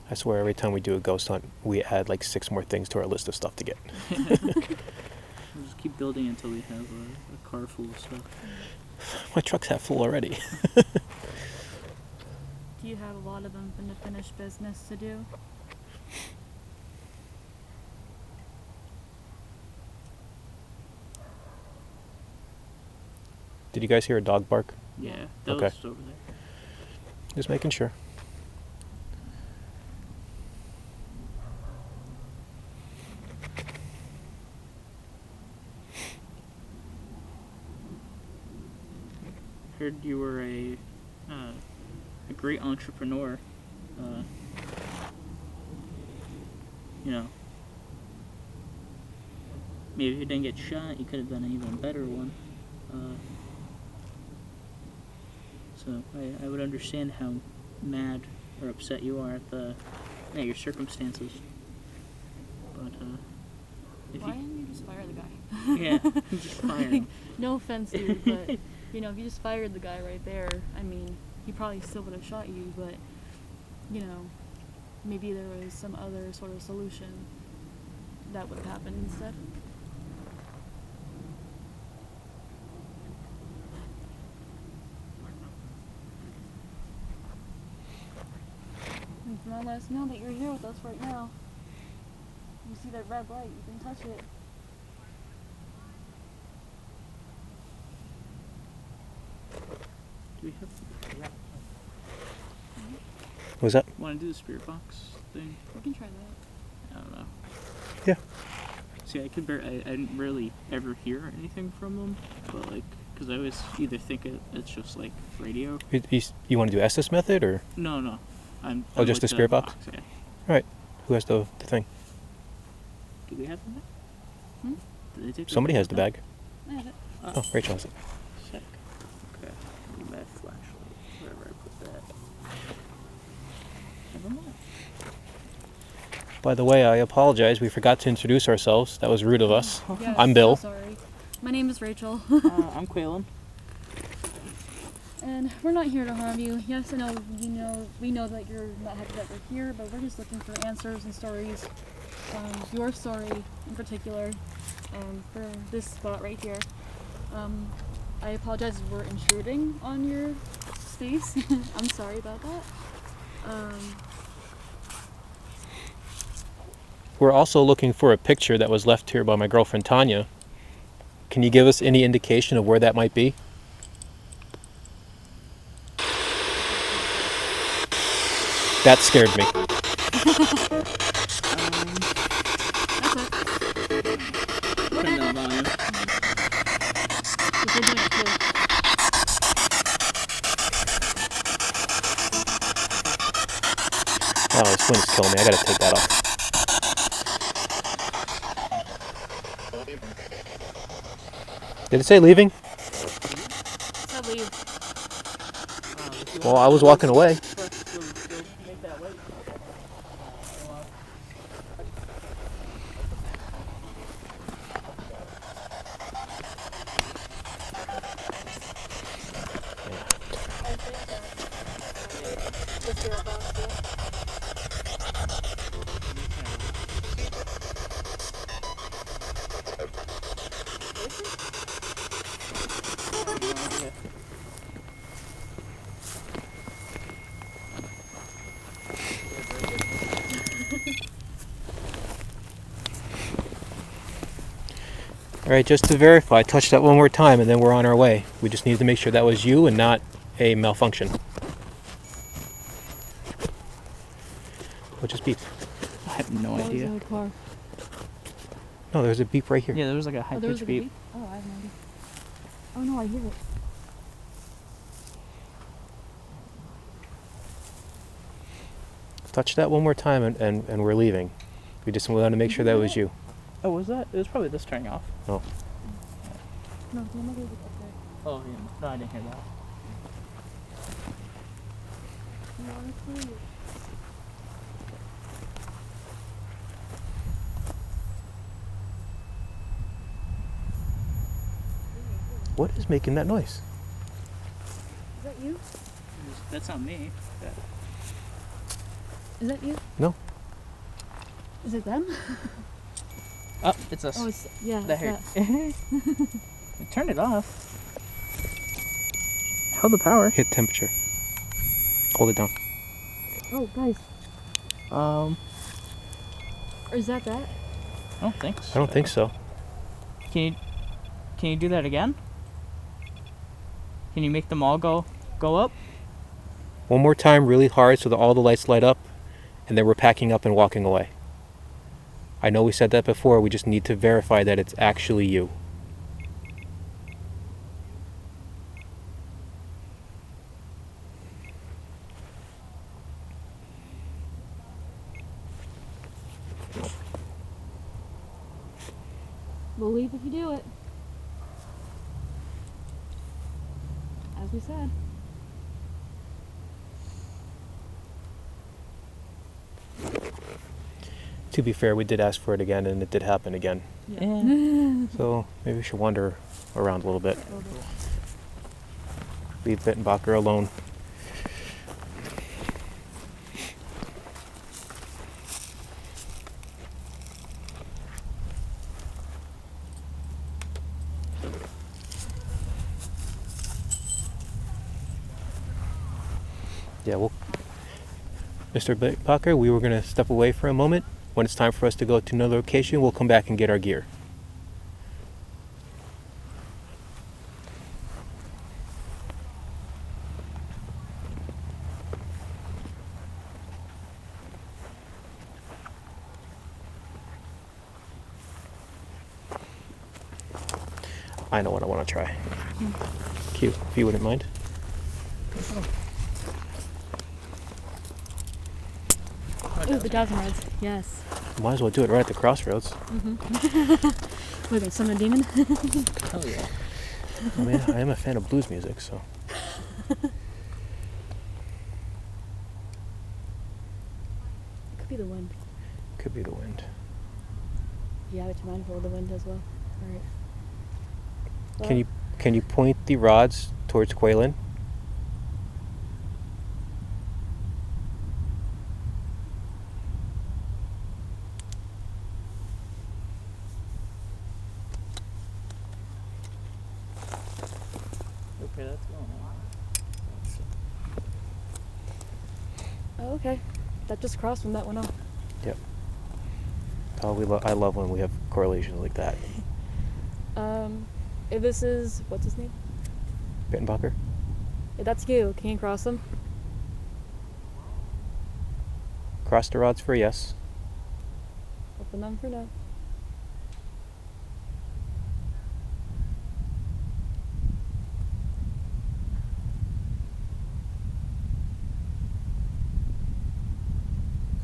I swear every time we do a ghost hunt, we add like 6 more things to our list of stuff to get. We'll just keep building until we have a car full of stuff. My truck's half full already. Do you have a lot of unfinished business to do? Did you guys hear a dog bark? Yeah, that Okay. was over there. Just making sure. heard you were a great entrepreneur. You know, maybe if you didn't get shot, you could have done an even better one. So I would understand how mad or upset you are at your circumstances. But if Why you, didn't you just fire the guy? yeah, you just fire him. No offense, dude, but you know, if you just fired the guy right there, I mean, he probably still would have shot you, but you know, maybe there was some other sort of solution that would have happened instead. Now let us know that you're here with us right now. You see that red light, you can touch it. Do we have? What was that? Want to do the spirit box thing? We can try that. I don't know. Yeah. See, I didn't really ever hear anything from them, but like, because I always either think it's just like radio. You want to do Estes method or? No. I'm Oh, just like the spirit box? Yeah. All right. Who has the thing? Do we have the bag? Did they take Somebody has the bag. I have it. Oh, Rachel has it. Sick. Okay. My flashlight. Wherever I put that. Never mind. By the way, I apologize. We forgot to introduce ourselves. That was rude of us. Yes, I'm Bill. So sorry. My name is Rachel. I'm Quaylen. And we're not here to harm you. Yes, I know, we know that you're not happy that we're here, but we're just looking for answers and stories. Your story in particular, for this spot right here. I apologize if we're intruding on your space. I'm sorry about that. We're also looking for a picture that was left here by my girlfriend Tanya. Can you give us any indication of where that might be? That scared me. Turn down volume. Oh, this wind's killing me. I gotta take that off. Did it say leaving? So leave. Well, I was walking away. Alright, just to verify, touch that one more time and then we're on our way. We just needed to make sure that was you and not a malfunction. What just beeped? I have no idea. Was a car? No, there's a beep right here. Yeah, there was like a high there was pitched like a beep. Oh, I have no idea. Oh no, I hear it. Touch that one more time and we're leaving. We just wanted to make sure that was you. Oh, was that? It was probably this turning off. No. No, the mother was up there. Oh, yeah. No, I didn't hear that. Honestly. What is making that noise? Is that you? That's not me. Is that you? No. Is it them? Oh, it's us. Oh, it's, yeah. There. It's Turn it off. Hold the power. Hit temperature. Hold it down. Oh, guys. Or is that? I don't think so. I don't think so. Can you do that again? Can you make them all go up? One more time really hard so that all the lights light up, and then we're packing up and walking away. I know we said that before, we just need to verify that it's actually you. We'll leave if you do it. As we said. To be fair, we did ask for it again, and it did happen again. Yeah. So maybe we should wander around a little bit. Leave Bittenbacher alone. Yeah, well, Mr. Bittenbacher, we were going to step away for a moment. When it's time for us to go to another location, we'll come back and get our gear. I know what I want to try. Q, if you wouldn't mind. Ooh, the dowsing rods. Yes. Might as well do it right at the crossroads. We're gonna summon a demon. Hell yeah. I mean, I am a fan of blues music, so. Could be the wind. Could be the wind. Yeah, but you're mindful of the wind as well. All right. Well, Can you point the rods towards Quaylen? Okay, that's going on. Oh, okay. That just crossed when that went off. Yep. Oh, I love when we have correlations like that. If this is, what's his name? Bittenbacher? If that's you, can you cross them? Cross the rods for yes. Open them for no.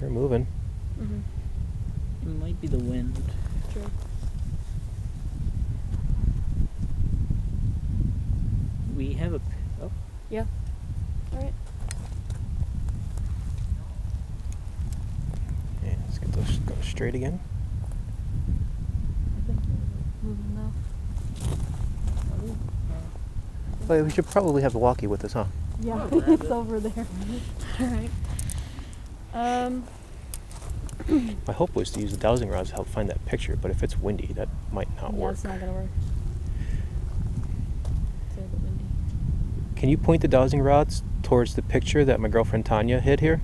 They're moving. Mm-hmm. It might be the wind. True. We have a. Oh. Yeah. All right. Yeah, let's get those going straight again. I think we're moving now. Well, we should probably have the walkie with us, huh? Yeah, Oh, grab it's it. over there. All right. My hope was to use the dowsing rods to help find that picture, but if it's windy, that might not Yeah, work. it's not gonna work. It's a bit windy. Can you point the dowsing rods towards the picture that my girlfriend Tanya hid here?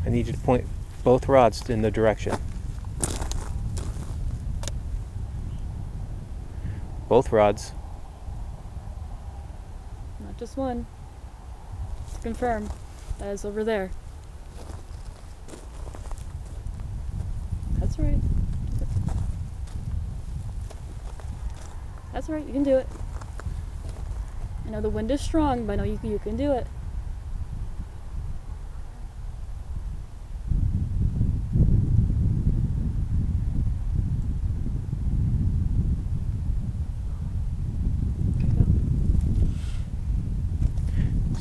I need you to point both rods in the direction. Both rods. Not just one. To confirm, that is over there. That's right. That's right, you can do it. I know the wind is strong, but I know you can do it.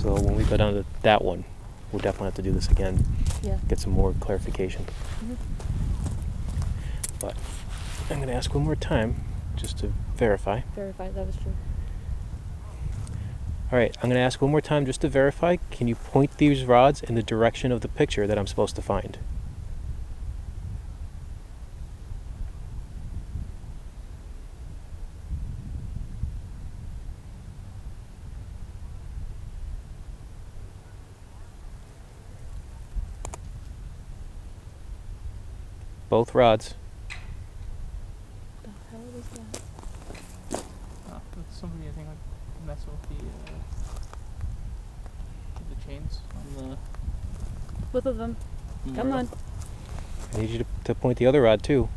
So when we go down to that one, we'll definitely have to do this again. Yeah. Get some more clarification. Mm-hmm. But I'm going to ask one more time just to verify. Verify that was true. All right, I'm going to ask one more time just to verify. Can you point these rods in the direction of the picture that I'm supposed to find? Both rods. The hell was that? Oh, that's somebody I think like messing with the chains on the. Both of them. Come memorial. on. I need you to point the other rod too.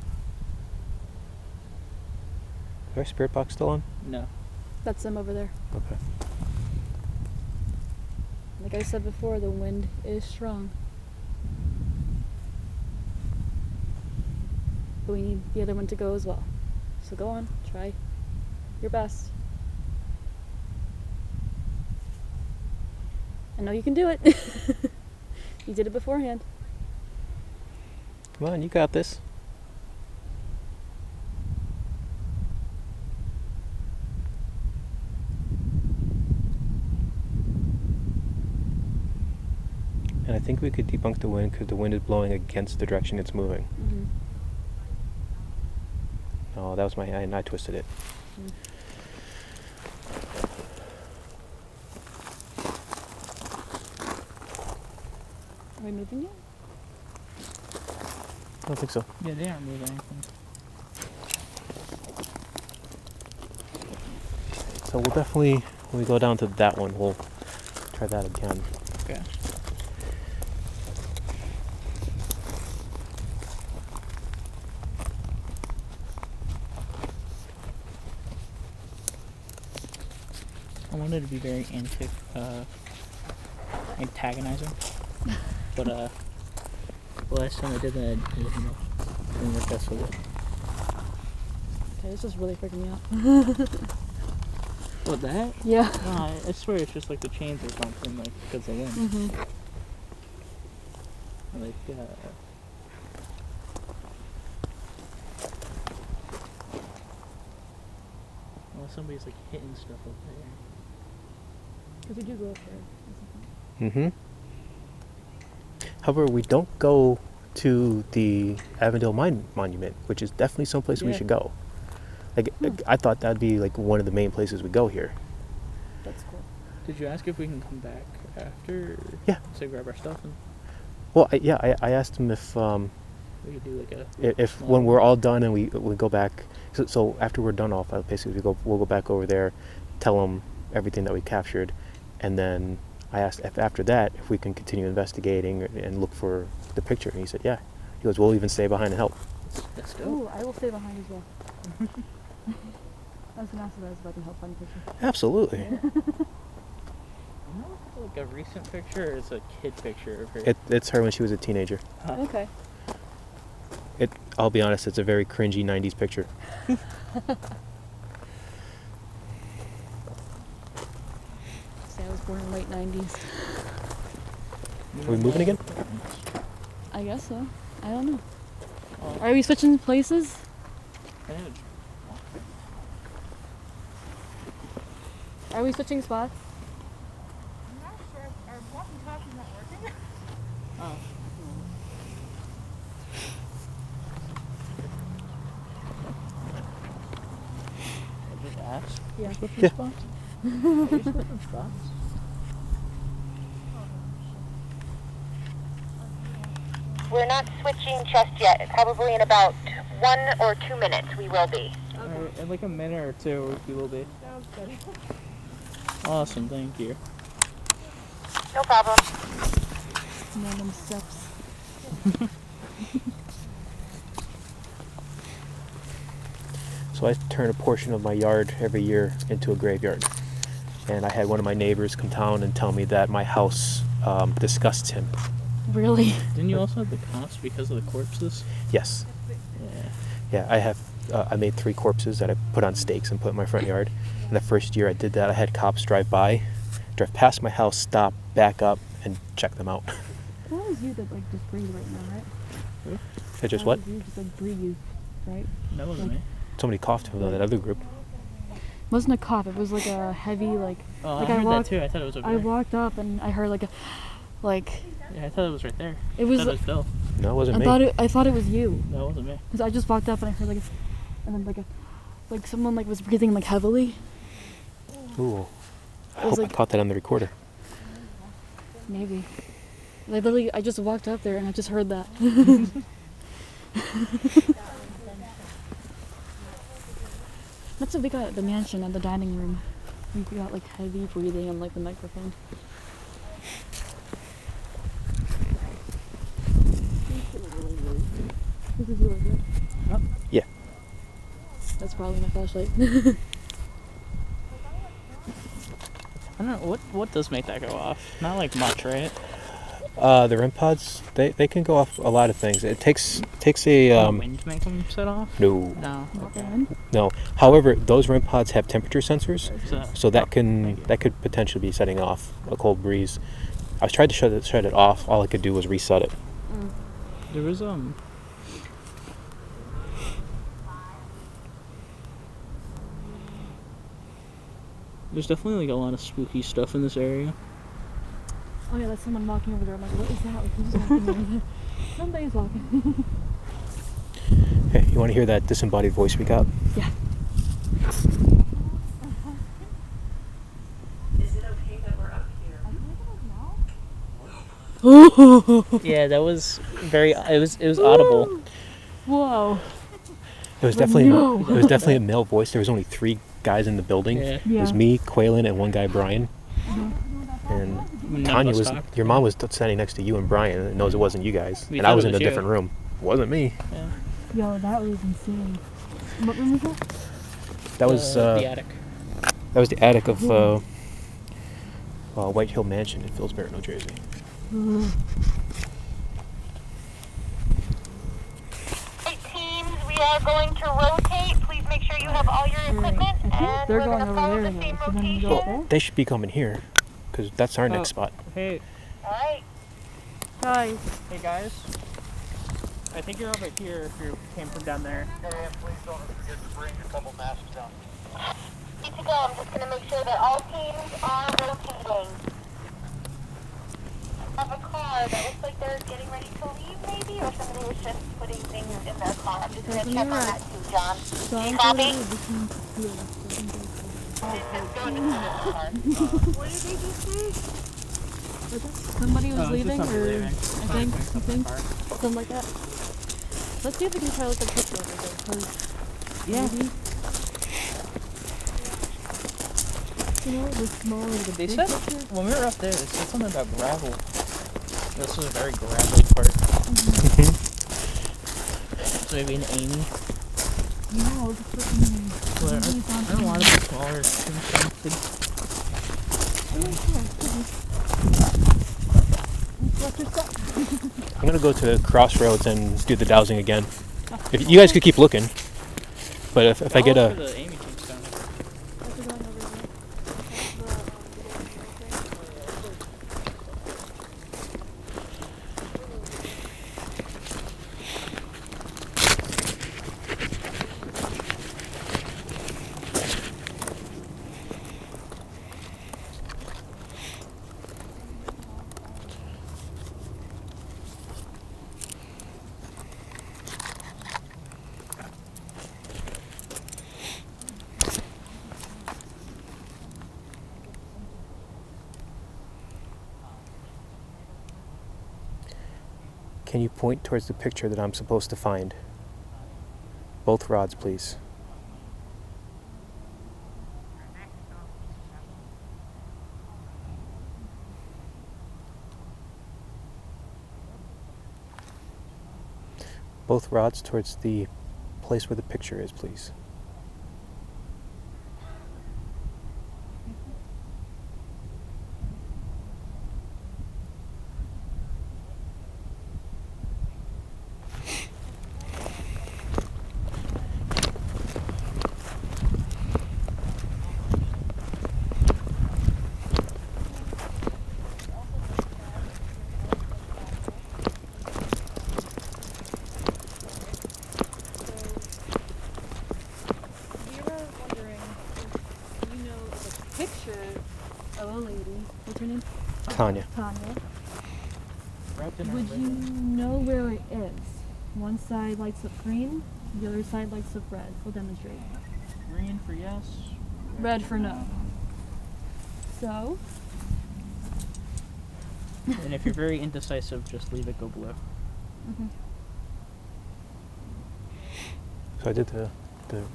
Is our spirit box still on? No. That's them over there. Okay. Like I said before, the wind is strong. but we need the other one to go as well. So go on, try your best. I know you can do it. You did it beforehand. Come on, you got this. And I think we could debunk the wind because the wind is blowing against the direction it's moving. Mm-hmm. Oh, that was my hand. I twisted it. Are we moving yet? I don't think so. Yeah, they aren't moving anything. So we'll definitely, when we go down to that one, we'll try that again. Okay. I wanted to be very antagonizing, but the last time I did that, it didn't work out so good. Okay, this is really freaking me out. What, that? Yeah. No, I swear it's just like the chains or something, like, because of the wind. Mm-hmm. Like, well, somebody's like hitting stuff up there. Because we do go up there. Mm-hmm. However, we don't go to the Avondale Mine Monument, which is definitely someplace we Yeah. should go. Like, I thought that'd be like one of the main places we go here. That's cool. Did you ask if we can come back after? Yeah. To grab our stuff and Well, I asked him if we could do like a. if when we're all done and we go back. So after we're done off, basically we'll go back over there, tell him everything that we captured, and then I asked if after that if we can continue investigating and look for the picture, and he said yeah. He goes, we'll even stay behind and help. That's dope. Ooh, I will stay behind as well. I was gonna ask you guys if I can help find the picture. Absolutely. You know, like a recent picture, or it's a kid picture of her. It's her when she was a teenager. Okay. I'll be honest, it's a very cringy 90s picture. Say I was born in late 90s. Are we moving again? I guess so. I don't know. Are we switching places? Are we switching spots? I'm not sure. Our walkie-talkie's not working. Oh. I just asked. Yeah. Switching spots? Are you switching spots? We're not switching just yet. Probably in about 1 or 2 minutes we will be. In like a minute or two, we will be. Sounds good. Awesome, thank you. No problem. Random steps. So I turn a portion of my yard every year into a graveyard. And I had one of my neighbors come down and tell me that my house disgusts him. Really? Didn't you also have the cops because of the corpses? Yes. Yeah. Yeah, I made 3 corpses that I put on stakes and put in my front yard. And the first year I did that, I had cops drive past my house, stop, back up, and check them out. That was you that like just breathe right now, right? It just That what? was you just like breathe, right? That wasn't Like- me. Somebody coughed from that other group. It wasn't a cough. It was like a heavy like. Oh, like I heard walked, that too. I thought it was over I there. walked up and I heard like a, like. Yeah, I thought it was right there. It was. I thought it was Bill. No, it wasn't I me. thought it was you. No, it wasn't me. Cause I just walked up and I heard like a, and then like someone like was breathing like heavily. Ooh. I It was hope like- I caught that on the recorder. Maybe. Like literally, I just walked up there and I just heard that. That's what we got at the mansion at the dining room. We got like heavy breathing on like the microphone. This is yours, right? Oh. Yeah. That's probably my flashlight. I don't know, what does make that go off? Not like much, right? The REM pods, they can go off a lot of things. It takes a wind make them set off? No. No. Okay. No. However, those REM pods have temperature sensors, so that oh, could potentially be setting off a cold breeze. I was trying to shut it off. All I could do was reset it. There was There's definitely like a lot of spooky stuff in this area. Oh yeah, that's someone walking over there. I'm like, what is that? Like, who's walking over there? Somebody's walking. Hey, you want to hear that disembodied voice we got? Yeah. Is it okay that we're up here? Yeah, that was very. It was audible. Whoa. It was definitely a male voice. There was only 3 guys in the building. Yeah. It was me, Quaylen, and one guy, Brian. And Tanya your mom was standing next to you and Brian, and knows it wasn't you guys. We and I thought was it in a was you. different room. It wasn't me. Yeah. Yo, that was insane. What room was that? That was the attic. That was the attic of White Hill Mansion in Phillipsburg, New Jersey. Teams, we are going to rotate. Please make sure you have all your equipment. And They're we're going going to over follow there the now, same so then we go rotation. there. They should be coming here, because that's our next spot. Hey. Alright. Guys. Hey guys. I think you're over here if you came from down there. Please don't forget to bring a couple masks down. Need to go. I'm just going to make sure that all teams are rotating. I have a car that looks like they're getting ready to leave, maybe, or somebody was just putting things in their car. I'm just going to check on that too, John. Do you copy? What did they just say? Somebody was Oh, leaving, just or somebody leaving. I think, something like that. Let's see if we can try like a picture over there, because maybe, you know, the small and the They big said picture. when we were up there, they said something about gravel. This was a very gravelly part. So maybe an Amy. Yeah, I'll just put them in. Well, I don't want to be smaller. Something. I'm gonna go to the crossroads and do the dowsing again. If you guys could keep looking, but if I get a Can you point towards the picture that I'm supposed to find? Both rods, please. Both rods towards the place where the picture is, please. What's her name? Tanya. Tanya. Would you know where it is? One side lights up green, the other side lights up red. We'll demonstrate. Green for yes. Red for no. So? And if you're very indecisive, just leave it go blue. So I did the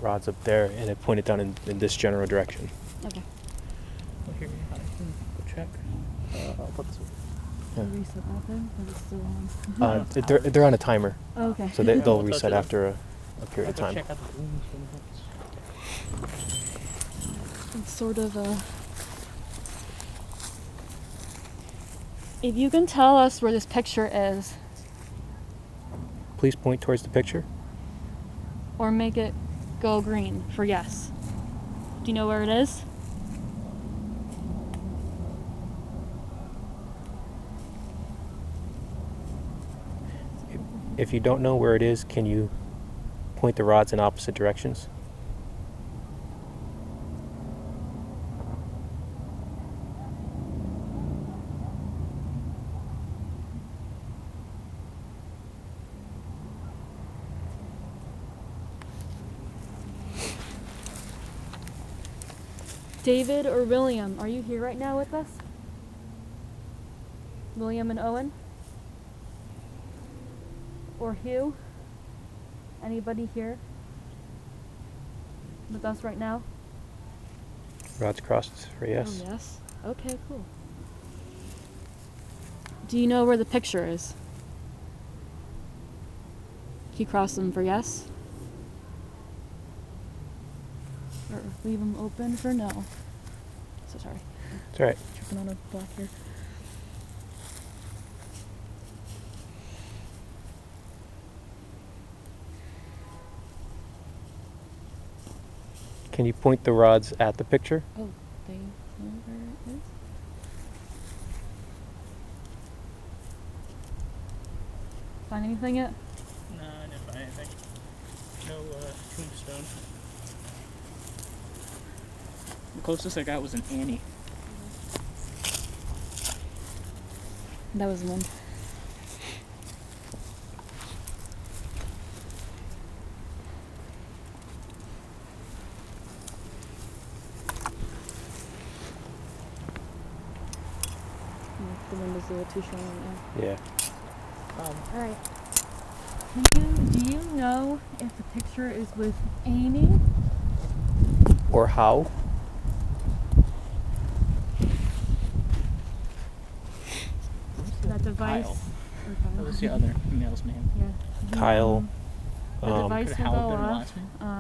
rods up there, and it pointed down in this general direction. Okay. Well, here, I can go check. I'll put this over. Yeah. Reset that then? Or is it still on? They're on a timer. Oh, okay. So they'll reset after a period of time. Check out the booms for the hooks. It's sort of a... If you can tell us where this picture is, Please point towards the picture. or make it go green for yes. Do you know where it is? If you don't know where it is, can you point the rods in opposite directions? David or William, are you here right now with us? William and Owen? Or Hugh? Anybody here with us right now? Rods crossed for yes. Oh, yes. Okay, cool. Do you know where the picture is? He crossed them for yes? Or leave them open for no? So sorry. It's all right. Tripping on a block here. Can you point the rods at the picture? Oh, they know where it is? Find anything yet? No, I didn't find anything. No tombstone. The closest I got was an Annie. That was the one. The windows a little too strong right now. Yeah. Alright. Do you know if the picture is with Amy? Or how? That device. Kyle. Or Kyle. That was the other male's name. Yeah. Kyle. The device Could will Hal go have been the off. last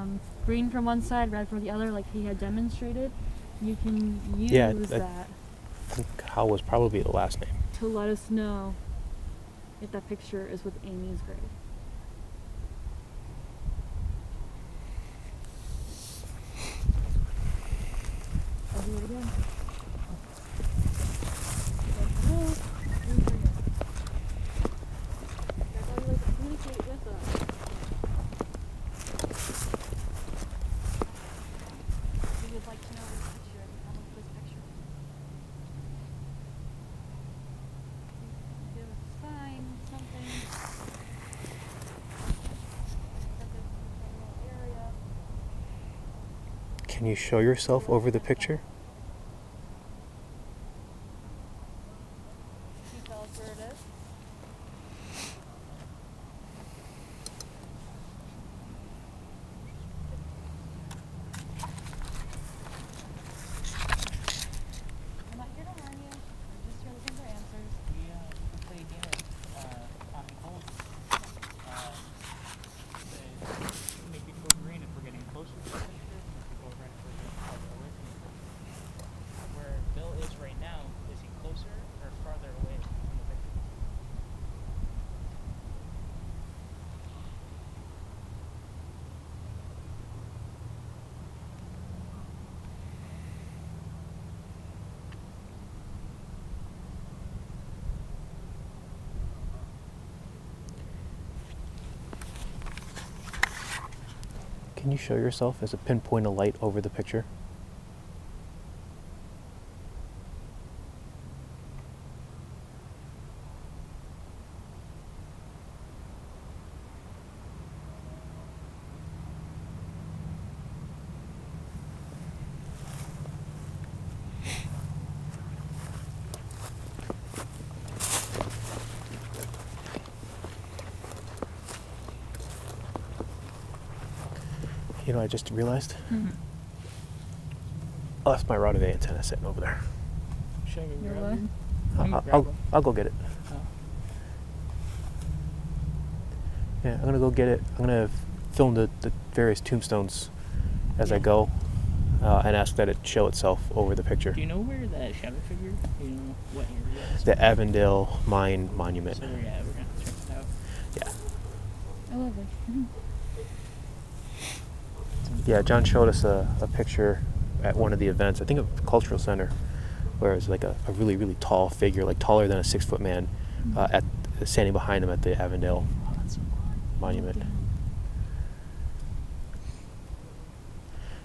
name? Green from one side, red from the other, like he had demonstrated. You can use Yeah, that I think Kyle was probably the last name. to let us know if that picture is with Amy's grave. I'll do it again. Communicate with us. We would like to know this picture. Have you come up with this picture? Give us a sign, something. That there's a general area. Can you show yourself over the picture? Can you tell us where it is? I'm not here to harm you. I'm just here looking for answers. We can play a game of hot and cold. Make it go green if we're getting closer to the picture. Make it go red if we're getting farther away from the picture. Where Bill is right now, is he closer or farther away from the picture? Can you show yourself as a pinpoint of light over the picture? You know, I just realized I left my Rod antenna sitting over there. Should I go Your grab what? him? I can grab I'll, him. I'll go get it. Oh. Yeah, I'm gonna go get it. I'm gonna film the various tombstones as I go. and ask that it show itself over the picture. Do you know where that shadow figure? Do you know what area? The Avondale Mine Monument. So yeah, we're gonna check it out. Yeah. I love it. Yeah, John showed us a picture at one of the events, I think a cultural center, where it was like a really, really tall figure, like taller than a 6-foot man, standing behind him at the Avondale Monument.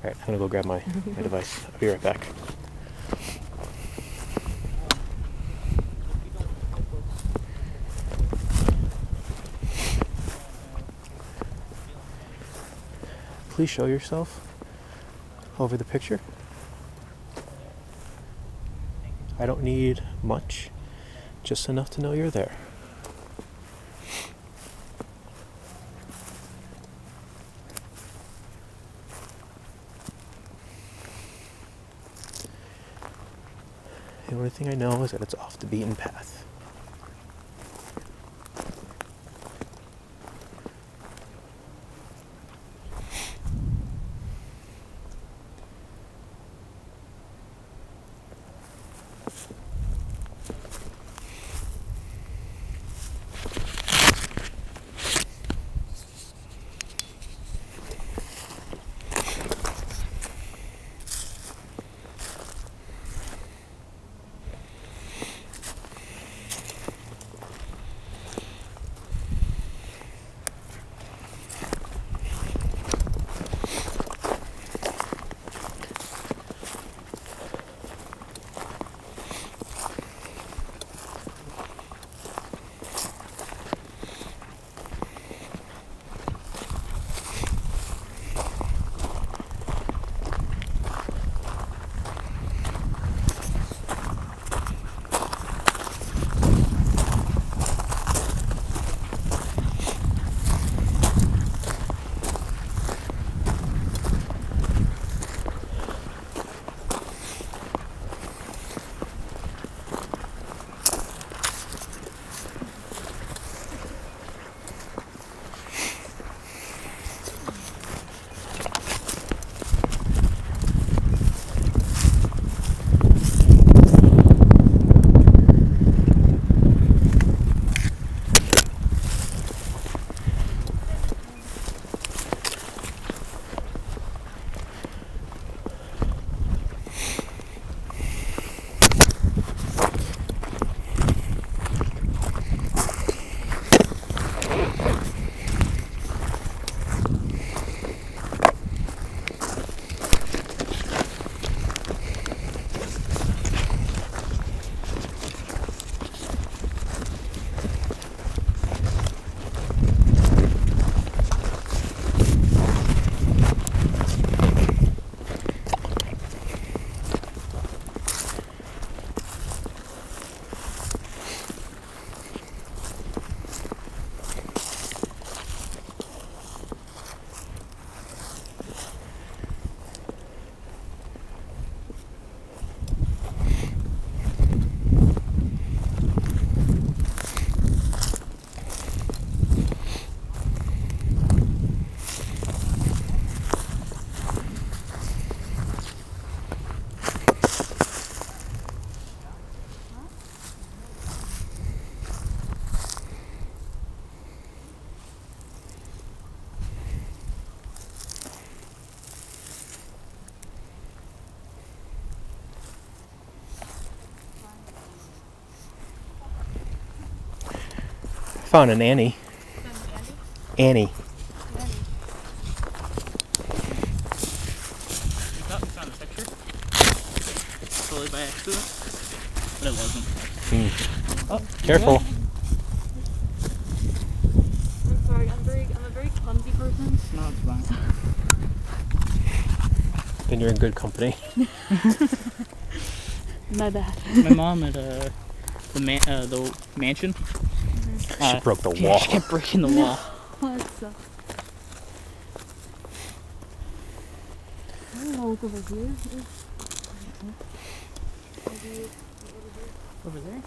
All right, I'm gonna go grab my device. I'll be right back. Please show yourself over the picture. I don't need much, just enough to know you're there. The only thing I know is that it's off the beaten path. Found an Annie. Annie. We thought we found a picture. Totally by accident. But it wasn't. Oh, careful. I'm sorry, I'm a very clumsy person. No, it's fine. Then you're in good company. My bad. My mom at the mansion. She broke the Yeah, wall. she kept breaking the wall. That sucks. I don't know what's over here. Over there?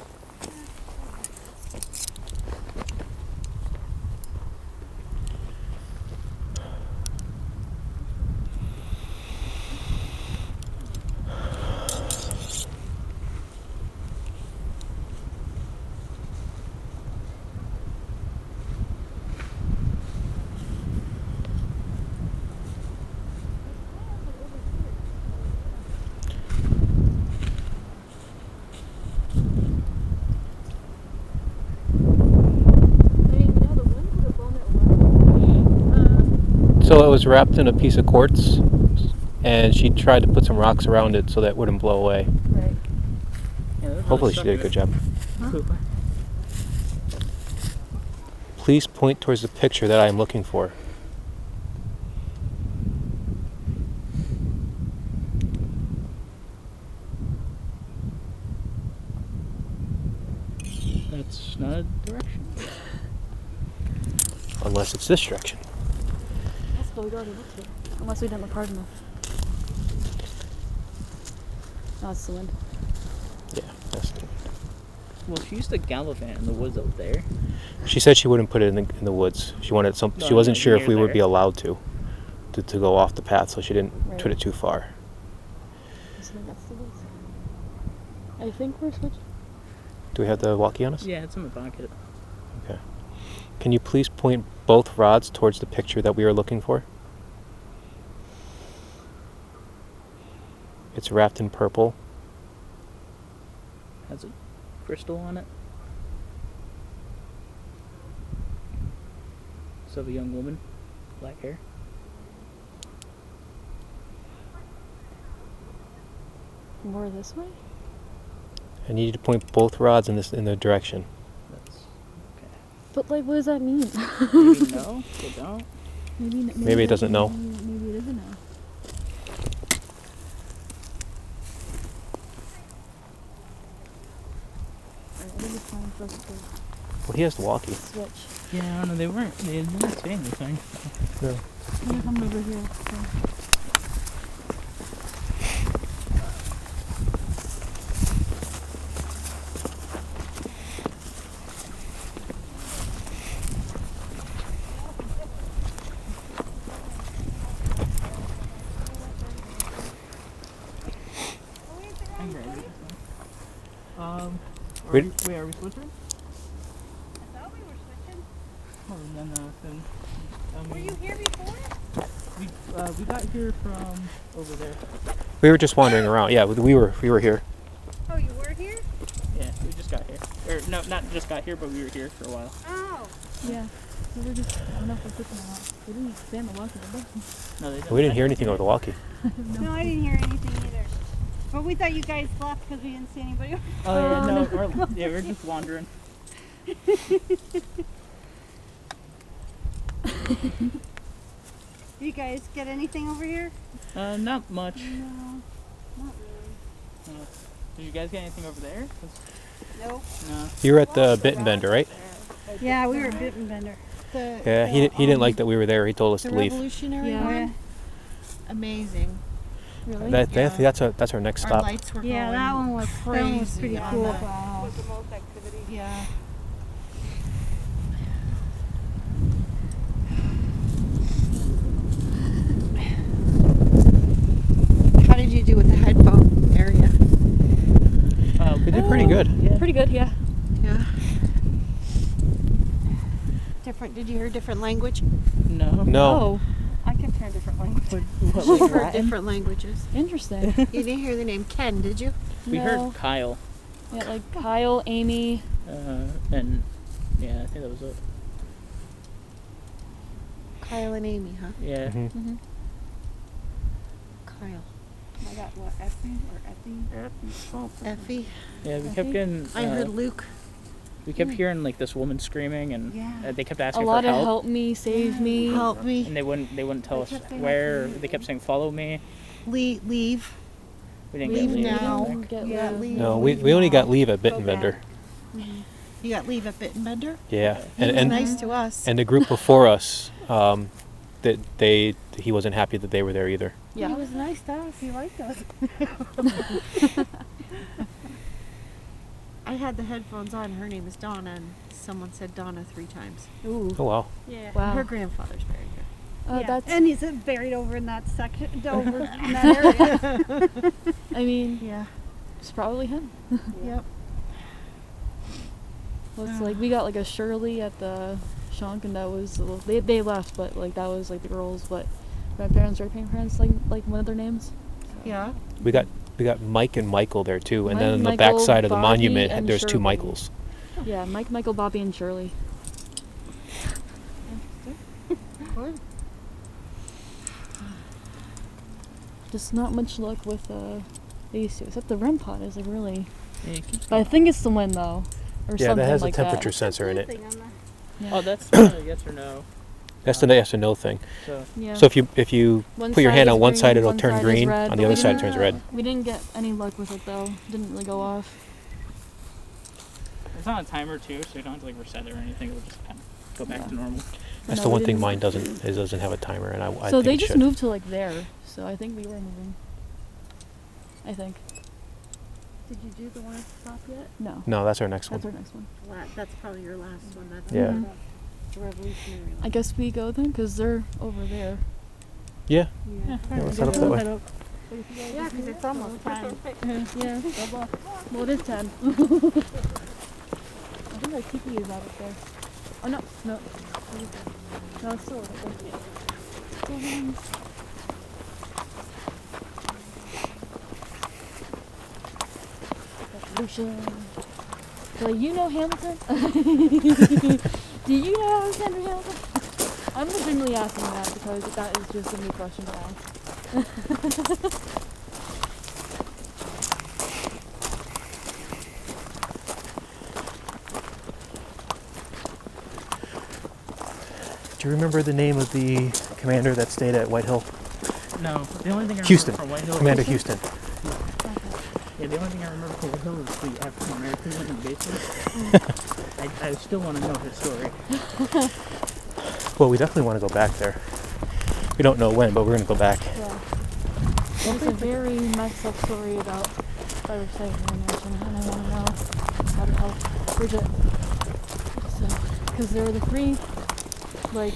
So it was wrapped in a piece of quartz, and she tried to put some rocks around it so that it wouldn't blow away. Right. Yeah, that Hopefully she sucked did a good job. Huh? Please point towards the picture that I am looking for. That's not a direction. Unless it's this direction. That's what we already looked at. Unless we didn't look hard enough. Oh, it's the wind. Yeah, that's it. Well, she used to gallivant in the woods up there. She said she wouldn't put it in the woods. She wanted some. No, She wasn't no, sure if near we would there. be allowed to go off the path, so she didn't Right. put it too far. I think that's the woods. I think we're switching. Do we have the walkie on us? Yeah, it's in my pocket. Okay. Can you please point both rods towards the picture that we are looking for? It's wrapped in purple. Has a crystal on it. It's of a young woman, black hair. More this way? I need you to point both rods in the direction. That's okay. But like, what does that mean? Maybe no, they don't. Maybe it doesn't know. Maybe it doesn't know. Alright, I think it's time for us to Well, he has the walkie. switch. Yeah, I don't know. They didn't say anything. No. I'm coming over here. So. I'm ready. Ready? Wait, are we switching? I thought we were switching. Oh, then. Were you here before? We got here from over there. We were just wandering around. Yeah, we were here. Oh, you were here? Yeah, we just got here. Or no, not just got here, but we were here for a while. Oh. Yeah. So we're just, I don't know if we're switching or not. We didn't expand the walkie, did they? No, they didn't. We didn't hear anything over the walkie. No, I didn't hear anything either. But we thought you guys left because we didn't see anybody. Oh, yeah, no, we're just wandering. You guys get anything over here? Not much. No, not really. Did you guys get anything over there? Nope. No. You were at the Bitten Bender, right? Yeah, we were at Bittenbender. Yeah, he didn't like that we were there. He told us The to leave. Revolutionary Yeah. one? Amazing. Really? That's our next Our stop. lights were Yeah, going that one was crazy pretty on cool. that. Wow. Was the most activity. Yeah. How did you do with the headphone area? We did pretty good. Yeah. Pretty good, yeah. Yeah. Different? Did you hear different language? No. No. Oh, I can hear different languages. She heard different languages. interesting. You didn't hear the name Ken, did you? We No. heard Kyle. Yeah, like Kyle, Amy. And yeah, I think that was it. Kyle and Amy, huh? Yeah. Mhm. Kyle. I got what, Effie or Effie? Effie. Yeah, we kept getting. I heard Luke. We kept hearing like this woman screaming, and Yeah. they kept A asking lot for of help. help me, save me. Help me. And they wouldn't tell us kept saying, where. like, They kept saying, "Follow me." Leave. We didn't Leave get leave. now. I think. Get Yeah, low. leave. No, we only got leave at Bitten Bender. You got leave at Bittenbender? Yeah, He was and nice to us. and the group before us, that he wasn't happy that they were there either. Yeah. He was nice to us. He liked us. I had the headphones on. Her name is Donna, and someone said Donna 3 times. Ooh. Oh wow. Yeah. Wow. Her grandfather's very good. Yeah. That's, And he's buried over in that section, over in that area. I mean, Yeah. it's probably him. Yep. Well, it's like we got like a Shirley at the Shonk, and that was, well, they left, but like that was like the girls, but grandparents, great-grandparents, like one of their names. Yeah. We got Mike and Michael there too, and Mike, then on the Michael, back side of the Bobby, monument, and there's 2 Shirley. Michaels. Yeah, Mike, Michael, Bobby, and Shirley. Good. just not much luck with these two, except the REM pod is like really. Yeah, it keeps But I think it's the wind though, or Yeah, something that has like a temperature that. sensor in it. Oh, that's the yes or no. That's the yes or no thing. So, Yeah. So if you One put your side hand is on one green, side, it'll one turn side is green. red, On but the we other side, it didn't- turns red. We didn't get any luck with it though. Didn't really go off. it's on a timer too, so you don't have to like reset it or anything. It'll just kind of go back to normal. That's No, the we one thing didn't- mine doesn't. It doesn't have a timer, and I So think they it just should. moved to like there. So I think we were moving. I think. Did you do the one at the top yet? No. No, that's our next That's one. our next one. That's probably your last one. That's Yeah. the revolutionary one. I guess we go then, because they're over there. Yeah. Yeah. Yeah, let's head up that way. Yeah, because it's almost time. Yeah. Well, it is 10. I think our tiki is out up there. Oh no, no. No, it's still up there. Revolution. So you know Hamilton? Do you know Alexander Hamilton? I'm legitimately asking that because that is just a new question to ask. Do you remember the name of the commander that stayed at White Hill? No, the only thing I Houston. remember from White Hill. Commander Houston. Yeah, the only thing I remember from White Hill is the African Americans in the basement. I still want to know his story. Well, we definitely want to go back there. We don't know when, but we're going to go back. Yeah. There's a very messed up story about fire slavery mansion, and I want to know how to help Bridget. So, because there were the three, like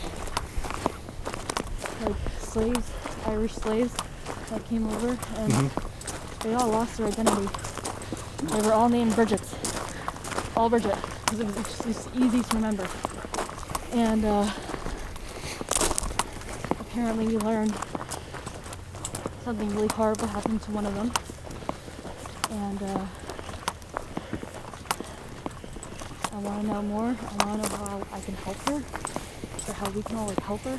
slaves, Irish slaves that came over, and they all lost their identity. They were all named Bridget. All Bridget, because it was just easy to remember. And apparently we learned something really horrible happened to one of them. And I want to know more. I want to know how I can help her, or how we can all like help her.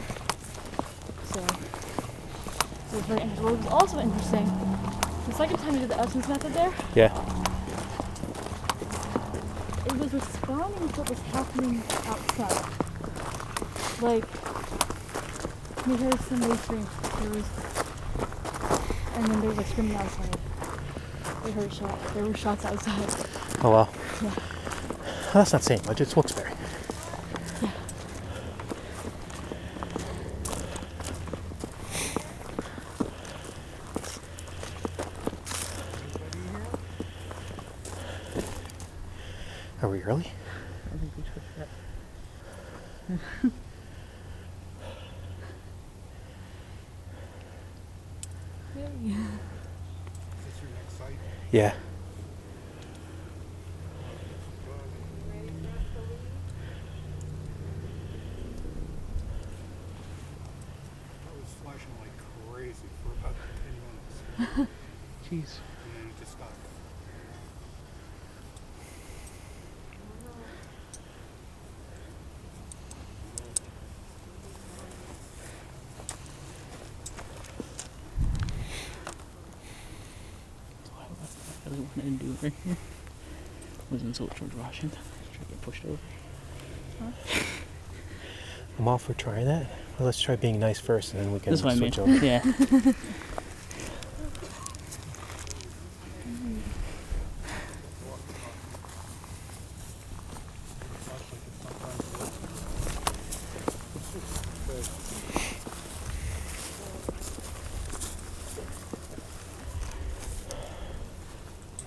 So it was very interesting. What was also interesting, the second time we did the essence method there, Yeah. it was responding to what was happening outside. Like, we heard somebody scream. And then there was a screaming outside. We heard shots. There were shots outside. Oh, wow. Yeah. Well, that's not saying much. It's Wilkes-Barre. Yeah. Are we early? I think we switched that. Yeah. It was flashing like crazy for about 10 minutes. Jeez. And then it just stopped. I really wanted to do it right here. Was in George Washington. Try to get pushed over. Huh? I'm all for trying that. Well, let's try being nice first, and then we can That's what I mean. switch over. Yeah.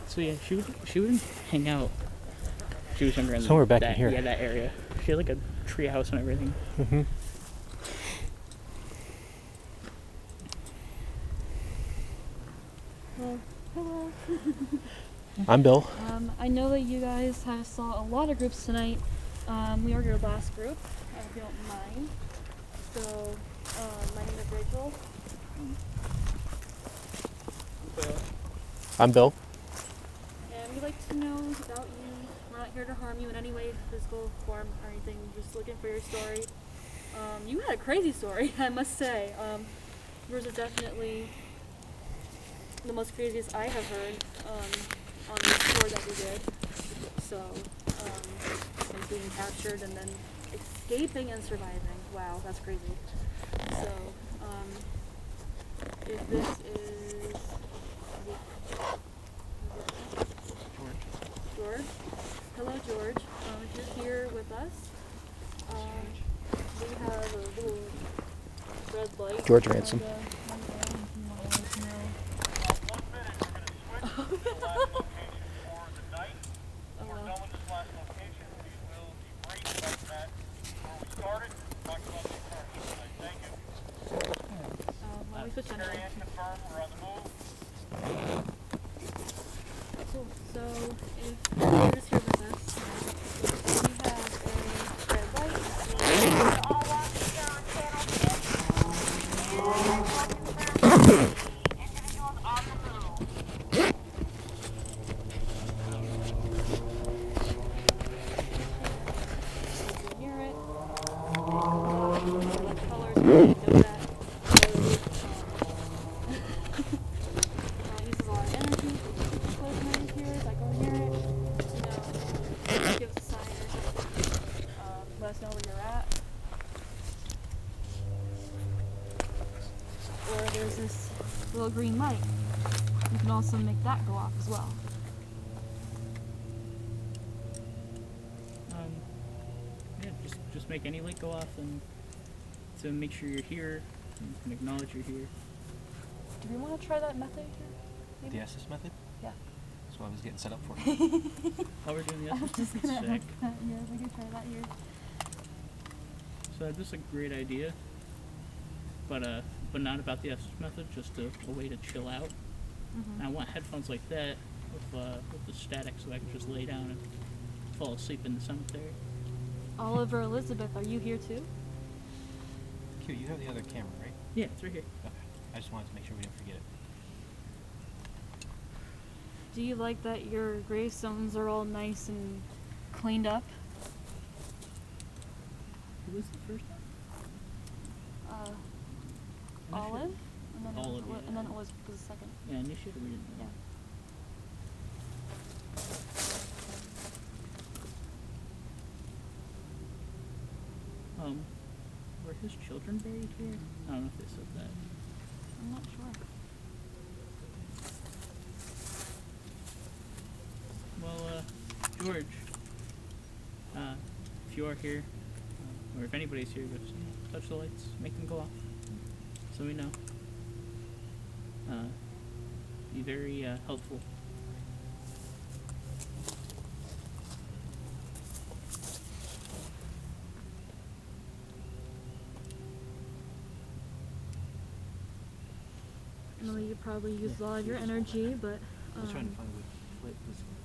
So yeah, she would hang out. She was younger in Somewhere back in that, here. Yeah, that area. She had like a tree house and everything. Mm-hmm. Well, hello. I'm Bill. I know that you guys saw a lot of groups tonight. We are your last group, if you don't mind. So, my name is Rachel. I'm Bill. And we'd like to know about you. We're not here to harm you in any way, physical form or anything. Just looking for your story. You had a crazy story, I must say. Yours is definitely the most craziest I have heard on the tour that we did. So, and being captured and then escaping and surviving. Wow, that's crazy. So, if this is George. Hello, George. If you're here with us, we have a little red light. George Ransom. Cool. So if you're just here with us, we have a red light. Near it. The colors really know that. Uses a lot of energy. Close energy here as I go near it. Give us a sign or something. Let us know where you're at. Or there's this little green light. You can also make that go off as well. Yeah, just make any light go off and to make sure you're here and acknowledge you're here. Do we want to try that method here? Maybe? The SS method? Yeah. That's what I was getting set up for. Oh, we're doing the I'm SS just method? gonna Sick. ask that here. We can try that here. So this is a great idea, but not about the SS method. Just a way to chill out. Mhm. And I want headphones like that with the static, so I can just lay down and fall asleep in the cemetery. Oliver, Elizabeth, are you here too? Q, you have the other camera, right? Yeah, it's right here. Okay. I just wanted to make sure we didn't forget it. Do you like that your gravestones are all nice and cleaned up? Who was the first one? Olive? And then Olive, it was, yeah. and then it was the second. Yeah, initiated we didn't know. Yeah. Were his children buried here? I don't know if they said that. I'm not sure. Well, George, if you are here, or if anybody's here, just touch the lights, make them go off, so we know. Be very helpful. I know you probably used a lot of your energy, but I was trying to find a way to this one,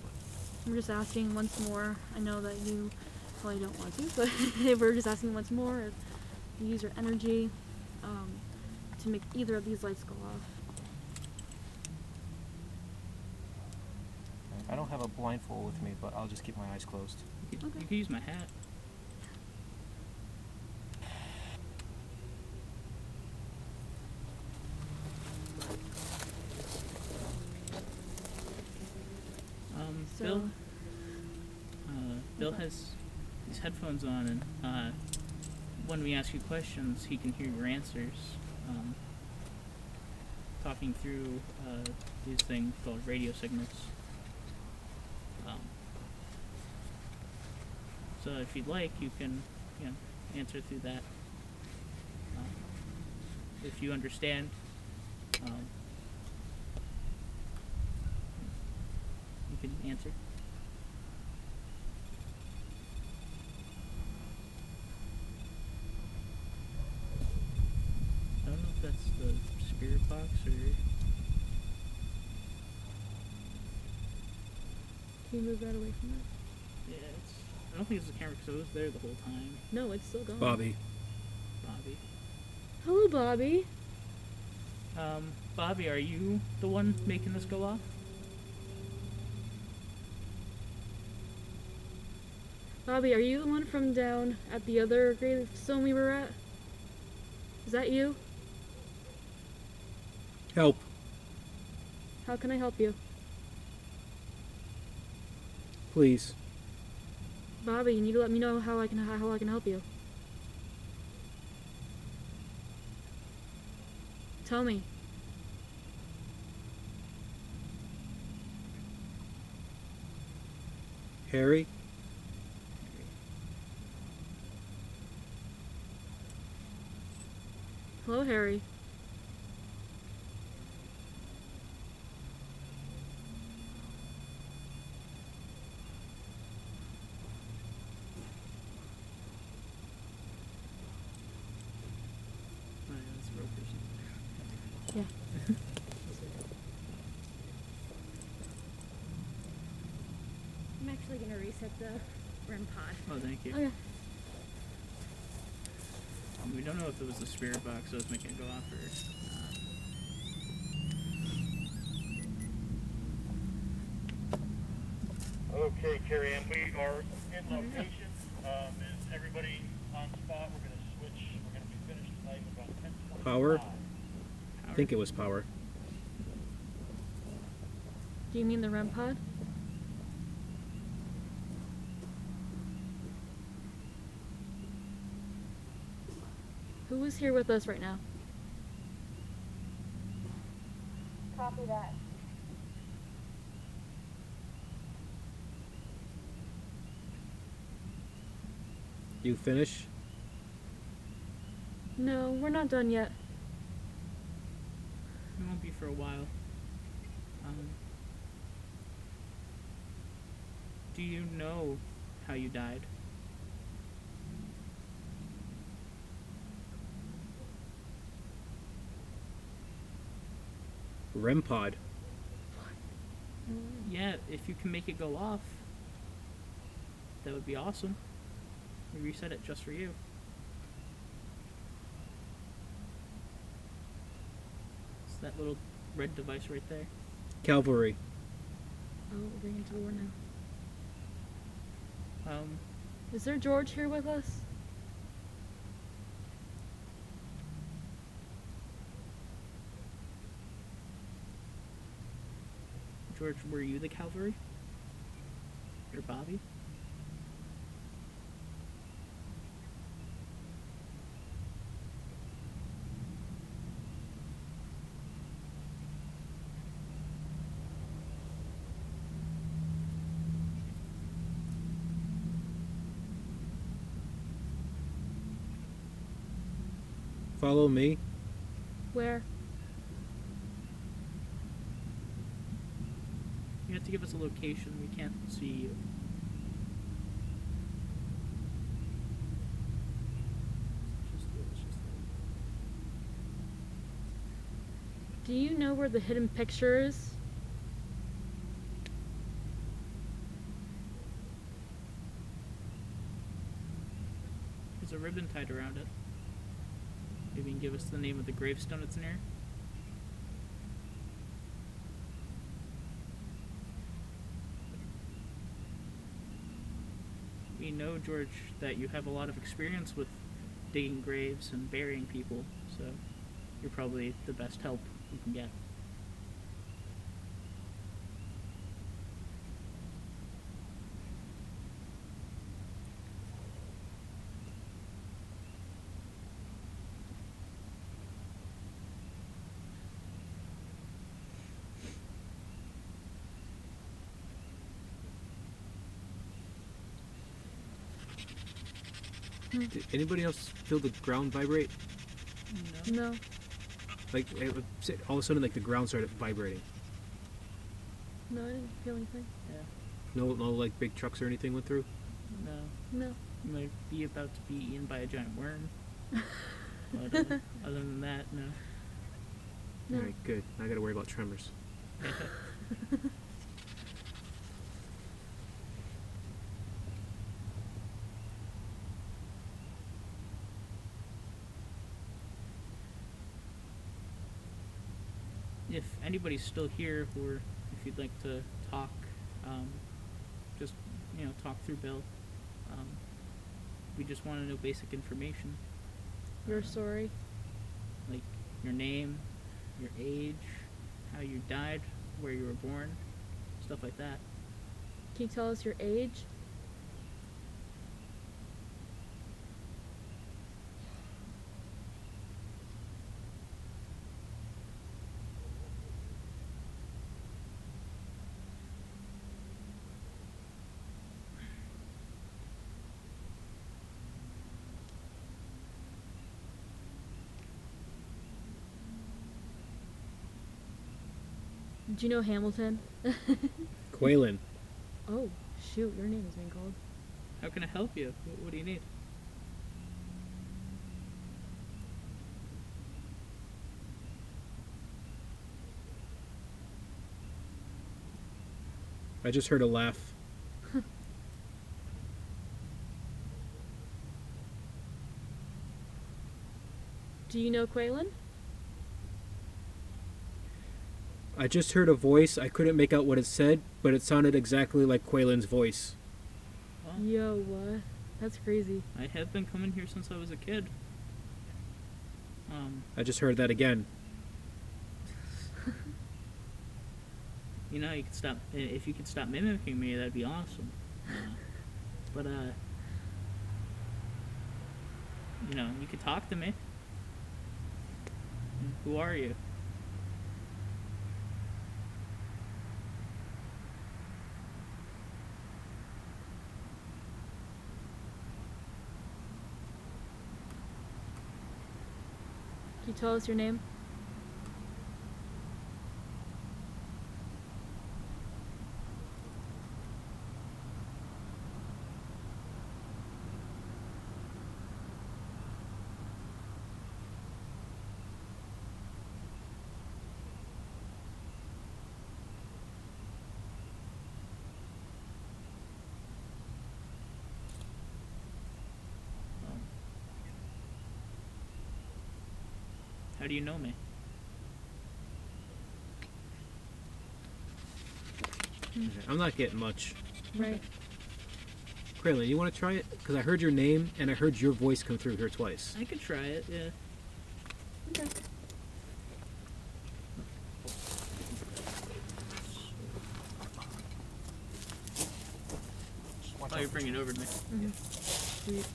we're just asking once more. I know that you probably don't want to, but we're just asking once more if you use your energy to make either of these lights go off. I don't have a blindfold with me, but I'll just keep my eyes closed. You could use my hat. Bill has his headphones on, and when we ask you questions, he can hear your answers. Talking through these things called radio signals. So if you'd like, you can, answer through that. If you understand, you can answer. I don't know if that's the spirit box or... Can you move that away from it? Yeah, I don't think it's the camera because it was there the whole time. No, it's still going. Bobby. Hello, Bobby. Bobby, are you the one making this go off? Bobby, are you the one from down at the other gravestone we were at? Is that you? Help. How can I help you? Please. Bobby, you need to let me know how I can help you. Tell me. Harry? Hello, Harry. Oh, yeah, that's a real person. Yeah. I'm actually gonna reset the REM pod. Oh, thank you. Okay. We don't know if it was the spirit box that was making it go off or not. Okay, Carrie Ann, we are in location. Is everybody on spot? We're going to switch. We're going to be finished tonight in about 10:25. Power? I think it was power. Do you mean the REM pod? Who is here with us right now? Copy that. You finish? No, we're not done yet. It won't be for a while. Do you know how you died? REM pod. Yeah, if you can make it go off, that would be awesome. We reset it just for you. It's that little red device right there. Cavalry. Oh, we're getting to war now. Um, Is there George here with us? George, were you the cavalry? Or Bobby? Follow me. Where? You have to give us a location. We can't see you. Do you know where the hidden picture is? There's a ribbon tied around it. Maybe you can give us the name of the gravestone it's near. We know, George, that you have a lot of experience with digging graves and burying people, so you're probably the best help we can get. Did anybody else feel the ground vibrate? No. Like, it would all of a sudden, like, the ground started vibrating. No, I didn't feel anything. Yeah. No, like, big trucks or anything went through? No. No. You might be about to be eaten by a giant worm. But other than that, no. No. Alright, good. Now I gotta worry about tremors. If anybody's still here, or if you'd like to talk, just, talk through Bill. We just want to know basic information. You're sorry. Like your name, your age, how you died, where you were born, stuff like that. Can you tell us your age? Do you know Hamilton? Quaylen. Oh, shoot, your name is being called. How can I help you? What do you need? I just heard a laugh. Do you know Quaylen? I just heard a voice. I couldn't make out what it said, but it sounded exactly like Quaylen's voice. Well, Yo, what? That's crazy. I have been coming here since I was a kid. I just heard that again. You know, you could stop. If you could stop mimicking me, that'd be awesome. But you know, you could talk to me. Who are you? Can you tell us your name? How do you know me? I'm not getting much. Right. Quaylen, you want to try it? Because I heard your name and I heard your voice come through here twice. I could try it, yeah. Okay. Oh, you're bringing it over to me. Sweet.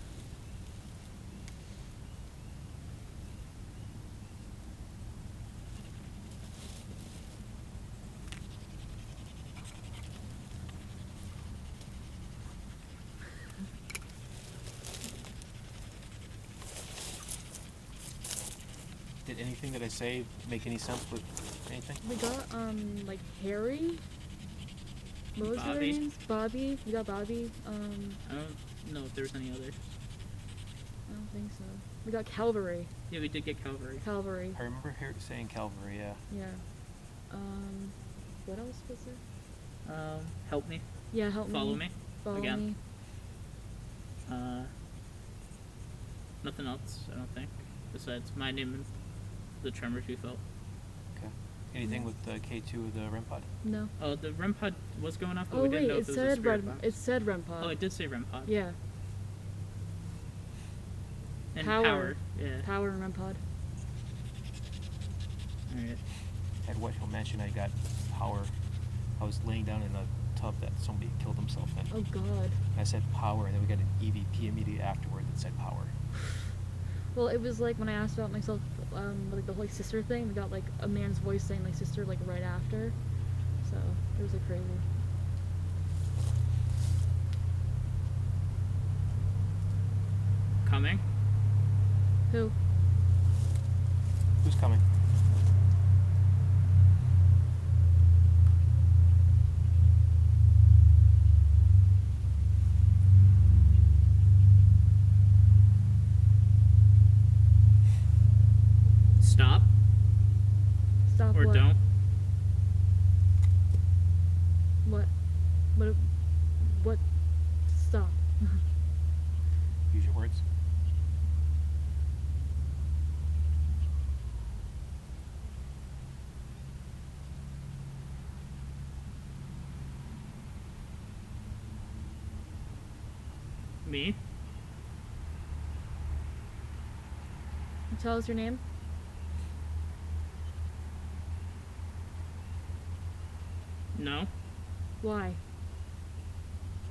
Did anything that I say make any sense with anything? We got, like Harry? What was their Bobby. names? Bobby? We got Bobby. I don't know if there was any other. I don't think so. We got Calvary. Yeah, we did get Calvary. Calvary. I remember saying Calvary, yeah. Yeah. What else was there? Help me. Yeah, help me. Follow me. Follow Again. me. Nothing else, I don't think. Besides my name and the tremors you felt. Okay. Anything with the K2 of the REM pod? No. Oh, the REM pod was going off, but Oh we didn't wait, know it if it was a said spirit REM. box. It said REM pod. Oh, it did say REM pod. Yeah. And power. Yeah. Power and REM pod. Alright. At what he'll mention, I got power. I was laying down in a tub that somebody killed himself in. Oh God. I said power, and then we got an EVP immediately afterward that said power. Well, it was like when I asked about myself, like the whole like, sister thing, we got like a man's voice saying like sister like right after. So it was like crazy. Coming? Who? Who's coming? Stop. Stop Or what? don't. What? What? What? Stop. Use your words. Me? Tell us your name. No. Why?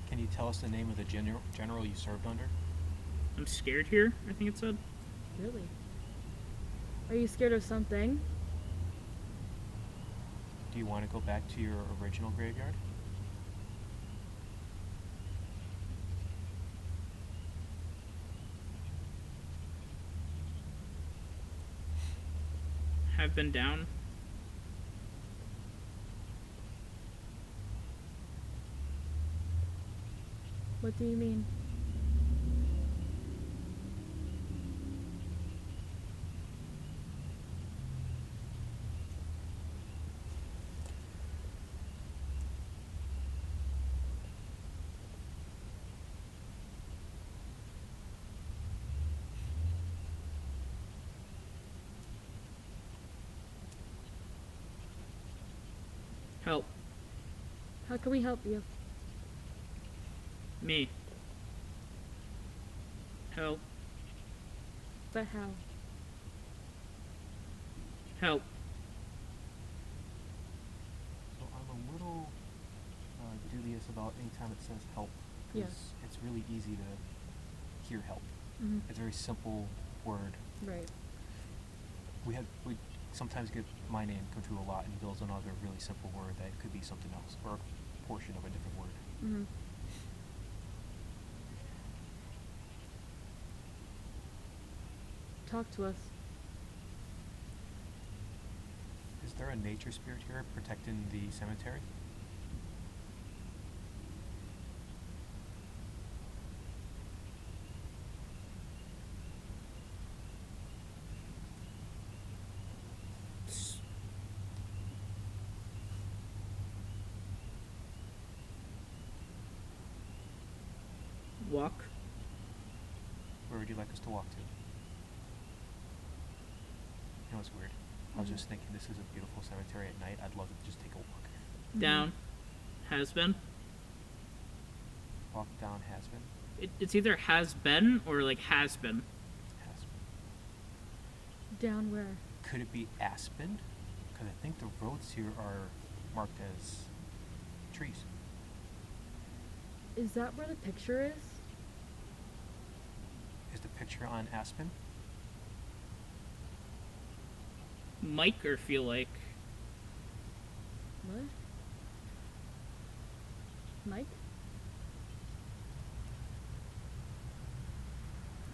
Can you tell us the name of the general you served under? I'm scared here, I think it said. Really? Are you scared of something? Do you want to go back to your original graveyard? Have been down. What do you mean? Help. How can we help you? Me. Help. But how? Help. So I'm a little dubious about any time it says help. Because it's really easy to hear help. Mhm. It's a very simple word. Right. We sometimes get my name come through a lot, and Bill's another really simple word that could be something else, or a portion of a different word. Mhm. Talk to us. Is there a nature spirit here protecting the cemetery? Walk. Where would you like us to walk to? You know, it's weird. I was just thinking, this is a beautiful cemetery at night. I'd love to just take a walk. Down. Has been. Walk down has been? It's either has been or like has been. Has been. Down where? Could it be Aspen? Because I think the roads here are marked as trees. Is that where the picture is? Is the picture on Aspen? Mike or feel like. What? Mike?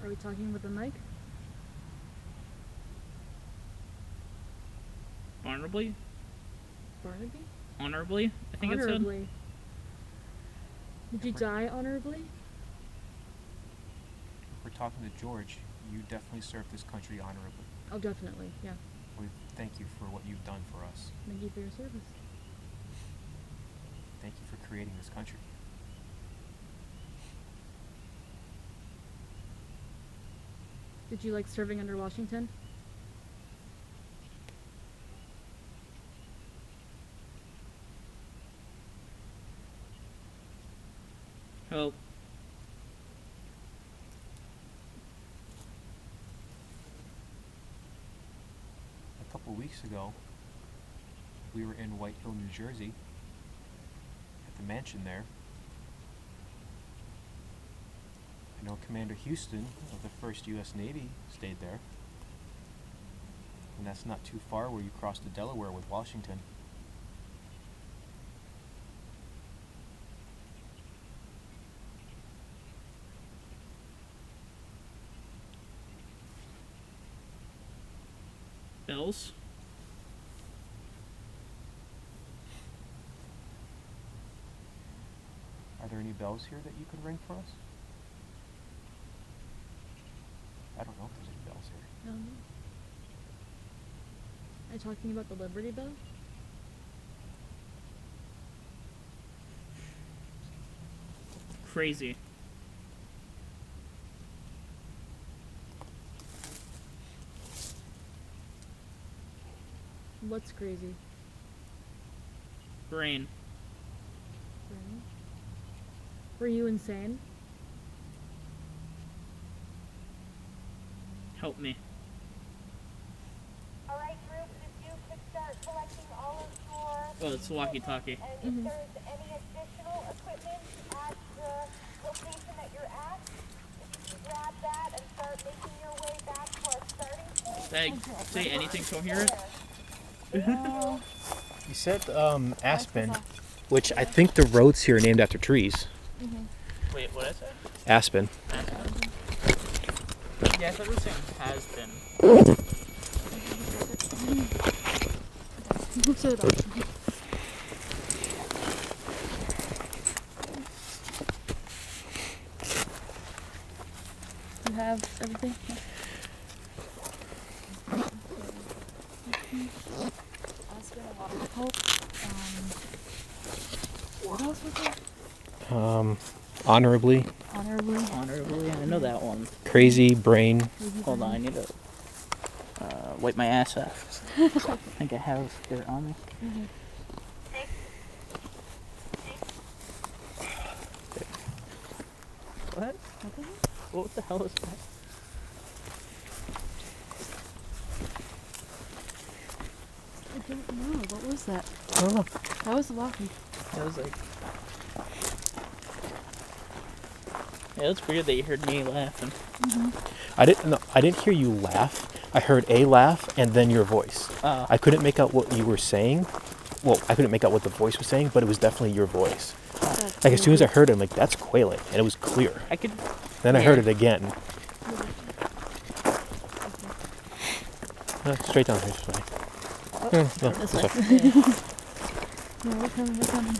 Are we talking with the mic? Honorably? Barnaby? Honorably, I think Honorably. it said. Did you die honorably? If we're talking to George, you definitely served this country honorably. Oh, definitely, yeah. We thank you for what you've done for us. Thank you for your service. Thank you for creating this country. Did you like serving under Washington? Help. A couple weeks ago, we were in White Hill, New Jersey, at the mansion there. I know Commander Houston of the 1st U.S. Navy stayed there. And that's not too far where you cross the Delaware with Washington. Bells. Are there any bells here that you could ring for us? I don't know if there's any bells here. Are you talking about the Liberty Bell? Crazy. What's crazy? Brain. Brain? Were you insane? Help me. All right, group, if you could start collecting all of your Oh, it's walkie-talkie. And if there's any additional equipment at the location that you're at, if you can grab that and start making your way back to our starting point. Say anything coherent? You said Aspen, which I think the roads here are named after trees. Wait, what did I say? Aspen. Yeah, I thought we were saying has been. You have everything? What else was there? Honorably. Honorably, I know that one. Crazy brain. Hold on, I need to wipe my ass off. I think I have dirt on me. What? What the hell is that? I don't know. What was that? I don't know. That was walking. That was like. Yeah, it's weird that you heard me laughing. I didn't hear you laugh. I heard a laugh and then your voice. I couldn't make out what you were saying. Well, I couldn't make out what the voice was saying, but it was definitely your voice. Like as soon as I heard it, I'm like, that's quailing, and it was clear. I could. Then I heard it again. Straight down here, this way. No, this way. No, we're coming, we're coming.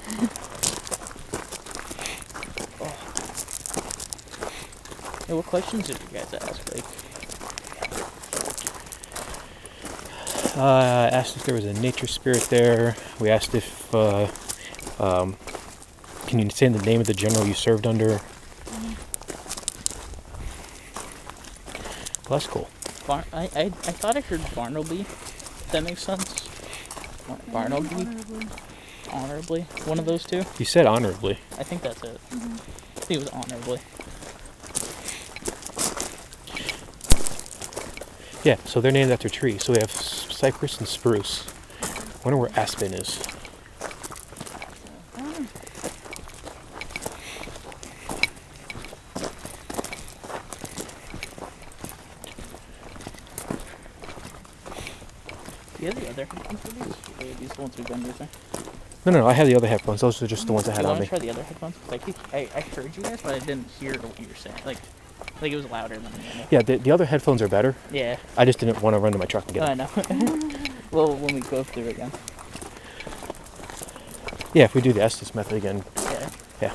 Hey, what questions did you guys ask? Like, asked if there was a nature spirit there. We asked if, can you say the name of the general you served under? Well, that's cool. I thought I heard Barnaby. If that makes sense. Barnaby. Honorably. One of those two. You said honorably. I think that's it. I think it was honorably. Yeah, so they're named after trees. So we have cypress and spruce. I wonder where aspen is. Do you have the other headphones for these? Or these the ones we've been using? No, I have the other headphones. Those are just the ones I had you on me. Want to try the other headphones? I heard you guys, but I didn't hear what you were saying. Like it was louder than normal. Yeah, the other headphones are better. Yeah. I just didn't want to run to my truck and get them. I know. Well, when we go through again. Yeah, if we do the Estes method again. Yeah. Yeah.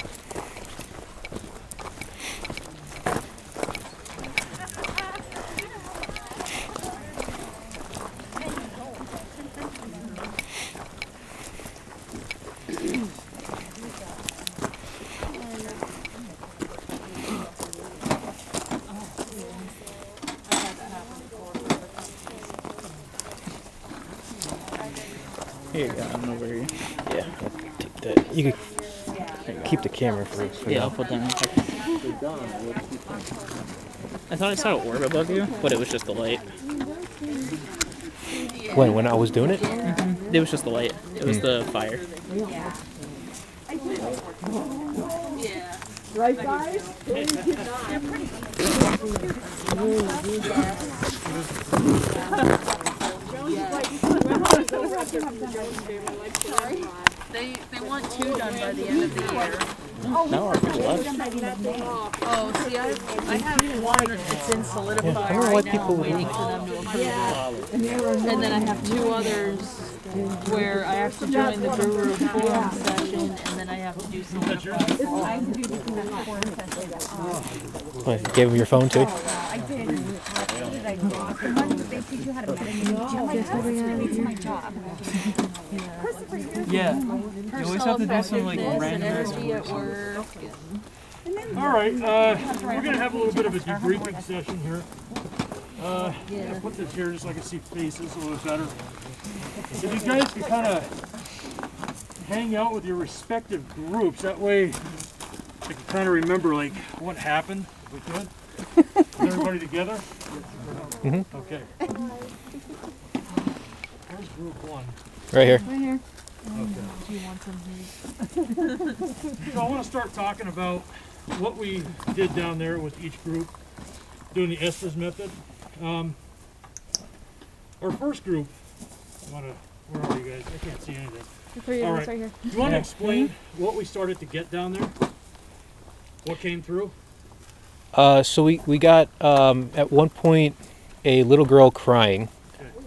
Here you go, I'm over here. Yeah, take that. You could keep the camera for yeah, now. I'll put that in. I thought I saw an orb above you, but it was just the light. When I was doing it? Mm-hmm. It was just the light. It was the fire. Yeah. Right, guys? They want 2 done by the end of the year. No, our people left. Oh, see, I have one that's in solidify right now, waiting for them to approve it. And then I have 2 others where I have to join the Guru Forum session, and then I have to do solidify. What, you gave him your phone too? I did. What did I do? They teach you how to meditate. It's my job. Yeah. You always have to do some like random energy at work. All right, we're gonna have a little bit of a debriefing session here. I'll put this here just so I can see faces a little bit better. So you guys can kind of hang out with your respective groups. That way, I can kind of remember like what happened. We good? Is everybody together? Mm-hmm. Okay. Where's group 1? Right here. Right here. Okay. Do you want some heat? So I want to start talking about what we did down there with each group, doing the Estes method. Our first group, where are you guys? I can't see anything. The three All of us right. right here. Do you want to explain what we started to get down there? What came through? So we got at one point a little girl crying.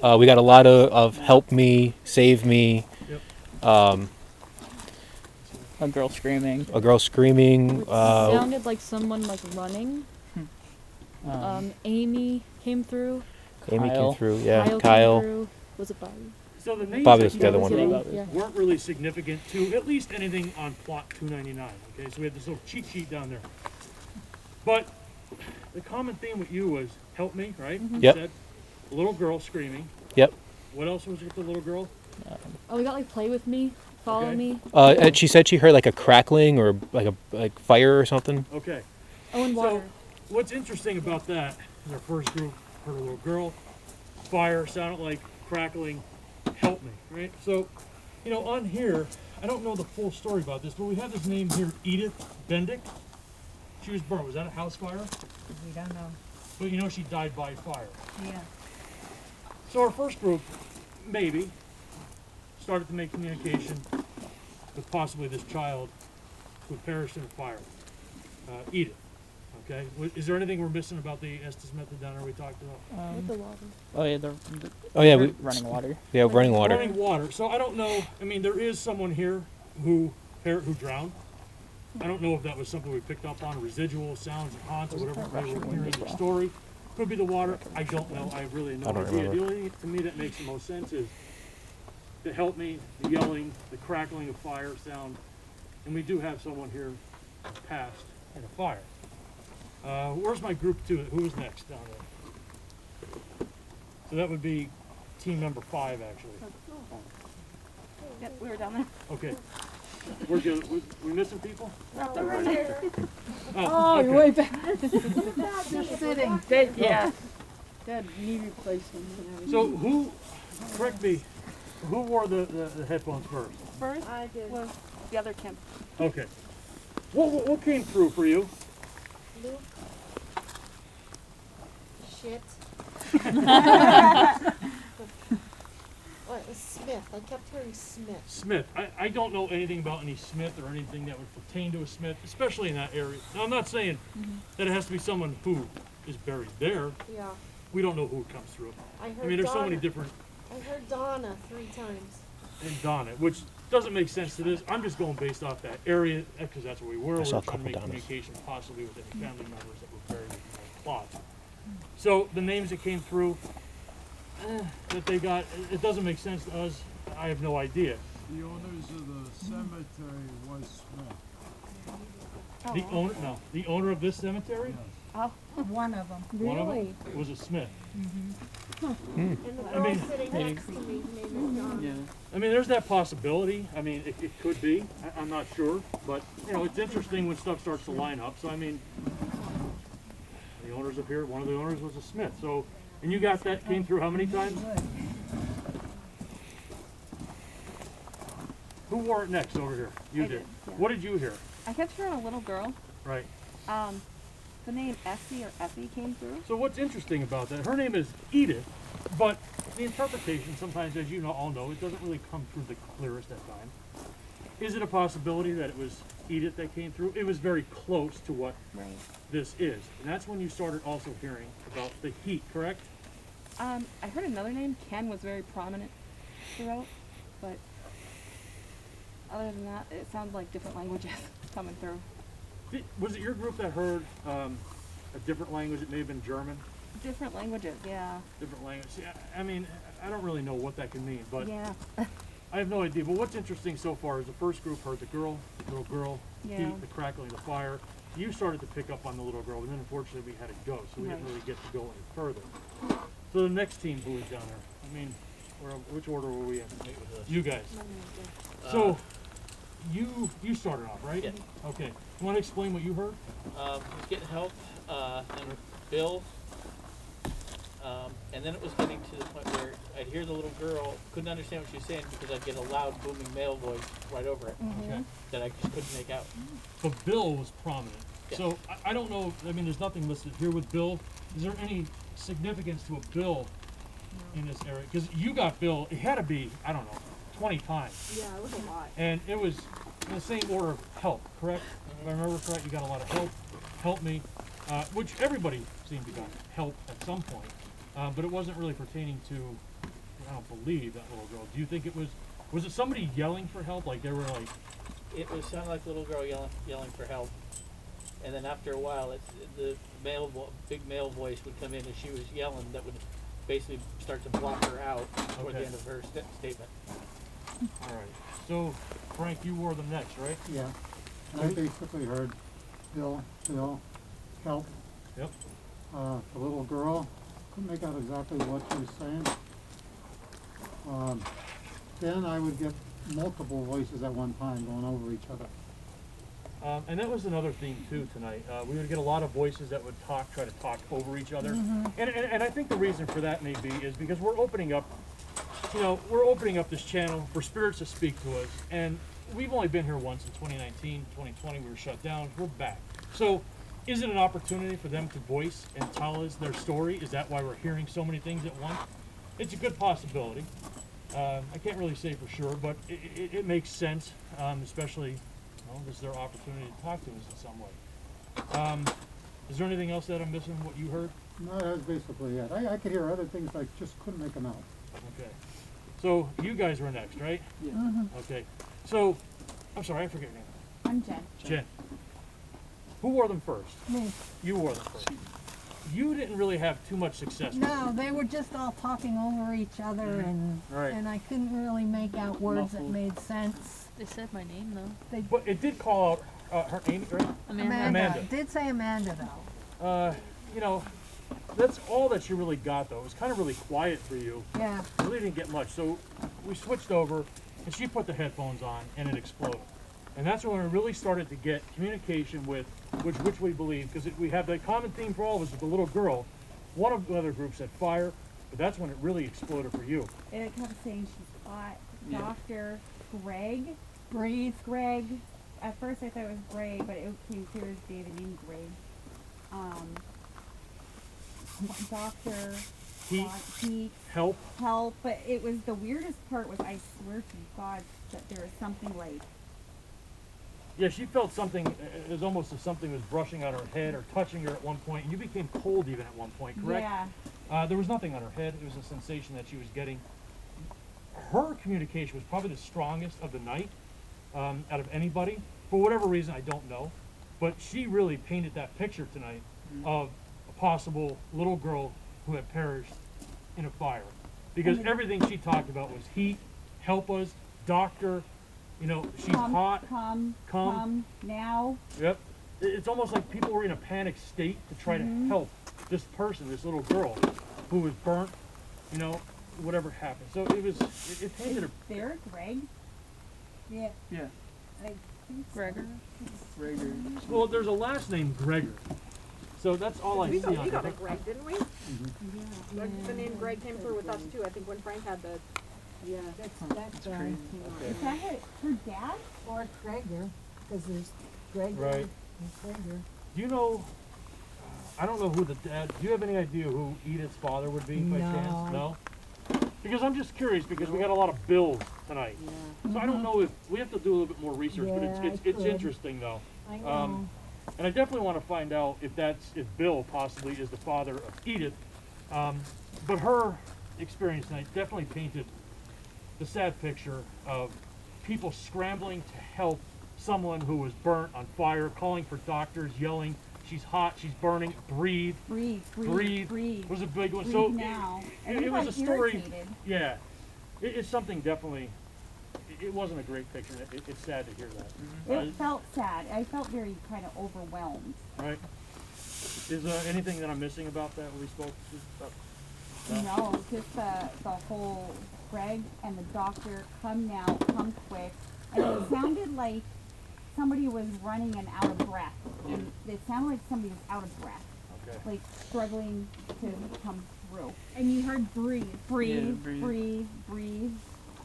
We got a lot of help me, save me. Yep. A girl screaming. A girl screaming. It sounded like someone like running. Amy came through. Amy Kyle. came through. Yeah, Kyle. Came through. Was it Bobby? So the names Bobby that was the other came one. through Yeah. weren't really significant to at least anything on plot 299. Okay, so we had this little cheat sheet down there. But the common theme with you was help me, right? You Yep. said a little girl screaming. Yep. What else was with the little girl? Oh, we got like play with me, follow Okay. me. And she said she heard like a crackling or like fire or something. Okay. Oh, and water. So what's interesting about that is our first group heard a little girl, fire, sounded like crackling, help me, right? So, you know, on here, I don't know the full story about this, but we have this name here, Edith Bendick. She was burned. Was that a house fire? We don't know. But you know she died by fire. Yeah. So our first group, maybe, started to make communication with possibly this child who perished in a fire. Edith. Okay. Is there anything we're missing about the Estes method down there we talked about? With the water. Oh yeah, running water. Yeah, running water. Running water. So I don't know. I mean, there is someone here who drowned. I don't know if that was something we picked up on, residual sounds, haunts, or whatever we were hearing in the story. Could be the water. I don't know. I have really no idea. remember. The only thing to me that makes the most sense is the help me, the yelling, the crackling of fire sound, and we do have someone here passed in a fire. Where's my group 2? Who was next down there? So that would be team member 5, actually. Yep, we were down there. Okay. We missing people? No, they're right here. Oh, you're okay. way back. Just sitting. Dead, yeah. Dead knee replacements and everything. So who, correct me, who wore the headphones first? First was the other Kim. Okay. What came through for you? Luke. Shit. What? It was Smith. I kept hearing Smith. Smith. I don't know anything about any Smith or anything that would pertain to a Smith, especially in that area. Now, I'm not saying that it has to be someone who is buried there. Yeah. We don't know who it comes through. I heard mean, there's so many Donna. different, I heard Donna 3 times. and Donna, which doesn't make sense to this. I'm just going based off that area, because that's where we were. I We saw were a trying to make couple Donnas. communication possibly with any family members that were buried in the plot. So the names that came through, that they got, it doesn't make sense to us. I have no idea. The owners of the cemetery was Smith. The owner, no, the owner of this cemetery, Oh, one of them. one of them was a Smith. And the I girl mean, sitting next to me, her name is Donna. I mean, there's that possibility. I mean, it could be. I'm not sure, but you know, it's interesting when stuff starts to line up. So I mean, the owners up here, one of the owners was a Smith. So, and you got that came through how many times? Who wore it next over here? You I did. did, yeah. What did you hear? I kept hearing a little girl. Right. The name Essie or Effie came through. So what's interesting about that? Her name is Edith, but the interpretation sometimes, as you know, all know, it doesn't really come through the clearest at times. Is it a possibility that it was Edith that came through? It was very close to what this is, and that's when you started also hearing about the heat, correct? I heard another name. Ken was very prominent throughout, but other than that, it sounded like different languages coming through. Was it your group that heard a different language? It may have been German. Different languages, yeah. Different language. See, I mean, I don't really know what that can mean, but Yeah. I have no idea. But what's interesting so far is the first group heard the little girl, Yeah. heat, the crackling, the fire. You started to pick up on the little girl, and then unfortunately we had to go, so we didn't Right. really get to go any further. So the next team who was down there, I mean, which order were we in? You guys. So you started off, right? Yeah. Okay. You want to explain what you heard? He was getting help, and Bill And then it was getting to the point where I'd hear the little girl, couldn't understand what she was saying because I'd get a loud booming male voice right over it that I just couldn't make out. But Bill was prominent. Yeah. So I don't know, I mean, there's nothing listed here with Bill. Is there any significance to a Bill in this area? Because you got Bill, it had to be, I don't know, 20 times. Yeah, it was a lot. And it was in the same order of help, correct? If I remember correct, you got a lot of help me, which everybody seemed to got help at some point. But it wasn't really pertaining to, I don't believe, that little girl. Do you think it was it somebody yelling for help? Like they were like... It was sounded like a little girl yelling for help. And then after a while, the big male voice would come in and she was yelling that would basically start to block her out toward the end of her statement. All right. So, Frank, you wore them next, right? Yeah. And I basically heard Bill, help. Yep. The little girl, couldn't make out exactly what she was saying. Then I would get multiple voices at one time going over each other. And that was another theme too tonight. We would get a lot of voices that would try to talk over each other. And I think the reason for that may be is because we're opening up, we're opening up this channel for spirits to speak to us. And we've only been here once in 2019, 2020, we were shut down. We're back. So is it an opportunity for them to voice and tell us their story? Is that why we're hearing so many things at once? It's a good possibility. I can't really say for sure, but it makes sense, especially this is their opportunity to talk to us in some way. Is there anything else that I'm missing, what you heard? No, that was basically it. I could hear other things, I just couldn't make them out. Okay. So you guys were next, right? Yeah. Okay. So, I'm sorry, I forget your name. I'm Jen. Jen. Who wore them first? Me. You wore them first. You didn't really have too much success. No, they were just all talking over each other, and I couldn't really make out words that made sense. They said my name though. But it did call out her name, right? Amanda. It did say Amanda though. That's all that you really got though. It was kind of really quiet for you. Yeah. You really didn't get much. So we switched over and she put the headphones on and it exploded. And that's when we really started to get communication with which we believe, because we have the common theme for all of us with the little girl. One of the other groups said fire, but that's when it really exploded for you. It kept saying she's hot. Dr. Greg. Greg. At first I thought it was Greg, but it came clear as day the name Greg. Dr. Heat. Help. But it was the weirdest part was I swear to God that there was something like. Yeah, she felt something, it was almost as something was brushing on her head or touching her at one point, and you became cold even at one point, correct? Yeah. There was nothing on her head, it was a sensation that she was getting. Her communication was probably the strongest of the night, out of anybody. For whatever reason, I don't know. But she really painted that picture tonight of a possible little girl who had perished in a fire. Because everything she talked about was heat, help us, doctor, she's hot. Come now. Yep. It's almost like people were in a panic state to try to help this person, this little girl, who was burnt, whatever happened. So it painted a... There, Greg? Yeah. Yeah. I think Gregor. Well, there's a last name Gregor. So that's all I see on We got it. a Greg, didn't we? Yeah. The name Greg came through with us too, I think when Frank had the... Yeah, that's crazy. Is that her dad? Or Gregor, because there's Gregor Right. and Gregor. Do you know, I don't know who the dad, do you have any idea who Edith's father would be by chance? No? Because I'm just curious, because we got a lot of Bills tonight. So I don't know if, we have to do a little bit more research, but it's interesting though. I know. And I definitely want to find out if Bill possibly is the father of Edith. But her experience tonight definitely painted the sad picture of people scrambling to help someone who was burnt on fire, calling for doctors, yelling, she's hot, she's burning, breathe was a big one. So it was a story. Irritated. Yeah, it's something definitely. It wasn't a great picture. It's sad to hear that. It felt sad. I felt very kind of overwhelmed. Right. Is anything that I'm missing about that we spoke about? No, just the whole Greg and the doctor, come now, come quick. And it sounded like somebody was running and out of breath. And it sounded like somebody was out of breath. Okay. Like struggling to come through, and you heard breathe, breathe, breathe. breathe, breathe.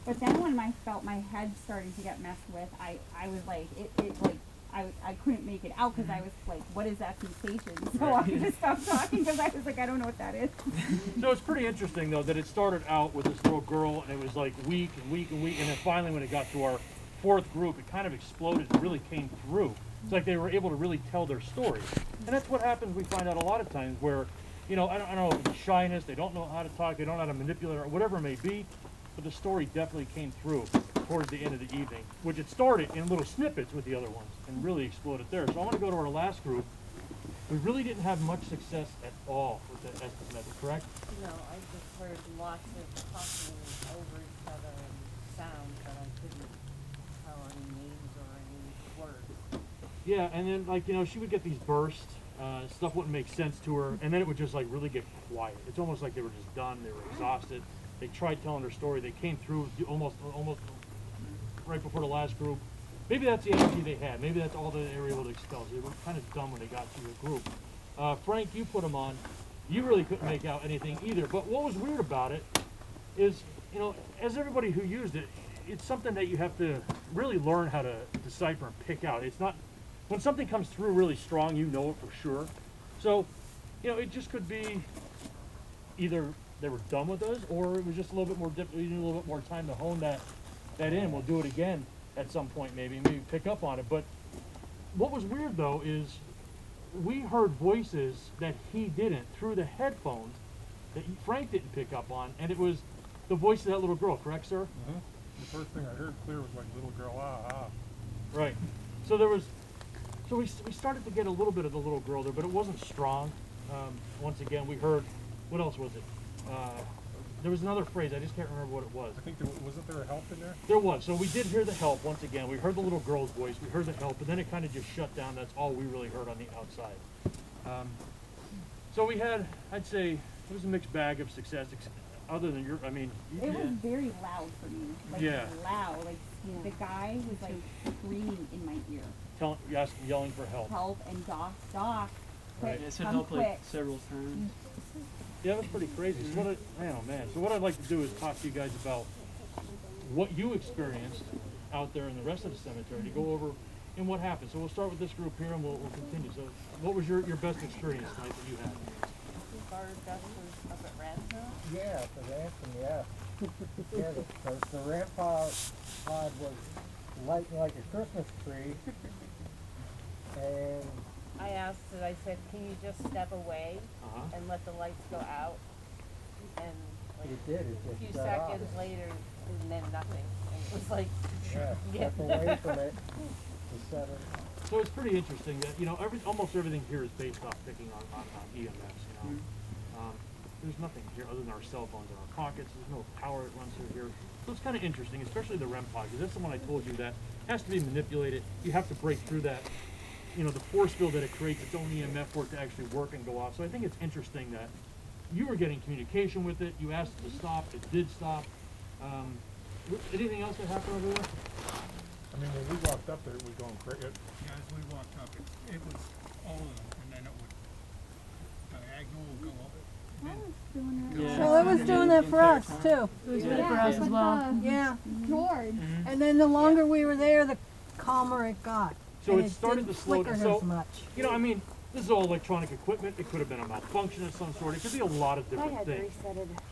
But then when I felt my head starting to get messed with, I was like, I couldn't make it out because I was like, what is that sensation? So I just stopped talking because I was like, I don't know what that is. So it's pretty interesting though that it started out with this little girl and it was like weak and weak and weak, and then finally when it got to our fourth group, it kind of exploded and really came through. It's like they were able to really tell their story. And that's what happens, we find out a lot of times where, you know, I don't know if it's shyness, they don't know how to talk, they don't know how to manipulate or whatever it may be, but the story definitely came through towards the end of the evening, which it started in little snippets with the other ones and really exploded there. So I want to go to our last group. We really didn't have much success at all with the Estes method, correct? No, I just heard lots of talking over each other and sounds, but I couldn't tell any names or any words. Yeah, and then like, you know, she would get these bursts, stuff wouldn't make sense to her, and then it would just like really get quiet. It's almost like they were just done, they were exhausted. They tried telling their story, they came through almost right before the last group. Maybe that's the energy they had, maybe that's all that they were able to expel. They were kind of dumb when they got to your group. Frank, you put them on. You really couldn't make out anything either, but what was weird about it is, you know, as everybody who used it, it's something that you have to really learn how to decipher and pick out. It's not, when something comes through really strong, you know it for sure. So, you know, it just could be either they were done with us, or it was just a little bit more difficult. You need a little bit more time to hone that in. We'll do it again at some point, maybe pick up on it. But what was weird though is we heard voices that he didn't through the headphones that Frank didn't pick up on, and it was the voice of that little girl, correct, sir? Mm-hmm. The first thing I heard clear was like little girl, ah, ah. Right. So we started to get a little bit of the little girl there, but it wasn't strong. Once again, we heard, what else was it? There was another phrase, I just can't remember what it was. I think wasn't there a help in there? There was. So we did hear the help once again. We heard the little girl's voice, we heard the help, but then it kind of just shut down. That's all we really heard on the outside. So we had, I'd say, it was a mixed bag of success, other than your, I mean. It was very loud for me. Like, yeah. Loud. Like, the guy was like screaming in my ear. Yelling for help. Help and Doc, right. It said help like several times. Yeah, that was pretty crazy. So man, oh man. So what I'd like to do is talk to you guys about what you experienced out there in the rest of the cemetery, to go over and what happened. So we'll start with this group here and we'll continue. So what was your best experience tonight that you had? Our best was up at Ransom. Yeah, the ransom, yeah. Yeah, the rampart pod was lighting like a Christmas tree. And I asked it, I said, can you just step away and let the lights go out? And like it did, it a just few shut seconds off. later, and then nothing. And it was like, Yeah, get step away from it. The 7. So it's pretty interesting that, you know, almost everything here is based off picking on EMFs, you know. There's nothing here other than our cell phones in our pockets. There's no power that runs through here. So it's kind of interesting, especially the REM pod, because that's the one I told you that has to be manipulated. You have to break through that, you know, the force field that it creates its own EMF for it to actually work and go off. So I think it's interesting that you were getting communication with it. You asked it to stop. It did stop. Anything else that happened over there? I mean, when we walked up there, it was going crazy. Yeah, as we walked up, it was all of them, and then it would diagonal would go up. Well, it was doing that for us too. It was doing it for us as well. Yeah. George. And then the longer we were there, the calmer it got. So and it started to didn't slow flicker down. as much. You know, I mean, this is all electronic equipment. It could have been a malfunction of some sort. It could be a lot of different things.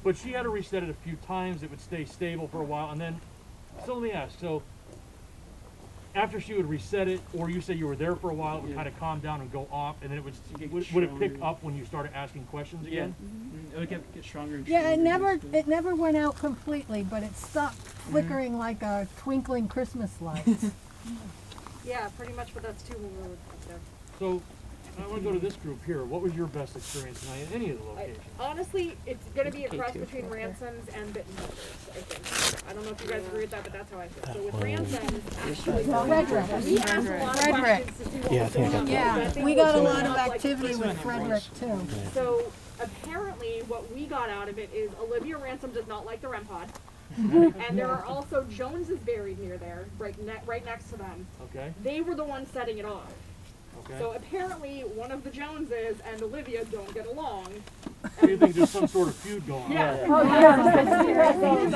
But she had to reset it a few times. It would stay stable for a while, and then, so let me ask, so after she would reset it, or you say you were there for a while, it would kind of calm down and go off, and then it would it pick up when you started asking questions again? It would get stronger and Yeah, stronger. it never went out completely, but it stopped flickering like a twinkling Christmas lights. Yeah, pretty much what that's too when we were up there. So I want to go to this group here. What was your best experience tonight at any of the locations? Honestly, it's going to be a cross between Ransoms and Bitten Hunters, I think. I don't know if you guys agree with that, but that's how I feel. So with Ransoms, actually, we asked a lot of questions to see what was going on. Yeah, we got a lot of activity with Frederick too. So apparently what we got out of it is Olivia Ransom does not like the REM pod. And there are also Joneses buried near there, right next to them. Okay. They were the ones setting it off. Okay. So apparently one of the Joneses and Olivia don't get along. So you think there's some sort of feud going on? Yeah. Oh, yeah.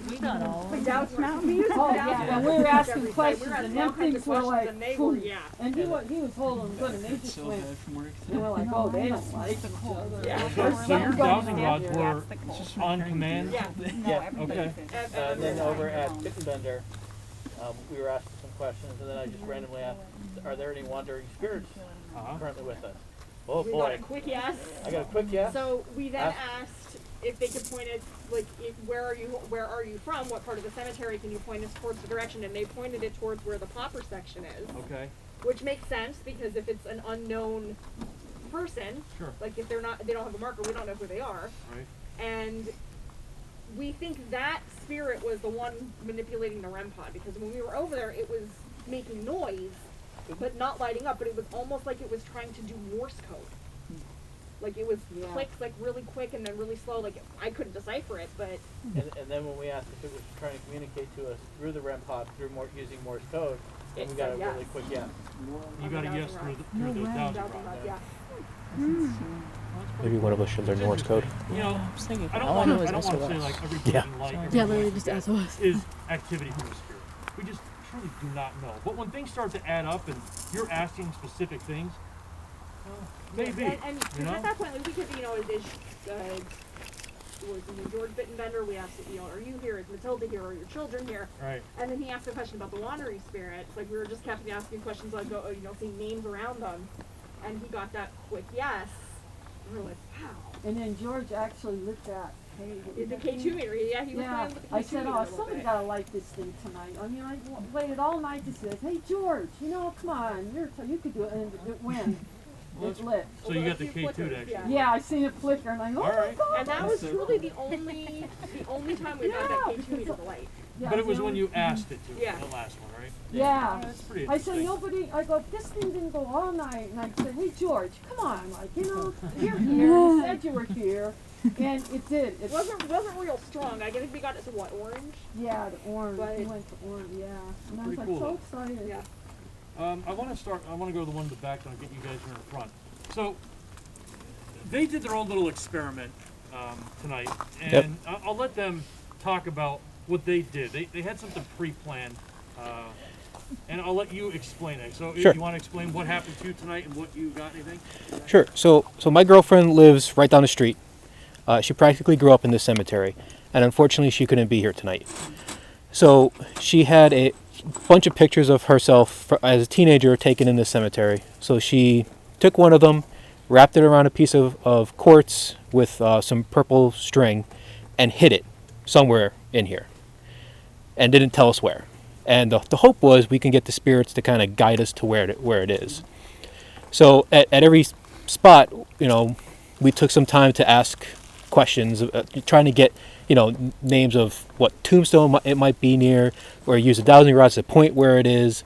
We got all. We doubts Oh, yeah, and we were asking questions, and them things were like, and they were, yeah. and he was holding good, and they just went, and we're like, oh, they don't like each other. Yeah. So your dowsing rods were on command? Yeah. Yeah. Okay. And then over at Bittenbender, we were asking some questions, and then I just randomly asked, are there any wandering spirits currently with us? Oh We boy. got a quick yes. I got a quick yes. So we then asked if they could point us, like, where are you from? What part of the cemetery can you point us towards the direction? And they pointed it towards where the pauper section is. Okay. Which makes sense because if it's an unknown person, Sure. like if they don't have a marker, we don't know who they are. Right. And we think that spirit was the one manipulating the REM pod because when we were over there, it was making noise, but not lighting up. But it was almost like it was trying to do Morse code. Like it was clicks like really quick and then really slow. Like I couldn't decipher it, but. And then when we asked if it was trying to communicate to us through the REM pod using Morse code, and we got a really quick yes. You got a yes through the dowsing rod. Yeah. Maybe one of us should learn Morse code. You know, I don't all I want know to is say SOS. like everything Yeah. in life Yeah, literally just SOS. is activity from the spirit. We just truly do not know. But when things start to add up and you're asking specific things, maybe. And you know? at that point, like, we could, was George Bittenbender, we asked, are you here? Is Matilda here? Are your children here? Right. And then he asked a question about the wandering spirits. Like we were just kept asking questions like, seeing names around them. And he got that quick yes. And we're like, wow. And then George actually looked at, hey, The K2 meter, yeah, he was playing with the K2 I said, meter a oh, little somebody bit. gotta light this thing tonight. I mean, I waited all night to say, hey, George, come on, you could do it, and it went. It lit. So you got the K2 to actually. Yeah, I seen it flicker, and I go, oh my God. And that was truly the only time we've had that K2 meter to light. Yeah, But it was when you asked it to, Yeah. the last one, right? Yeah. That's pretty I said, interesting. I go, this thing didn't go all night. And I said, hey, George, come on, you're here. You said you were here. And it did. It wasn't real strong. I guess we got it to what, orange? Yeah, the orange. But We went to orange, yeah. And I was Pretty like, cool, so though. excited. Yeah. I want to go to the one in the back and I'll get you guys here in front. So, they did their own little experiment tonight, and Yep. I'll let them talk about what they did. They had something pre-planned, and I'll let you explain it. So, Sure. if you want to explain what happened to you tonight and what you got, anything? Sure. So my girlfriend lives right down the street. She practically grew up in this cemetery, and unfortunately, she couldn't be here tonight. So she had a bunch of pictures of herself as a teenager taken in this cemetery. So she took one of them, wrapped it around a piece of quartz with some purple string, and hid it somewhere in here, and didn't tell us where. And the hope was we can get the spirits to kind of guide us to where it is. So at every spot, we took some time to ask questions, trying to get, names of what tombstone it might be near, or use the dowsing rods to point where it is.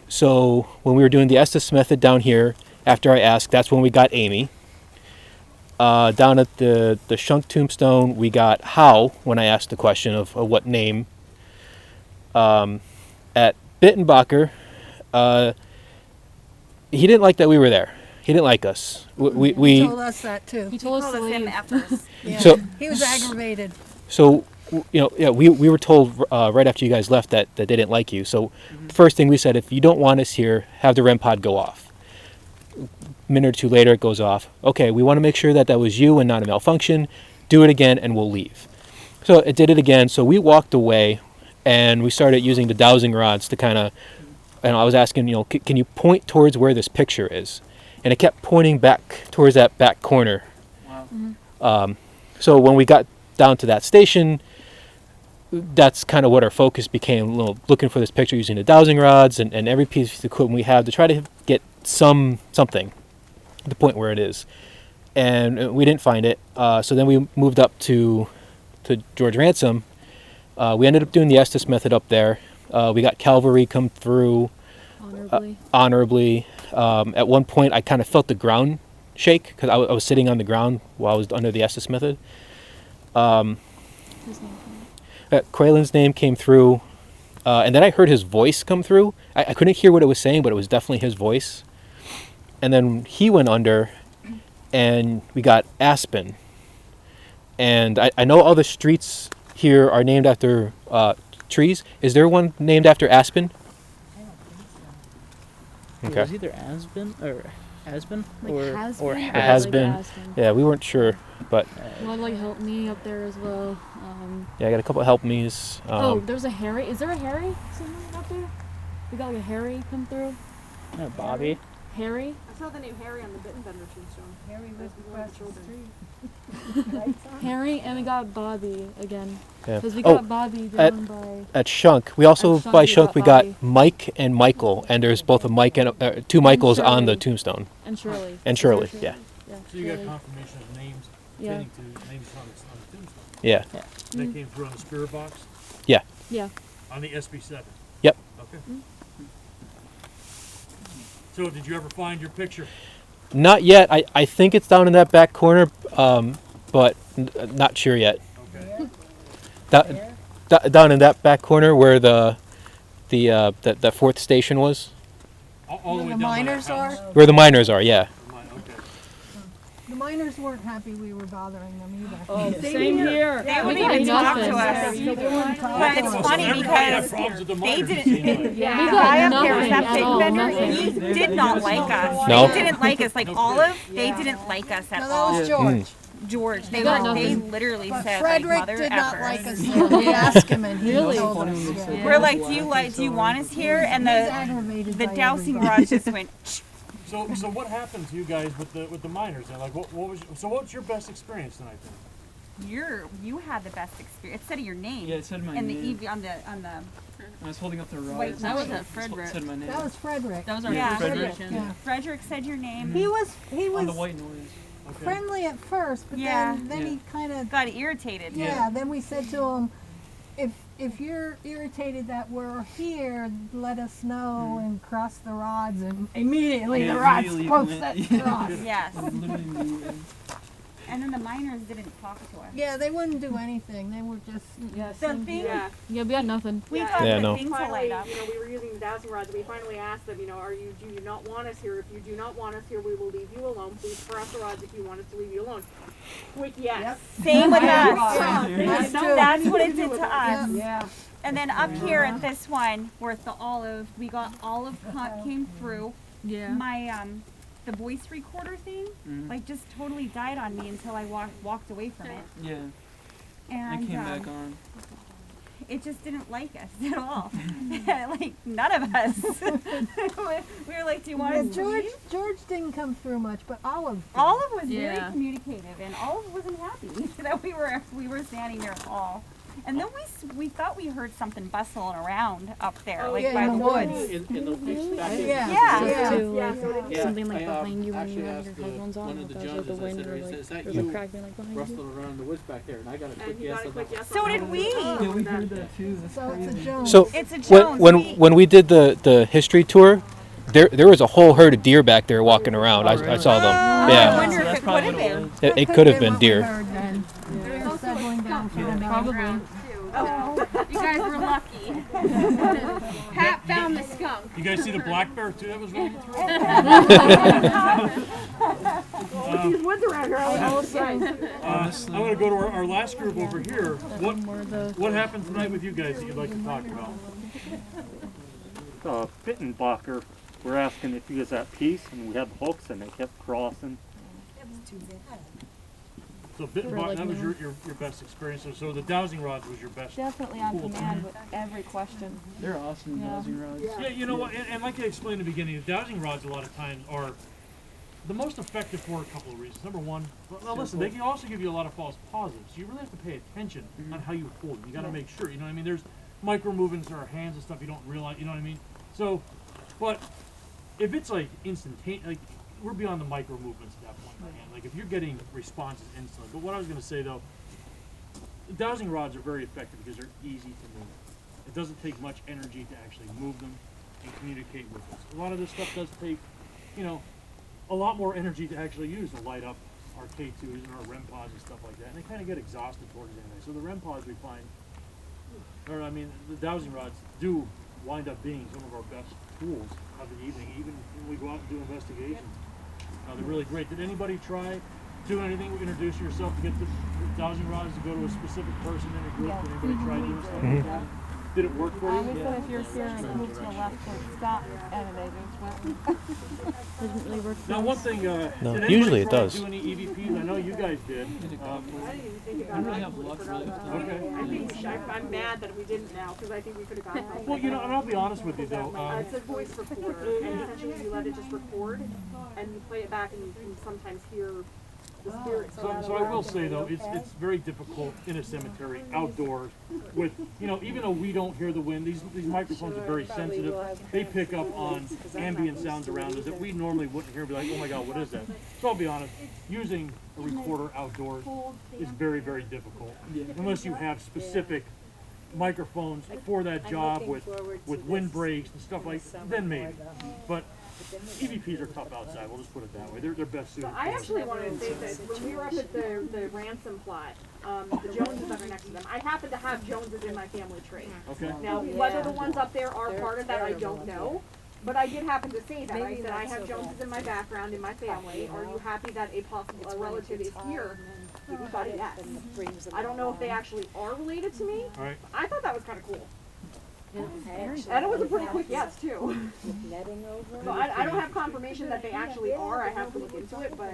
So when we were doing the Estes method down here, after I asked, that's when we got Amy. Down at the Shunk tombstone, we got Howe when I asked the question of what name. At Bittenbacher, he didn't like that we were there. He didn't like us. He told us that too. He told us to leave. Yeah. So- he was aggravated. So, we were told right after you guys left that they didn't like you. So, first thing we said, if you don't want us here, have the REM pod go off. A minute or two later, it goes off. Okay, we want to make sure that was you and not a malfunction. Do it again, and we'll leave. So it did it again. So we walked away, and we started using the dowsing rods to kind of. And I was asking, can you point towards where this picture is? And it kept pointing back towards that back corner. Wow. So when we got down to that station, that's kind of what our focus became, looking for this picture using the dowsing rods and every piece of equipment we have to try to get something to point where it is. And we didn't find it. So then we moved up to George Ransom. We ended up doing the Estes method up there. We got cavalry come through honorably. At one point, I kind of felt the ground shake because I was sitting on the ground while I was under the Estes method. Quaylen's name came through. and then I heard his voice come through. I couldn't hear what it was saying, but it was definitely his voice. And then he went under, and we got Aspen. And I know all the streets here are named after trees. Is there one named after Aspen? It was either Aspen or Aspen Like or has or been? It has Like been. Aspen. Yeah, we weren't sure, but One like helped me up there as well. yeah, I got a couple of help me's. Oh, there's a Harry. Is there a Harry somewhere up there? We got like a Harry come through. No, Bobby. Harry. I saw the name Harry on the Bittenbender tombstone. Harry was across the street. Harry, and we got Bobby again. Yeah. Because we Oh, got Bobby down by. at Shunk, we also At Shunk by we Shunk got we got Bobby. Mike and Michael, and there's both a Mike and two Michaels on the Shirley. tombstone. And Shirley. And Shirley, yeah. So you got Shirley. confirmation of names Yeah. fitting to names on the tombstone. Yeah. That came through on the spirit box. Yeah. Yeah. On the SB7. Yep. Okay. So did you ever find your picture? Not yet. I think it's down in that back corner, but not sure yet. Okay. Down in that back corner where the fourth station was. All the way The down by that miners house? are? Where the miners are, yeah. The miners weren't happy we were bothering them either. Oh, same here. They We wouldn't got even talk nothing. to us. They wouldn't talk But to it's us. funny Everybody had because problems with the they miners, it didn't. seemed like. The We got guy up there was nothing that at all, big bender. He nothing. did not like us. No? They didn't like us. Like Olive, they didn't like us at No, all. that was George. George, they We got were. They nothing. literally But said Frederick like mother did not effer. like us there. We asked him and he Really? told us. Yeah. We're like, do you want us here? And He's aggravated the by dowsing everybody. rod just went. So what happened to you guys with the miners? And like what was your best experience tonight then? You had the best experience. It said your name. Yeah, it said my and name. the on the I was holding up the rod. Wait, That was It a Frederick. said my name. That was Frederick. That was our Yeah. first Frederick. station. Yeah. Frederick said your name. He on the was white noise. Okay. friendly at first, but Yeah. then he kind of Got irritated. yeah. Then we said to him, if you're irritated that we're here, let us know and cross the rods. And immediately Yeah, the rods immediately both went- set yeah. cross. Yes. Literally immediately. And then the miners didn't talk to us. Yeah, they wouldn't do anything. They were just Yeah, The same thing, here. Yeah, we got nothing. we Yeah, got Yeah, the no. things to Finally, light up. we were using the dowsing rods. We finally asked them, do you not want us here? If you do not want us here, we will leave you alone. Please cross the rods if you want us to leave you alone. Quick yes. Same with Yeah. us. That's true. That's what it did to us. Yeah. And then up here at this one, where the olive, we got olive cut came through. Yeah. My the voice recorder thing, like just totally died on me until I walked away from it. Yeah. I And came back on. it just didn't like us at all. Like none of us. We were like, "Do you want Yeah, us to leave?" George didn't come through much, but Olive. did. Olive was very Yeah. communicative, and Olive wasn't happy that we were standing there at all. And then we thought we heard something bustling around up there, Oh, like yeah, by in the the woods. woods. In the back in. Yeah. Yeah. Too, Yeah, like, so it is. something like I, behind you when actually you have asked your the- headphones on. one of If the that was Johns, like the I wind said, or "Is like that there's you a crackling like behind you. rustling around in the woods back there?" And I got a quick And you yes. got a on quick that. yes. So on did that. we. Yeah, we heard that too. That's So it's a crazy. Jones. So It's a when Jones. when we did the history tour, there was a whole herd of deer back there walking around. I saw them. I Yeah, wonder So if that's it probably could have what it been. was. it could have been what we deer. heard then. They were settling down for the night. Probably. You guys were lucky. Pat found the skunk. You guys see the black bear too that was running through? These woods around here. I'm going to go to our last group over here. More the What happened tonight with you guys that you'd like to talk about? Bittenbacher were asking if he was at peace, and we had hooks, and they kept crossing. So Bittenbach, that was your best experience. So the dowsing rods was your best. definitely on Cool. command with every question. They're awesome Yeah. dowsing rods. Yeah, you know what? And like I explained in the beginning, the dowsing rods a lot of times are the most effective for a couple of reasons. Number one, well, listen, they can also give you a lot of false positives. So you really have to pay attention on how you hold them. You got to make sure. You know what I mean? There's micro movements in our hands and stuff you don't realize. You know what I mean? So, but if it's like instantaneous, like we're beyond the micro movements at that point. Man. Like if you're getting responses instantly. But what I was going to say though, the dowsing rods are very effective because they're easy to move. It doesn't take much energy to actually move them and communicate with us. A lot of this stuff does take, a lot more energy to actually use to light up our K2s and our REM pods and stuff like that. And they kind of get exhausted towards the end. So the REM pods we find or I mean, the dowsing rods do wind up being some of our best tools of the evening, even when we go out and do investigations. They're really great. Did anybody try doing anything? Introduce yourself to get the dowsing rods to go to a specific person in a group? Did anybody try doing stuff like that? Did it work for you? I was said if you're steering, move to the left towards Scott elevators, but doesn't really work. Now, one thing. No, did usually anybody it try does. Do any EVPs? I know you guys did. I didn't even think about I really it. have luck really with that. Okay. I think we should, I'm mad that we didn't now because I think we could have gotten that. Well, you know, and I'll be honest with you though. It's a voice recorder, and essentially you let it just record, and you play it back, and you can sometimes hear the spirits. So I will say though, it's very difficult in a cemetery outdoors with, you know, even though we don't hear the wind, these microphones are very sensitive. They pick up on ambient sounds around us that we normally wouldn't hear. Be like, oh my God, what is that? So I'll be honest, using a recorder outdoors is very, very difficult unless you have specific microphones for that job with windbreaks and stuff like that, then maybe. But EVPs are tough outside, we'll just put it that way. They're best suited. So I actually wanted to say that when we were up at the ransom plot, the Joneses that are next to them, I happen to have Joneses in my family tree. Okay. Now, whether the ones up there are part of that, I don't know. But I did happen to say that. I said, I have Joneses in my background, in my family. Are you happy that a possible relative is here? Everybody, yes. I don't know if they actually are related to me. All right. I thought that was kind of cool. And it was a pretty quick yes, too. So I don't have confirmation that they actually are. I have to look into it, but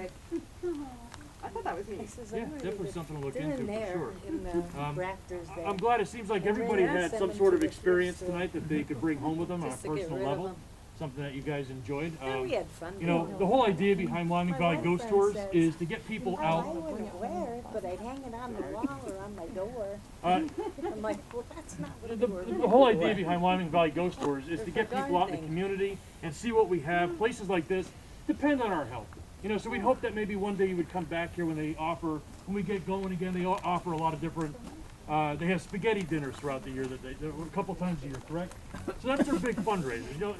I thought that was neat. Yeah, definitely something to look into for sure. In the rafters there. I'm glad it seems like everybody had some sort of experience tonight that they could bring home with them on a personal level. Something that you guys enjoyed. We had fun. You know, the whole idea behind Wyoming Valley Ghost Tours is to get people I out. wouldn't wear it, but I'd hang it on the wall or on my door. I'm like, well, that's not what The whole idea behind Wyoming Valley Ghost Tours is to get people out in the community and see what we have. Places like this depend on our help. You know, so we hope that maybe one day you would come back here when we get going again, they offer a lot of different, they have spaghetti dinners throughout the year a couple times a year, correct? So that's their big fundraiser. You know,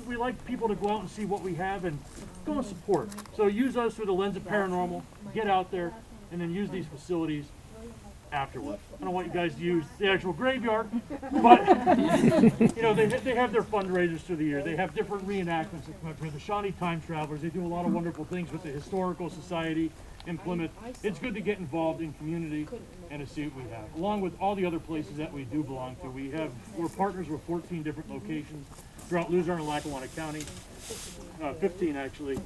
we like people to go out and see what we have and go and support. So use us through the lens of paranormal, get out there, and then use these facilities afterwards. I don't want you guys to use the actual graveyard, but you know, they have their fundraisers through the year. They have different reenactments for the Shawnee Time Travelers. They do a lot of wonderful things with the Historical Society in Plymouth. It's good to get involved in community and to see what we have. Along with all the other places that we do belong to, we're partners with 14 different locations throughout Luzerne and Lackawanna County, 15 actually.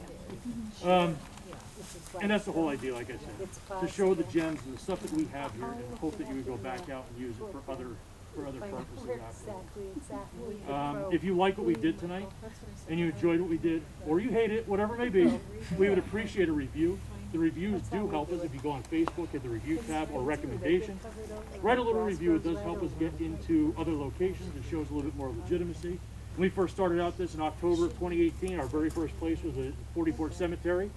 And that's the whole idea, like I said, to show the gems and the stuff that we have here, and hope that you would go back out and use it for other purposes afterwards. If you like what we did tonight, and you enjoyed what we did, or you hate it, whatever it may be, we would appreciate a review. The reviews do help us. If you go on Facebook, hit the review tab or recommendation, write a little review. It does help us get into other locations. It shows a little bit more legitimacy. When we first started out this in October of 2018, our very first place was at 44 Cemetery.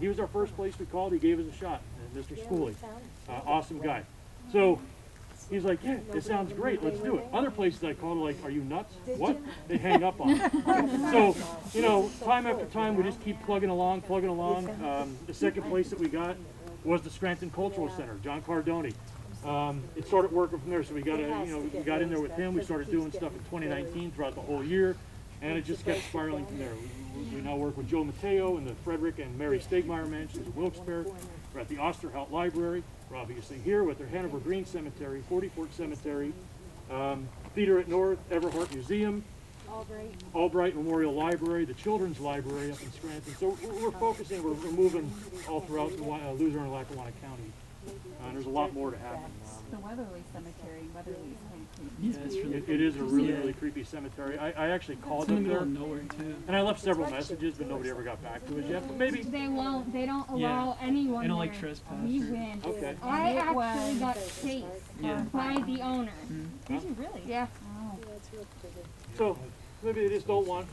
He was our first place we called. He gave us a shot, Mr. Schooley. Awesome guy. So he's like, yeah, it sounds great. Let's do it. Other places I called are like, are you nuts? What? They hang up on it. So, you know, time after time, we just keep plugging along. The second place that we got was the Scranton Cultural Center, John Cardone. It started working from there, so we got in there with him. We started doing stuff in 2019 throughout the whole year, and it just kept spiraling from there. We now work with Joe Mateo and the Frederick and Mary Stegmeyer Mansions in Wilkes-Barre. We're at the Osterhout Library. We're obviously here with their Hanover Green Cemetery, 44th Cemetery, Theater at North, Everhart Museum, Albright Memorial Library, the Children's Library up in Scranton. So we're moving all throughout Luzerne and Lackawanna County. There's a lot more to happen. The Weatherly Cemetery, Weatherly's kind of creepy. Yeah, it's really It is a really creepy cemetery. I actually called them there, nowhere too. and I left several messages, but nobody ever got back to us yet. But maybe They won't. They don't allow anyone. They don't like there. trespassers. We win. Okay. I actually got chased Yeah. by the owner. Did you really? Yeah. Oh. So maybe they just don't want,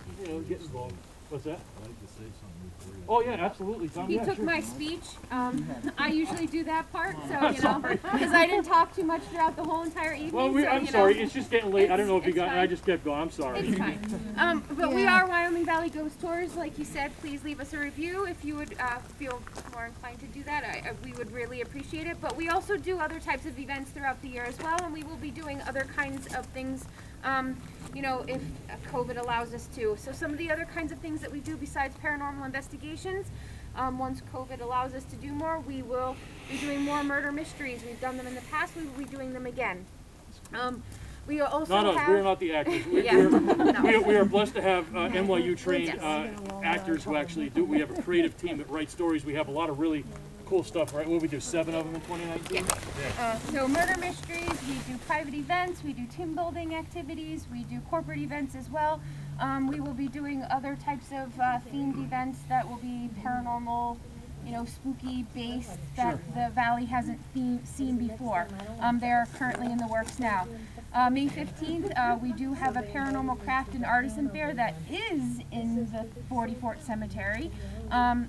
get involved. What's that? I'd like to say something before you. Oh yeah, absolutely, Tom. He Yeah, took sure. my speech. I usually do that part, so I'm you know, sorry. because I didn't talk too much throughout the whole entire evening. Well, so, I'm you sorry. know, It's just getting late. I don't know if you it's got. fine. I just kept going. I'm sorry. It's fine. But we are Wyoming Valley Ghost Tours. Like you said, please leave us a review if you would feel more inclined to do that. We would really appreciate it. But we also do other types of events throughout the year as well, and we will be doing other kinds of things. You know, if COVID allows us to. So some of the other kinds of things that we do besides paranormal investigations, once COVID allows us to do more, we will be doing more murder mysteries. We've done them in the past. We will be doing them again. We also Not us. have... We're not the actors. We, Yeah. we are blessed to have NYU trained Yes. actors who actually do. We have a creative team that writes stories. We have a lot of really cool stuff, right? What we do, 7 of them in 2019? Yeah. So murder mysteries, we do private events, we do team building activities, we do corporate events as well. We will be doing other types of themed events that will be paranormal, you know, spooky based that the Valley hasn't seen before. They are currently in the works now. May 15th, we do have a paranormal craft and artisan fair that is in the 40 Fort Cemetery.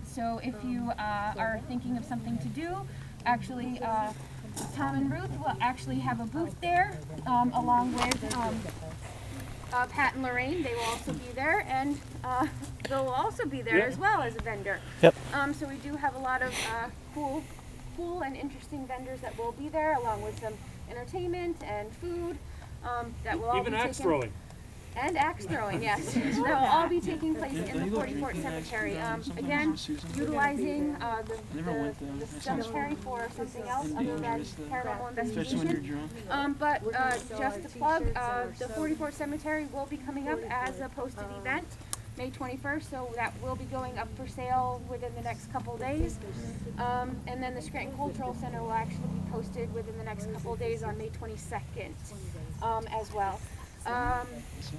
So if you are thinking of something to do, actually Tom and Ruth will actually have a booth there along with Pat and Lorraine. They will also be there, and Bill will also be there as well as a vendor. Yep. So we do have a lot of cool and interesting vendors that will be there, along with some entertainment and food that will all Even be axe taken. throwing. And axe throwing, yes. That will all be taking place in the 40 Fort Cemetery. Again, utilizing the cemetery for something else other than paranormal investigation. But just to plug, the 40 Fort Cemetery will be coming up as a posted event May 21st, so that will be going up for sale within the next couple days. And then the Scranton Cultural Center will actually be posted within the next couple days on May 22nd as well.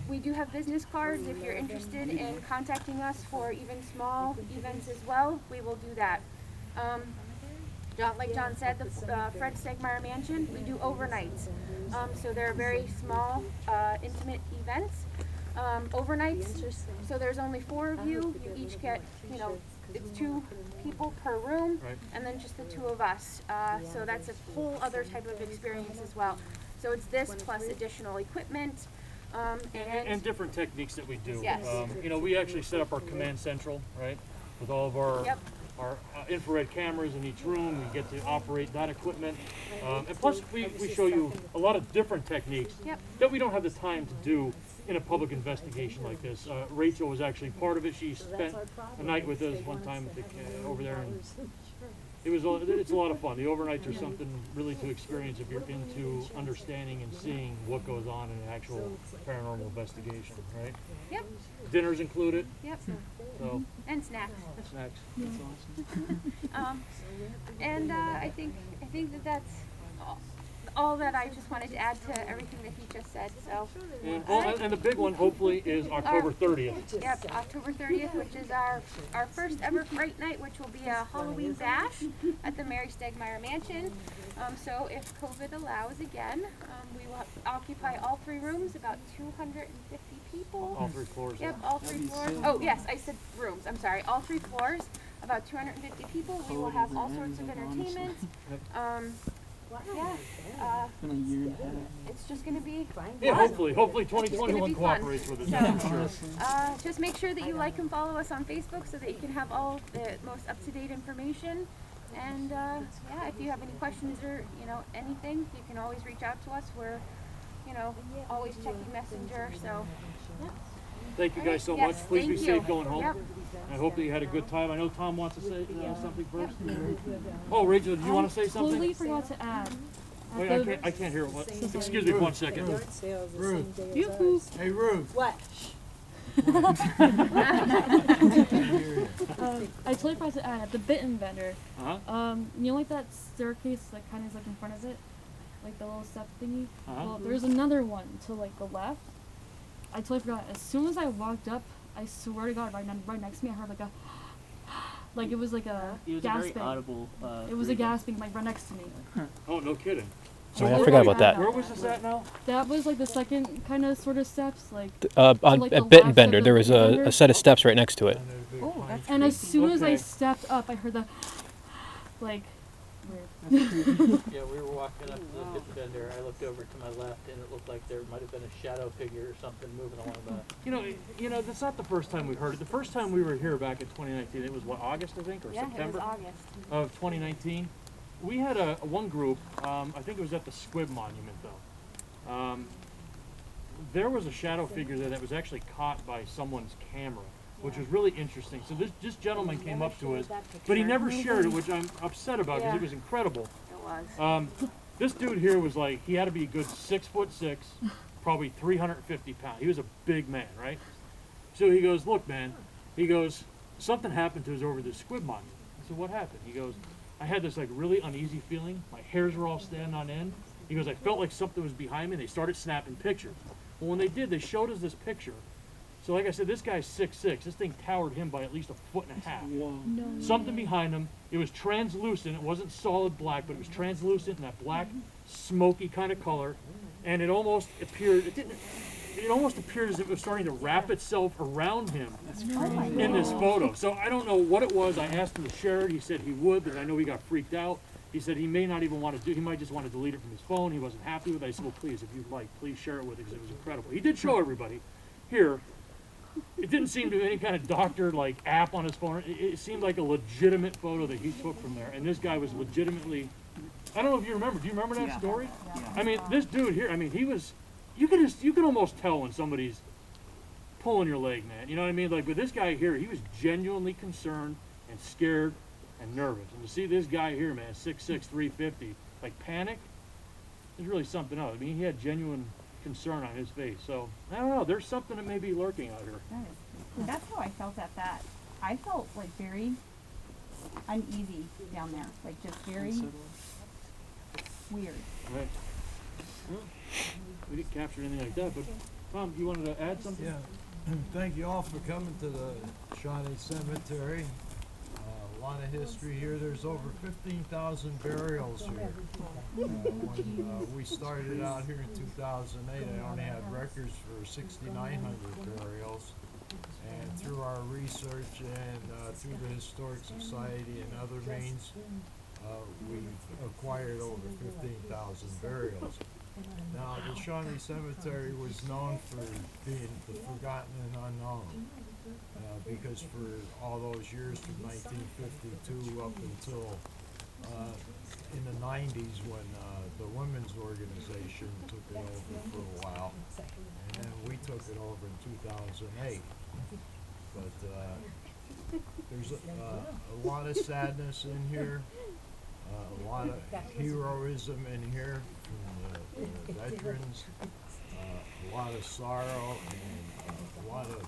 We do have business cards. If you're interested in contacting us for even small events as well, we will do that. Like John said, the Fred Stegmeyer Mansion, we do overnights. So they're very small, intimate events. Overnights, so there's only 4 of you. You each get, you know, it's 2 people per room, and then just the 2 of us. So that's a whole other type of experience as well. So it's this plus additional equipment. And different techniques that we do. Yes. You know, we actually set up our command central, right, with all of our infrared cameras in each room. We get to operate that equipment, and plus we show you a lot of different techniques that we don't have the time to do in a public investigation like this. Rachel was actually part of it. She spent a night with us one time at the, over there, and it's a lot of fun. The overnights are something really to experience if you're into understanding and seeing what goes on in an actual paranormal investigation, right? Yep. Dinner's included. Yep. So. And snacks. Snacks. That's awesome. And I think that's all that I just wanted to add to everything that he just said. So. And the big one, hopefully, is October 30th. Yep, October 30th, which is our first ever Fright Night, which will be a Halloween bash at the Mary Stegmeyer Mansion. So if COVID allows again, we will occupy all 3 rooms, about 250 people. All 3 floors. Yep, all 3 floors. Oh yes, I said rooms. I'm sorry. All 3 floors, about 250 people. We will have all sorts of entertainment. Yeah. It's just going to be fun. Yeah, hopefully 2021 be cooperates fun. with us. So, Sure. just make sure that you like and follow us on Facebook so that you can have all the most up-to-date information. And yeah, if you have any questions or anything, you can always reach out to us. We're always checking Messenger. So. Yeah. Thank you guys so Yes, much. Please be thank you. safe going home. Yep. I hope that you had a good time. I know Tom wants to say something first. Oh, Rachel, did you want to say something? Totally forgot to add. Wait, I can't hear what. Excuse me 1 second. Ruth. Yoo-hoo. Hey, Ruth. What? I totally forgot to add the Bitten vendor. Uh-huh. You know, like that staircase that kind of is like in front of it, like the little step thingy. Uh-huh. Well, there's another one to like the left. I totally forgot. As soon as I walked up, I swear to God, right next to me, I heard like a, like it was like a It was gasping. a very audible. It was a gasping like right next to me. Oh, no kidding. Oh, yeah, I forgot about that. Where was this at now? That was like the second kind of sort of steps, like. On like the at Bit and last Bender, step there of was Bit and Bender. a set of steps right next to it. Oh, and as soon as I Okay. stepped up, I heard that, like. Yeah, we were walking up to the Bit Bender. I looked over to my left, and it looked like there might have been a shadow figure or something moving along the. You know, that's not the first time we heard it. The first time we were here back in 2019, it was what, August, I think, or Yeah, September it was August. of 2019. We had one group. I think it was at the Squib Monument, though. There was a shadow figure there that was actually caught by someone's camera, which was really interesting. So this gentleman came up to us, but he never shared it, which I'm upset about because it was incredible. It was. This dude here was like, he had to be a good 6'6", probably 350 pounds. He was a big man, right? So he goes, look, man, he goes, something happened to us over this Squib Monument. I said, what happened? He goes, I had this like really uneasy feeling. My hairs were all standing on end. He goes, I felt like something was behind me. They started snapping pictures. Well, when they did, they showed us this picture. So like I said, this guy's 6'6". This thing towered him by at least 1.5 feet. No. Something behind him. It was translucent. It wasn't solid black, but it was translucent in that black, smoky kind of color. And it almost appeared, it almost appeared as if it was starting to wrap itself around him in this photo. So I don't know what it was. I asked him to share it. He said he would, but I know he got freaked out. He said he may not even want to do, he might just want to delete it from his phone. He wasn't happy with it. I said, well, please, if you'd like, please share it with it because it was incredible. He did show everybody. Here, it didn't seem to be any kind of doctor like app on his phone. It seemed like a legitimate photo that he took from there. And this guy was legitimately, I don't know if you remember. Do you remember that story? Yeah. I mean, this dude here, I mean, he was, you can almost tell when somebody's pulling your leg, man. You know what I mean? Like with this guy here, he was genuinely concerned and scared and nervous. And to see this guy here, man, 6'6", 350, like panic, is really something else. I mean, he had genuine concern on his face. So I don't know. There's something that may be lurking out here. That's how I felt at that. I felt like very uneasy down there, like just very weird. Right. Well, we didn't capture anything like that, but Tom, you wanted to add something? Yeah. Thank you all for coming to the Shawnee Cemetery. A lot of history here. There's over 15,000 burials here. When we started out here in 2008, I only had records for 6,900 burials. And through our research and through the Historic Society and other means, we've acquired over 15,000 burials. Now, the Shawnee Cemetery was known for being the forgotten and unknown, because for all those years from 1952 up until in the 90s when the women's organization took it over for a while, and then we took it over in 2008. But there's a lot of sadness in here, a lot of heroism in here from the veterans, a lot of sorrow, and a lot of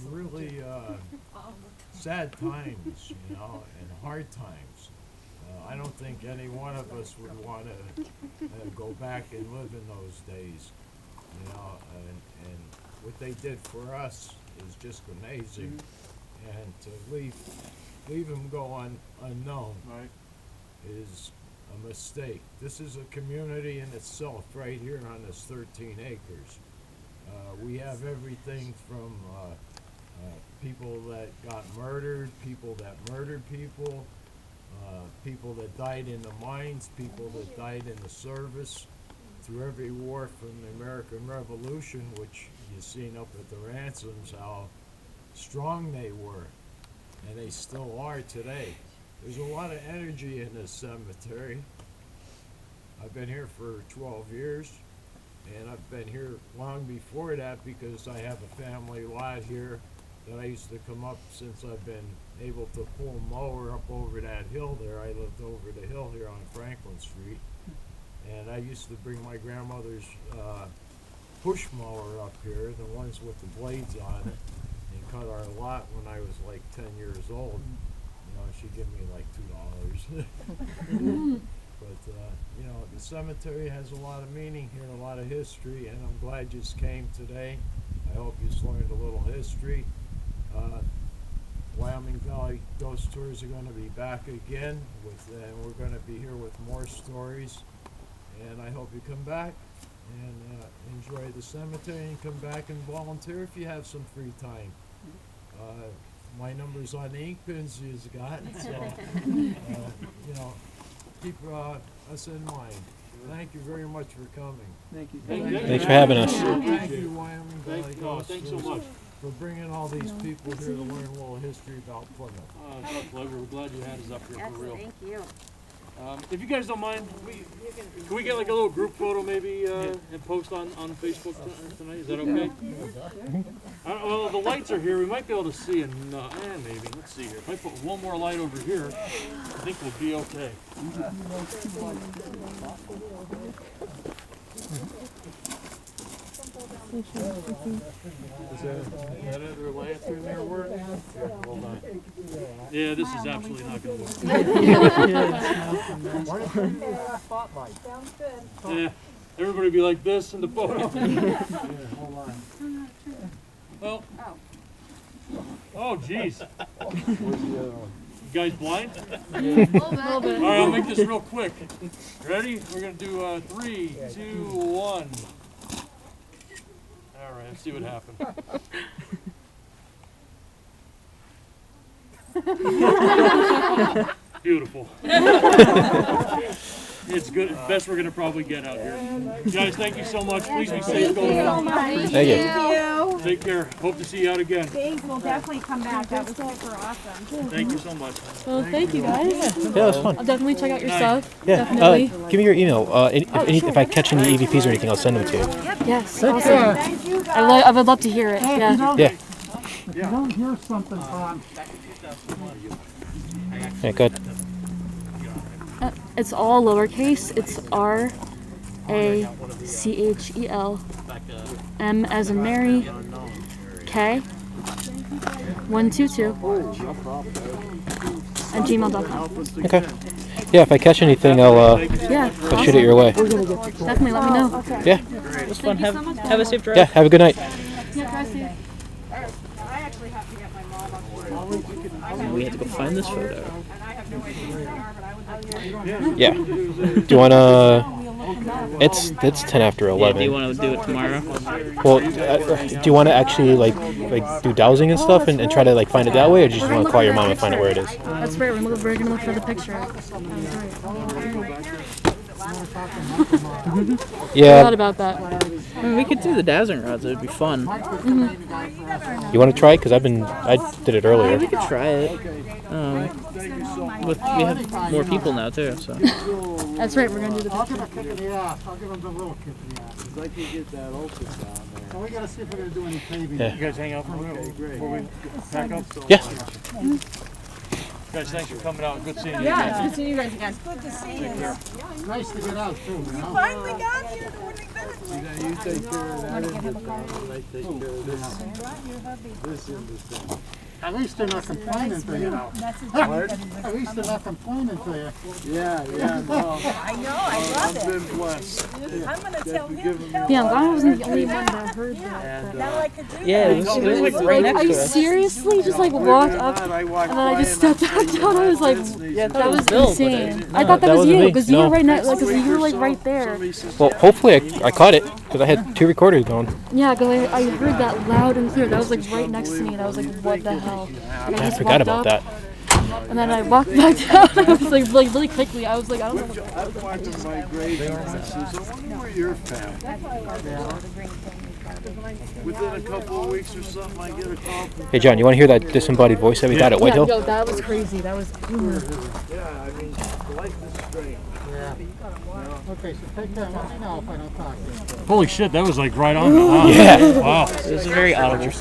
really sad times, you know, and hard times. I don't think any one of us would want to go back and live in those days, you know, and what they did for us is just amazing. And to leave them go unknown is a mistake. This is a community in itself right here on this 13 acres. We have everything from people that got murdered, people that murdered people, people that died in the mines, people that died in the service, through every war from the American Revolution, which you've seen up at the ransoms, how strong they were, and they still are today. There's a lot of energy in this cemetery. I've been here for 12 years, and I've been here long before that because I have a family lot here that I used to come up since I've been able to pull a mower up over that hill there. I lived over the hill here on Franklin Street, and I used to bring my grandmother's push mower up here, the ones with the blades on it, and cut our lot when I was like 10 years old. You know, she'd give me like $2. But, you know, the cemetery has a lot of meaning here, a lot of history, and I'm glad you came today. I hope you learned a little history. Wyoming Valley Ghost Tours are going to be back again, and we're going to be here with more stories. And I hope you come back and enjoy the cemetery and come back and volunteer if you have some free time. My number's on the ink pins you've got, so you know, keep us in mind. Thank you very much for coming. Thank you. Thanks for having us. Thank you, Wyoming Valley Thanks Ghost so Tours, much. for bringing all these people here to learn a little history about Plymouth. It's our pleasure. We're glad you had us up here for real. Thank you. If you guys don't mind, can we get like a little group photo maybe and post on Facebook tonight? Is that okay? Well, the lights are here. We might be able to see, and maybe. Let's see here. If I put one more light over here, I think we'll be okay. Is that other lantern there working? Hold on. Yeah, this is absolutely not going to work. Yeah, everybody will be like this in the photo. Hold on. Well. Oh, jeez. You guys blind? A little bit. All right, I'll make this real quick. Ready? We're going to do 3, 2, 1. All right, let's see what happens. Beautiful. It's good. Best we're gonna probably get out here. Guys, thank you so much. Please be safe going out. Thank you. Take care. Hope to see you out again. Thanks, we'll definitely come back. That was super awesome. Thank you so much. Well, thank you guys. Yeah, it was fun. I'll definitely check out your stuff. Yeah. Definitely. Give me your email. If I catch any EVPs or anything, I'll send them to you. Yes. Awesome. I would love to hear it. Yeah. Yeah. You don't hear something, Tom. Yeah, good. It's all lowercase. It's RACHEL M as in Mary K 122 at gmail.com. Okay. Yeah, if I catch anything, I'll shoot it your way. Definitely let me know. Yeah. It was fun. Have a safe drive. Yeah. Have a good night. Yeah, drive safe. I actually have to get my mom up here. We had to go find this photo. And I have no idea where they are, but I would like to. Yeah. Do you wanna? It's 10 after 11. Yeah, do you want to do it tomorrow? Well, do you want to actually like do dowsing and stuff and try to like find it that way, or do you just want to call your mom and find out where it is? That's right. We're gonna look for the picture. Yeah. I thought about that. I mean, we could do the dowsing rods. It would be fun. You want to try it? Because I did it earlier. Yeah, we could try it. We have more people now too, so. That's right. We're gonna do the I'll picture. give a kick in the ass. I'll give him the little kick in the ass. Because I can get that open down there. So we gotta see if we're gonna do any paving. Yeah. You guys hang out for a minute before we pack up? Yeah. Guys, thanks for coming out. Good seeing you. Yeah, good seeing you guys again. Good to see you. Nice to get out too, you know? Finally got here. You take care of that end of town, and I take care of this end of town. At least they're not complaining to you. At least they're not complaining to you. Yeah, no. I know, I love I've it. been blessed. I'm gonna tell him. Yeah, I'm glad I wasn't the only one that heard that. Now I could do Yeah, that. it was like right next Are you to us. seriously just like walked up and then I just stepped back down? I was like, that was insane. I thought that was you because you were right next, like, because you were like right there. Well, hopefully I caught it because I had 2 recorders going. Yeah, because I heard that loud and clear. That was like right next to me, and I was like, what the hell? And I just forgot walked about up, that. And then I walked back down. I was like really quickly. I was like, I don't know. I've watched my grave and says, I wonder where you're found. Within a couple of weeks or something, I get a call from... Hey John, you want to hear that disembodied voice that we got at White Hill? Yo, that was crazy. That was. Yeah, I mean, life is strange. Yeah. Okay, so take that. Let me know if I don't talk to you. Holy shit, that was like right on. Wow. Yeah. Wow. It was very audible.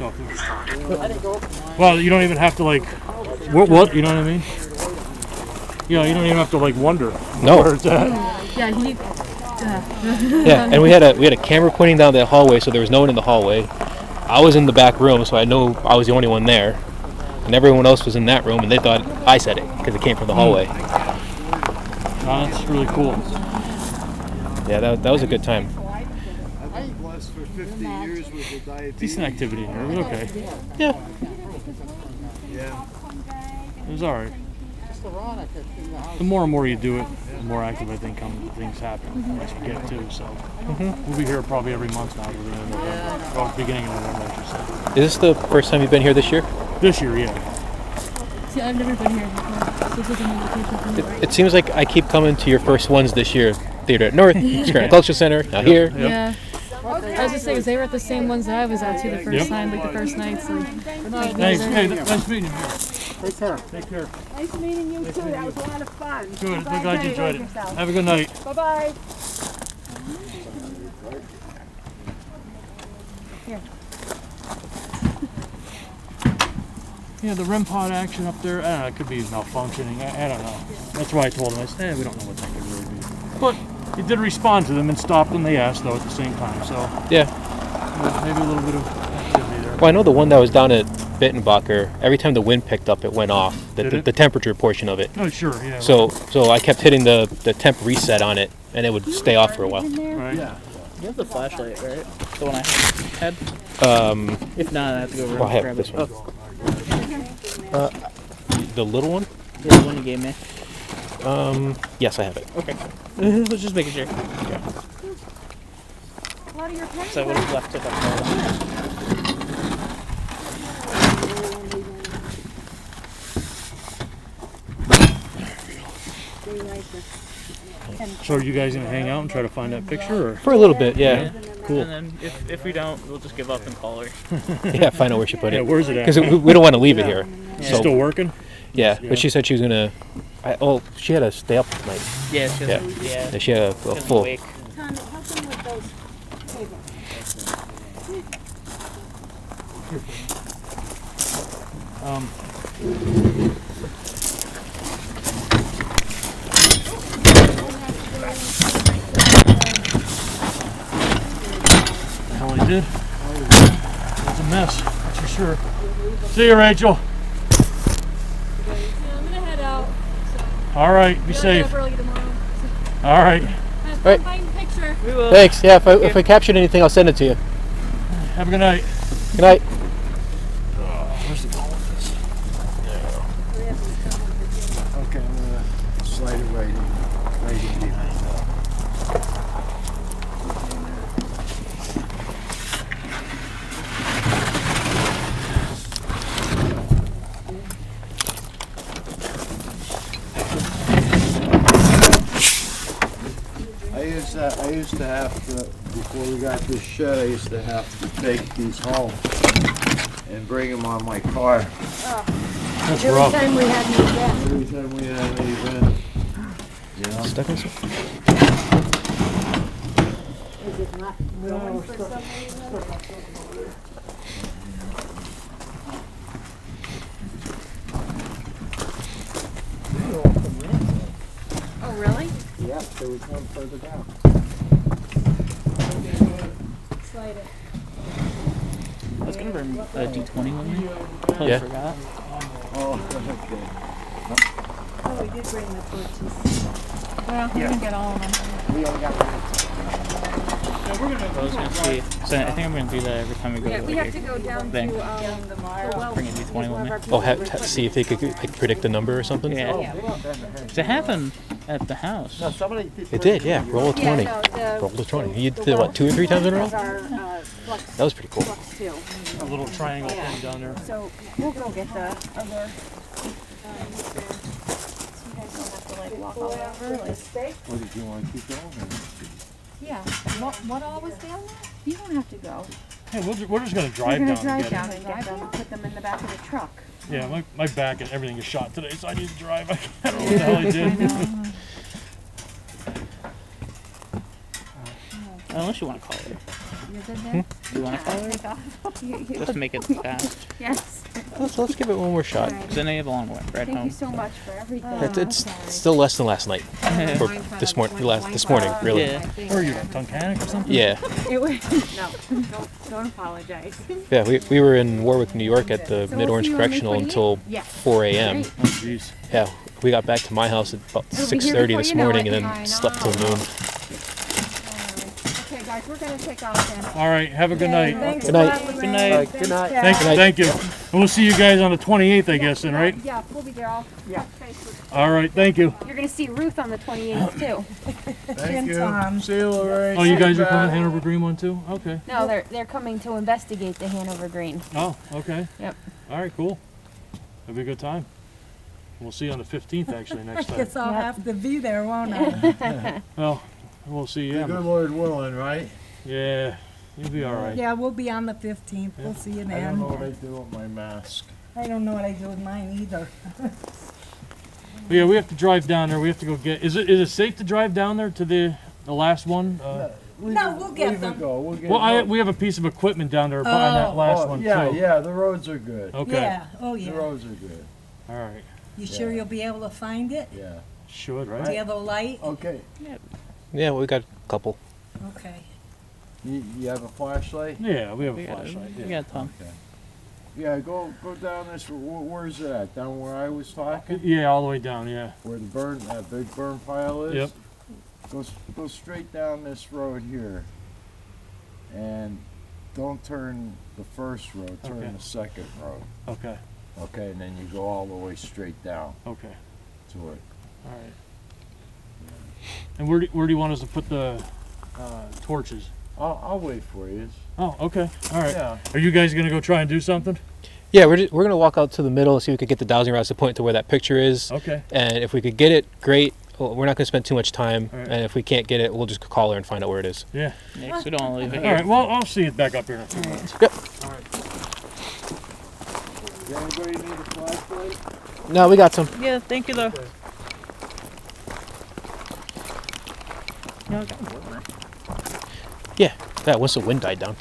Well, you don't even have to like, what? You know what I mean? You know, you don't even have to like wonder No. where it's at. Yeah, he. Yeah, and we had a camera pointing down that hallway, so there was no one in the hallway. I was in the back room, so I know I was the only one there, and everyone else was in that room, and they thought I said it because it came from the hallway. That's really cool. Yeah, that was a good time. I've been blessed for 50 years with the diabetes. Decent activity in here. It was okay. Yeah. Yeah. It was all right. It's the rod I could in the house. The more and more you do it, the more active I think things happen as we get too. So we'll be here probably every month now. We're in November, or beginning of November, I should say. Is this the first time you've been here this year? This year, yeah. See, I've never been here before. This is a new location for me. It seems like I keep coming to your first ones this year. Theater at North, Scranton Cultural Center, now here. Yeah. I was just saying, 'cause they were at the same ones that I was at too the first time, like the first nights. Like, Thanks. Hey, nice meeting you. Take care. Take care. Nice meeting you too. That was a lot of fun. Good. I'm glad you enjoyed it. Have a good night. Bye-bye. Yeah, the REM pod action up there, I don't know, it could be malfunctioning. I don't know. That's why I told him, I said, we don't know what that could really be. But it did respond to them and stopped when they asked, though, at the same time. So yeah, maybe a little bit of activity there. Well, I know the one that was down at Bittenbacher, every time the wind picked up, it went off. The temperature portion of it. Oh, sure, yeah. So I kept hitting the temp reset on it, and it would stay off for a while. Right. Yeah. You have the flashlight, right? The one I had? If not, I have to go over Well, I have grab this it. one. The little one? Yeah, the one you gave me. Yes, I have it. Okay. Let's just making sure. Yeah. A lot of your pens. So I would have left it up So are you guys going to hang out and try to find that picture? Or? For a little bit, yeah. Cool. And then if we don't, we'll just give up and call her. Yeah, find out where she put it. Yeah, where's it at? Because we don't want to leave it here. She's still working? Yeah, but she said she was gonna. She had to stay up at night. Yeah, she has Yeah, she had a full. Tommy, help them with those tables. Hell, he did. It was a mess, that's for sure. See you, Rachel. I'm gonna head out. All right, be safe. Early tomorrow. All right. Right. Find a picture. Thanks. Yeah, if I captured anything, I'll send it to you. Have a good night. Good night. Where's the ball with this? Okay, I'm gonna slide it right in behind that. I used to have to, before we got this shed, I used to have to take these home and bring them on my car. That's Every rough. time we had an event. Every time we had an event. You know? Stuck in some. Is it not going for some reason? Oh, really? Yep, there was one further down. Slide it. I was going to bring a D20 with me. Totally Yeah. forgot. Oh, okay. Oh, we did bring the torches. Well, we didn't get all of them. We only got I was going to see. So I think I'm going to do that every time we go Yeah, to we like have to go down bank. to the well. Bring a D20 with me. Oh, see if they could like, predict the number or something. Yeah. It happened at the house. No, somebody It did, yeah. Roll a 20. Yeah, no, Roll a 20. You did what, 2 or 3 times in a row? That was pretty cool. Too. A little triangle thing down there. So we'll go get the other. So you guys don't have to like walk all over. Like, What, did you want to keep going? yeah. What all was down there? You don't have to go. Hey, we're just going to drive We're down gonna drive and down get and get them and put them in the back of the truck. it. Yeah, my back and everything is shot today, so I need to drive. I don't know what the hell I did. Unless you want to call her. You're good there? Do you want to call her? Just make it fast. Yes. Let's give it one more shot. Because I know you have a long ride Thank home. you so much for everything. It's still less than last night. Or this morning, really. Yeah. Where are you, Tunkhannock or something? Yeah. It was, no, don't apologize. Yeah, we were in Warwick, New York at the So Mid we'll Orange see you on May Correctional 28th? until Yes. 4 a.m. Great. Oh, jeez. Yeah, we got back to my house at about It'll be here 6:30 before this you know morning it. and I then slept till know. noon. Okay, guys, we're gonna take off then. All right, have a good night. Thanks Good a night. lot, Good Lorraine. night. Good night. Thank you. And we'll see you guys on the 28th, I guess, then, right? Yeah, we'll be there all. Yeah. All right, thank you. You're gonna see Ruth on the 28th too. Thank you. See you, Lorraine. Oh, you guys are Bye. coming to Hanover Green one too? Okay. No, they're coming to investigate the Hanover Green. Oh, okay. Yep. All right, cool. It'll be a good time. We'll see you on the 15th, actually, next I time. guess I'll have to be there, won't I? Well, we'll see you. Good Lord willing, right? Yeah, you'll be all right. Yeah, we'll be on the 15th. We'll see you I then. don't know what I do with my mask. I don't know what I do with mine either. But yeah, we have to drive down there. We have to go get. Is it safe to drive down there to the last one? No, we'll get them. We'll get Well, we have a piece of equipment down there on that last one yeah, too. Yeah, the roads are good. Okay. Yeah. Oh yeah. The roads are good. All right. You sure you'll be able to find it? Yeah. Should, right? Do you have a light? Okay. Yeah, we got a couple. Okay. You have a flashlight? Yeah, we have a flashlight. We got Tom. Okay. Yeah, go down this. Where's it at? Down where I was talking? Yeah, all the way down. Yeah. Where that big burn pile is? Yep. Go straight down this road here, and don't turn the first road. Turn Okay. the second road. Okay. Okay, and then you go all the way straight down. Okay. To it. All right. And where do you want us to put the torches? I'll wait for you. Oh, okay. All right. Yeah. Are you guys gonna go try and do something? Yeah, we're gonna walk out to the middle and see if we could get the dowsing rods to point to where that picture is. Okay. And if we could get it, great. Well, we're not gonna spend too much time. All right. And if we can't get it, we'll just call her and find out where it is. Yeah. Next, we don't want to leave it All here. right. Well, I'll see it back up here in a few minutes. Yep. All right. Anybody need a flashlight? No, we got some. Yeah, thank you though. Okay. No, I got more. Yeah, that once the wind died down.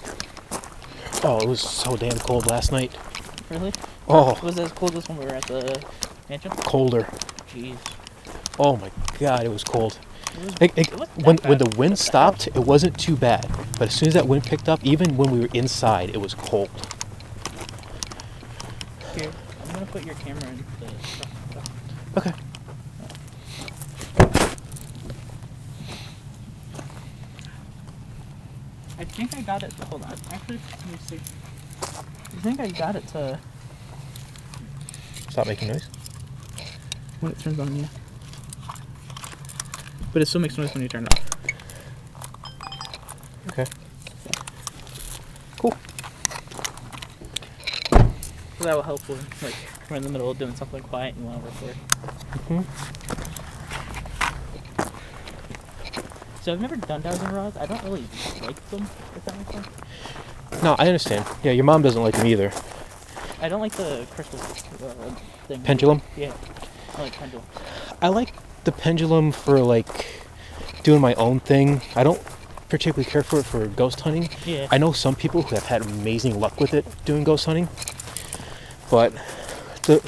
Oh, it was so damn cold last night. Really? Oh. Was it as cold as when we were at the mansion? Colder. Jeez. Oh my God, it was cold. It wasn't When that the wind stopped, it wasn't too bad. But as soon as that wind picked up, even when we were inside, it was cold. Here, I'm gonna put your camera in the truck. Okay. I think I got it. Hold on. Actually, let me see. I think I got it to Stop making noise. when it turns on, yeah. But it still makes noise when you turn it off. Okay. Cool. So that will help when, like, we're in the middle of doing something quiet and you want to record. So I've never done dowsing rods. I don't really like them, if that makes sense. No, I understand. Yeah, your mom doesn't like them either. I don't like the crystal thing. Pendulum? Yeah, I like pendulum. I like the pendulum for like doing my own thing. I don't particularly care for it for ghost hunting. Yeah. I know some people who have had amazing luck with it doing ghost hunting, but the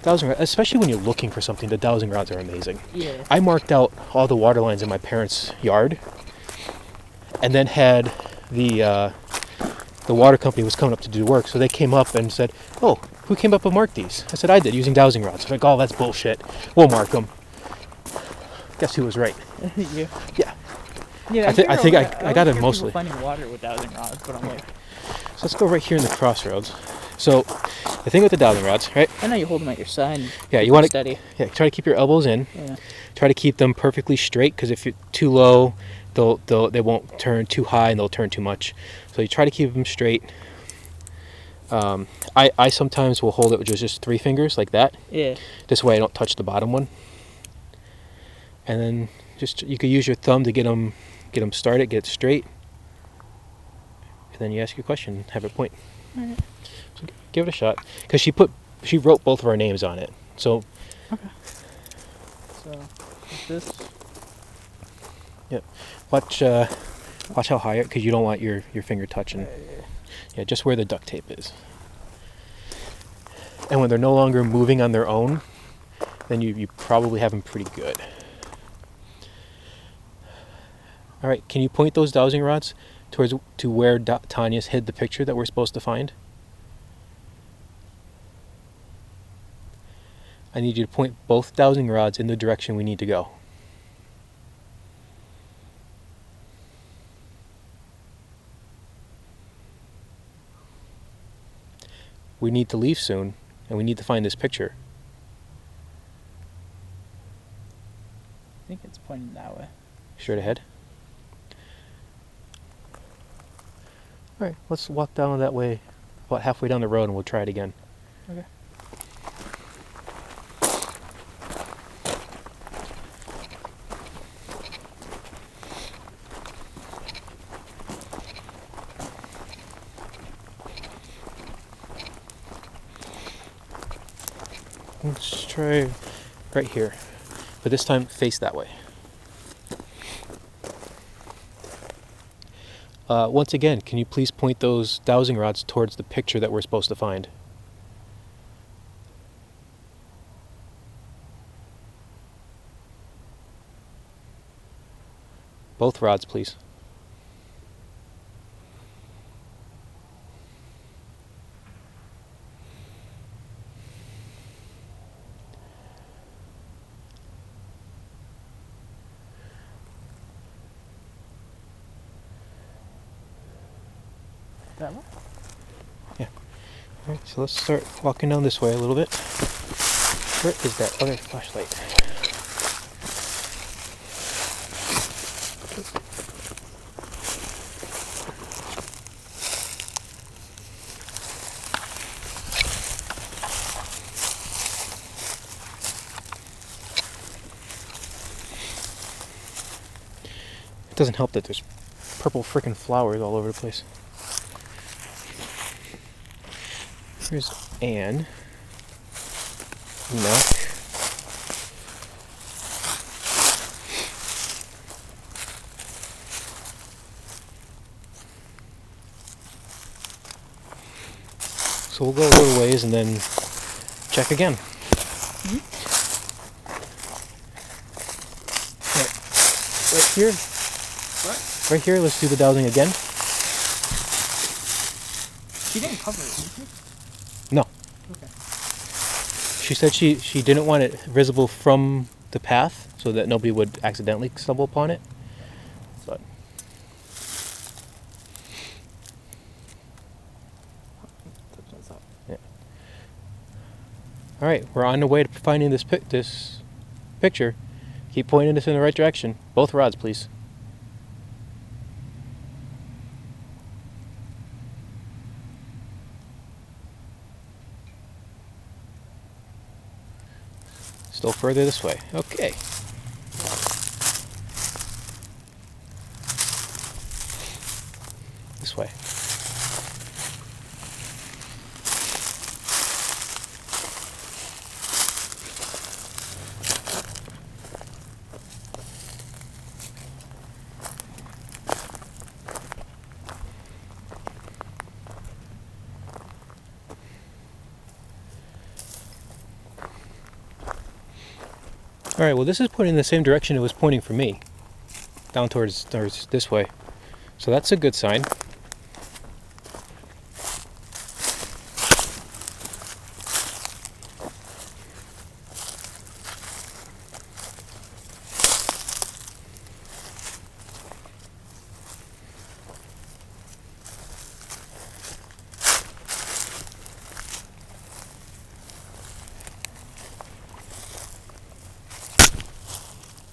dowsing rod, especially when you're looking for something, the dowsing rods are amazing. Yeah. I marked out all the water lines in my parents' yard, and then had the water company was coming up to do work, so they came up and said, "Oh, who came up and marked these?" I said, "I did, using dowsing rods." They're like, "Oh, that's bullshit. We'll mark them." Guess who was right? Yeah. Yeah. Yeah, I think I got it mostly. Finding water with dowsing rods, but I'm like, So let's go right here in the crossroads. So the thing with the dowsing rods, right? I know you hold them at your side. And Yeah, you want to steady. Yeah, try to keep your elbows in. Yeah. Try Try to keep them perfectly straight, because if you're too low, they won't turn too high and they'll turn too much. So you try to keep them straight. I sometimes will hold it with just 3 fingers like that. Yeah. This way I don't touch the bottom one. And then just you could use your thumb to get them started, get it straight. And then you ask your question, have it point. Alright. So give it a shot, because she wrote both of our names on it. So Okay. So this. Yep. Watch how high, because you don't want your finger touching. Yeah, just where the duct tape is. And when they're no longer moving on their own, then you probably have them pretty good. All right, can you point those dowsing rods to where Tanya's hid the picture that we're supposed to find? I need you to point both dowsing rods in the direction we need to go. we need to leave soon, and we need to find this picture. I think it's pointing that way. Straight ahead. All right, let's walk down that way, about halfway down the road, and we'll try it again. Okay. Let's try right here, but this time face that way. Once again, can you please point those dowsing rods towards the picture that we're supposed to find? Both rods, please. That one? Yeah. Alright, so let's start walking down this way a little bit. Where is that other flashlight? It doesn't help that there's purple frickin' flowers all over the place. Here's Anne. Milk. So we'll go a little ways and then check again. Right here. What? Right here, let's do the dowsing again. She didn't cover it, did she? No. Okay. She said she didn't want it visible from the path so that nobody would accidentally stumble upon it. But yeah. All right, we're on the way to finding this picture. Keep pointing us in the right direction. Both rods, please. Still further this way. Okay. This way. Alright, well this is pointing in the same direction it was pointing for me. Down towards this way. So that's a good sign.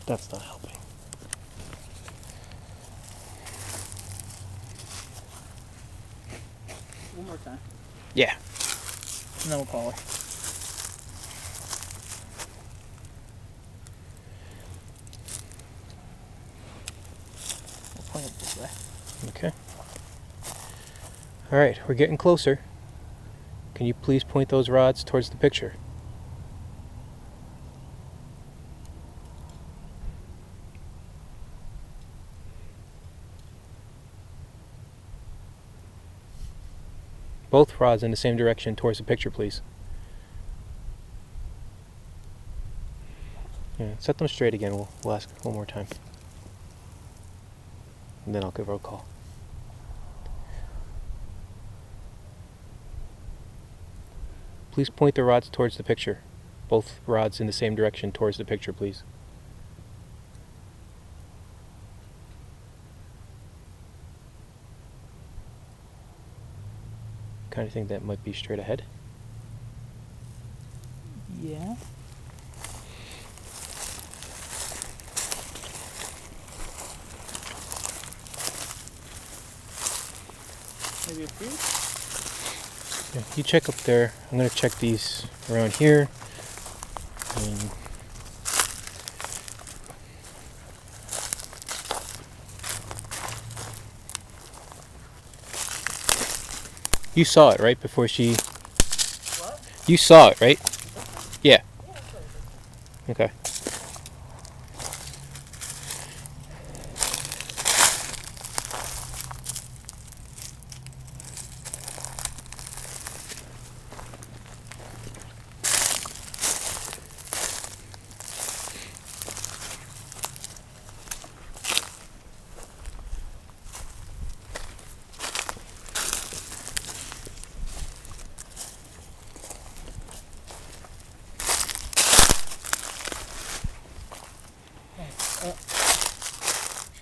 That's not helping. One more time. Yeah. And then we'll call her. We'll point it this way. Okay. Alright, we're getting closer. Can you please point those rods towards the picture? Both rods in the same direction towards the picture, please. Yeah, set them straight again. We'll ask one more time. And then I'll give her a call. Please point the rods towards the picture. Both rods in the same direction towards the picture, please. kind of think that might be straight ahead. Yeah. Maybe up here? Yeah, you check up there. I'm gonna check these around here. And you saw it, right? Before she... What? You saw it, right? Yeah. Okay.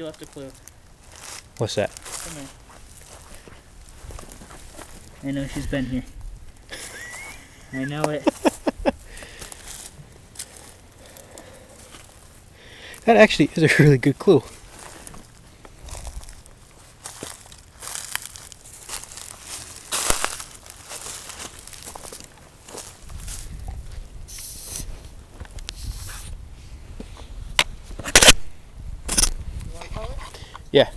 She left a clue. What's that? Come here. I know she's been here. I know it. That actually is a really good clue. Yeah.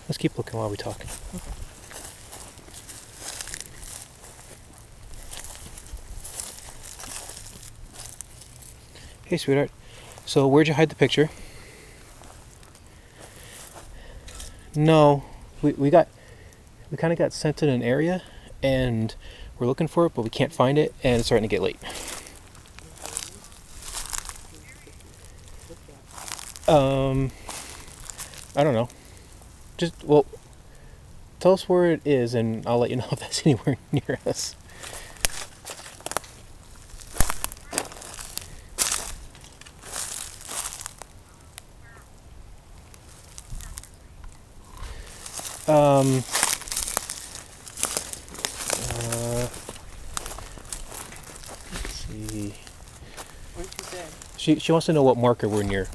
Let's keep looking while we talk. Okay. Hey, sweetheart. So, where'd you hide the picture? No, we kind of got sent in an area, and we're looking for it, but we can't find it, and it's starting to get late. I don't know. Just, well, tell us where it is, and I'll let you know if that's anywhere near us. Let's see. What did she say? She wants to know what marker we're near.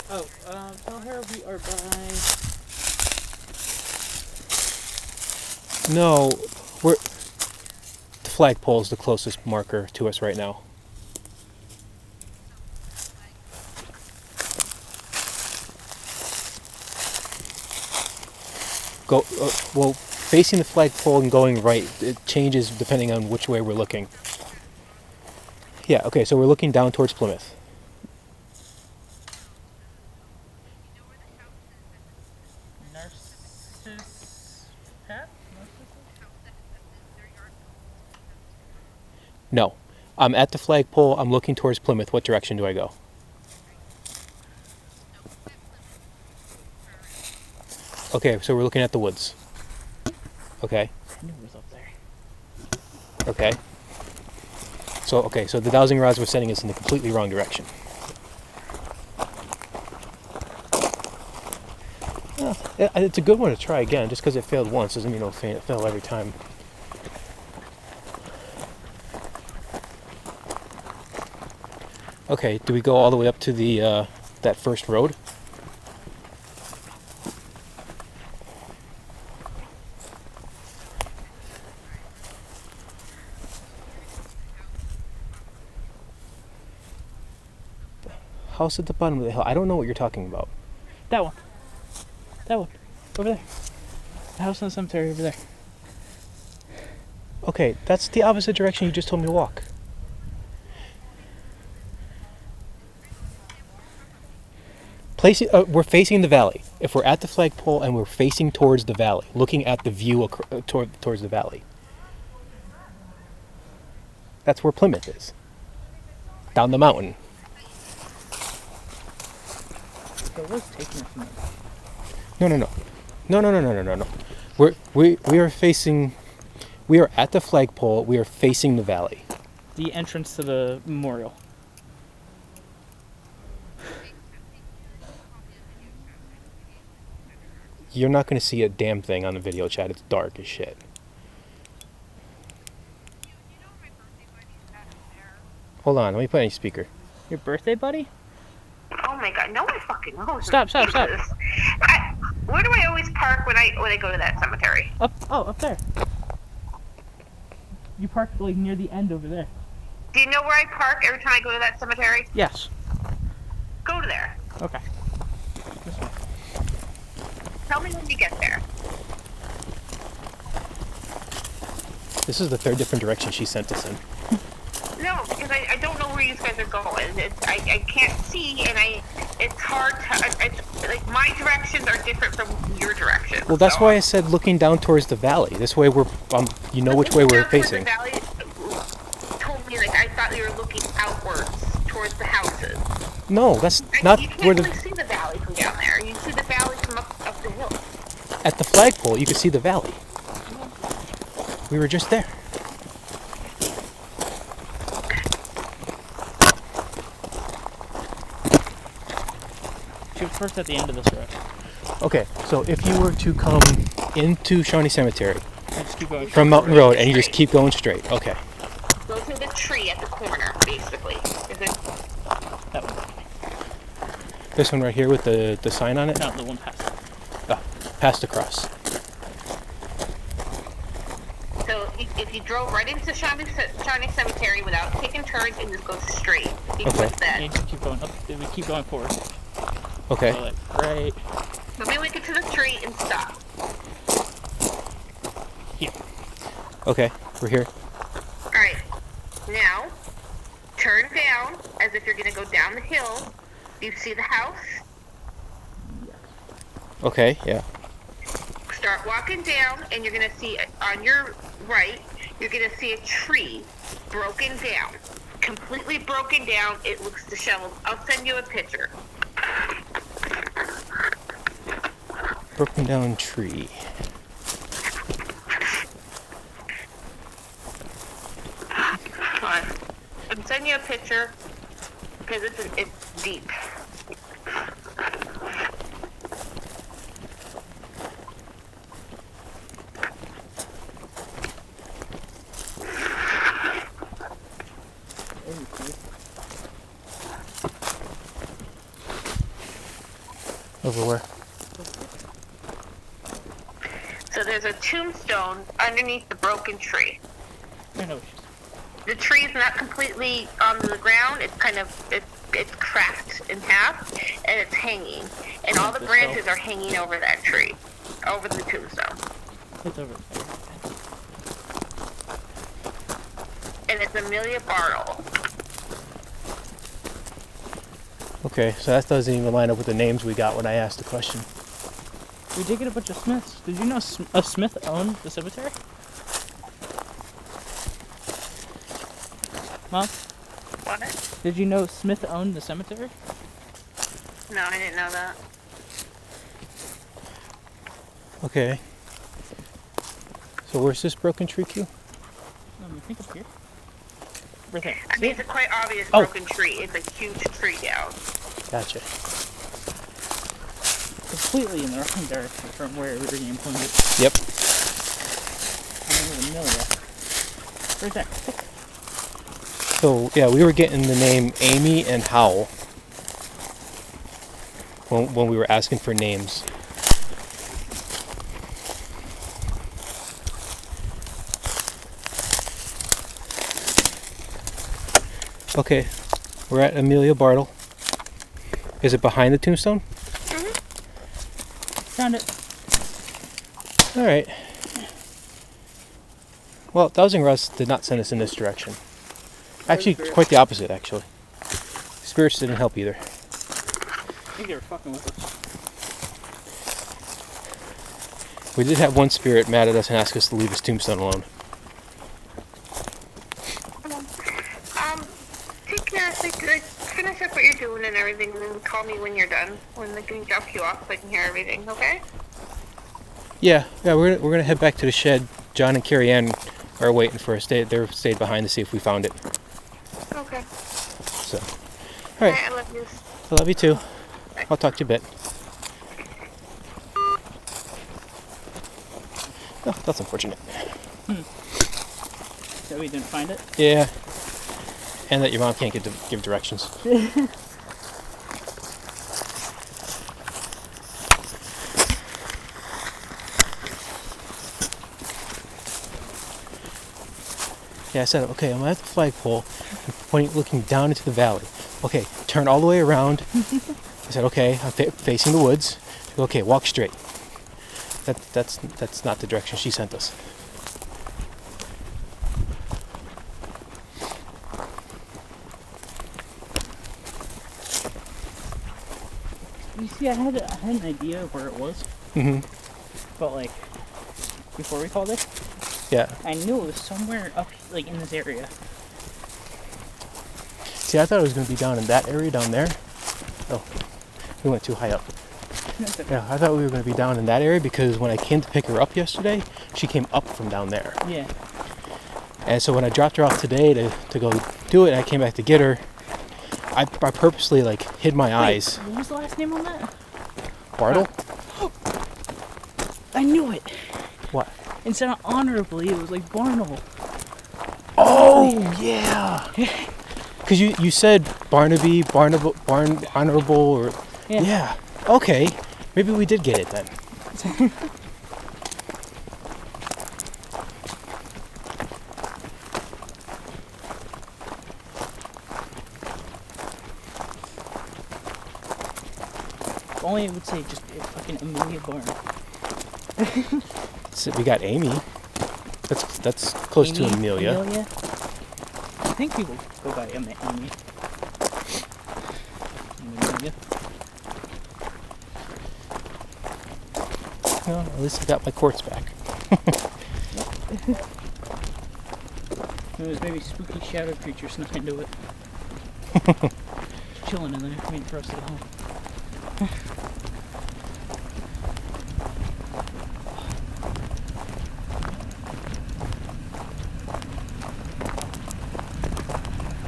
Oh, tell her we are by... No, the flagpole is the closest marker to us right now. Well, facing the flagpole and going right, it changes depending on which way we're looking. Yeah, okay, so we're looking down towards Plymouth. No. I'm at the flagpole, I'm looking towards Plymouth. What direction do I go? Okay, so we're looking at the woods. Okay. I knew it was up there. Okay. So the dowsing rods we're sending us in the completely wrong direction. Well, it's a good one to try again. Just because it failed once doesn't mean it'll fail every time. Okay, do we go all the way up to the that first road? House at the bottom of the hill. I don't know what you're talking about. That one. That one. Over there. The house in the cemetery over there. Okay, that's the opposite direction you just told me to walk. We're facing the valley. If we're at the flagpole and we're facing towards the valley, looking at the view towards the valley, that's where Plymouth is. Down the mountain. It was taking us from No. No. We are facing. We are at the flagpole. We are facing the valley. The entrance to the memorial. You're not going to see a damn thing on the video chat. It's dark as shit. Hold on, let me put any speaker. Your birthday buddy? Oh my god, no one fucking knows. Stop. Where do I always park when I go to that cemetery? Up there. You park like near the end over there. Do you know where I park every time I go to that cemetery? Yes. Go to there. Okay. This way. Tell me when you get there. This is the third different direction she sent us in. No, because I don't know where you guys are going. I can't see, and it's hard to, like, my directions are different from your directions. Well, that's why I said looking down towards the valley. This way we're, you know which way we're facing. The valley told me, like, I thought you were looking outwards towards the houses. No, that's not you can't where really see the valley from down there. You see the valley from up the hill. At the flagpole, you can see the valley. We were just there. She was first at the end of this road. Okay, so if you were to come into Shawnee Cemetery Just keep going from Mountain Road and you just keep going straight, okay. Go through the tree at the corner, basically. Is it? That one. This one right here with the sign on it? No, the one past. Past across. So if you drove right into Shawnee Cemetery without taking turns and just go straight, you Okay. Yeah, you just keep going up. We keep going forward. Okay. So, like, right. Let me get to the tree and stop. Here. Okay, we're here. Alright. Now, turn down as if you're going to go down the hill. Do you see the house? Okay, yeah. Start walking down, and you're going to see, on your right, you're going to see a tree broken down. Completely broken down. It looks disheveled. I'll send you a picture. Broken down tree. I'm sending you a picture because it's deep. Over where? So there's a tombstone underneath the broken tree. I know. The tree's not completely on the ground. It's kind of it's cracked in half, and it's hanging. And all the branches are hanging over that tree, over the tombstone. It's over there. And it's Amelia Bartle. Okay, so that doesn't even line up with the names we got when I asked the question. We did get a bunch of Smiths. Did you know a Smith owned the cemetery? Mom? What? Did you know Smith owned the cemetery? No, I didn't know that. Okay. So where's this broken tree queue? I think up here. Right there. I mean, it's a quite obvious Oh. broken tree. It's a huge tree down. Gotcha. Completely in the wrong direction from where we were getting pointed. Yep. Amelia. Right there. So yeah, we were getting the name Amy and Howell when we were asking for names. Okay, we're at Amelia Bartle. Is it behind the tombstone? Found it. All right. Well, Dowsing Russ did not send us in this direction. Actually, it's quite the opposite, actually. Spirits didn't help either. I think they were fucking with us. We did have one spirit mad at us and ask us to leave his tombstone alone. Take care. Finish up what you're doing and everything, and then call me when you're done. When they can drop you off so I can hear everything, okay? Yeah, we're gonna head back to the shed. John and Carrie Ann are waiting for us. They're stayed behind to see if we found it. Okay. So, all right. I love you. I love you too. I'll talk to you a bit. Oh, that's unfortunate. So we didn't find it? Yeah. And that your mom can't give directions. Yeah, I said, okay, I'm at the flagpole, looking down into the valley. Okay, turn all the way around. I said, okay, I'm facing the woods. Okay, walk straight. That's not the direction she sent us. You see, I had an idea of where it was. Mm-hmm. But like, before we called it, Yeah. I knew it was somewhere up, like in this area. See, I thought it was going to be down in that area down there. Oh, we went too high up. Yeah, I thought we were going to be down in that area because when I came to pick her up yesterday, she came up from down there. Yeah. And so when I dropped her off today to go do it, and I came back to get her, I purposely like hid my eyes. What was the last name on that? Bartle? I knew it. What? Instead of honorably, it was like Barnable. Oh, yeah. Because you said Barnaby, Honorable, or... Yeah. Okay. Maybe we did get it then. If only it would say just fucking Amelia Barn. So we got Amy. That's close to Amelia. I think people go by Amy. Amelia. Well, at least I got my quartz back. It was maybe spooky shadow creature snuck into it. Chilling in there, waiting for us to get home.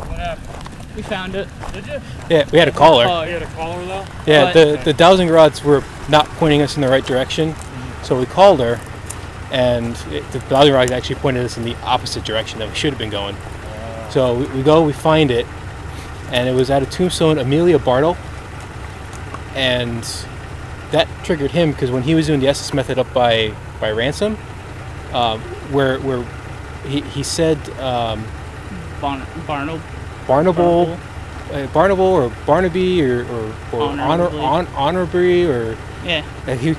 What happened? We found it. Did you? Yeah, we had a caller. Oh, you had a caller though? Yeah, the dowsing rods were not pointing us in the right direction, so we called her, and the dowsing rod actually pointed us in the opposite direction that we should have been going. So we find it, and it was at a tombstone, Amelia Bartle, and that triggered him because when he was doing the SS method up by Ransom, where he said Barnable or Barnaby or Honorably. Honorably or yeah. He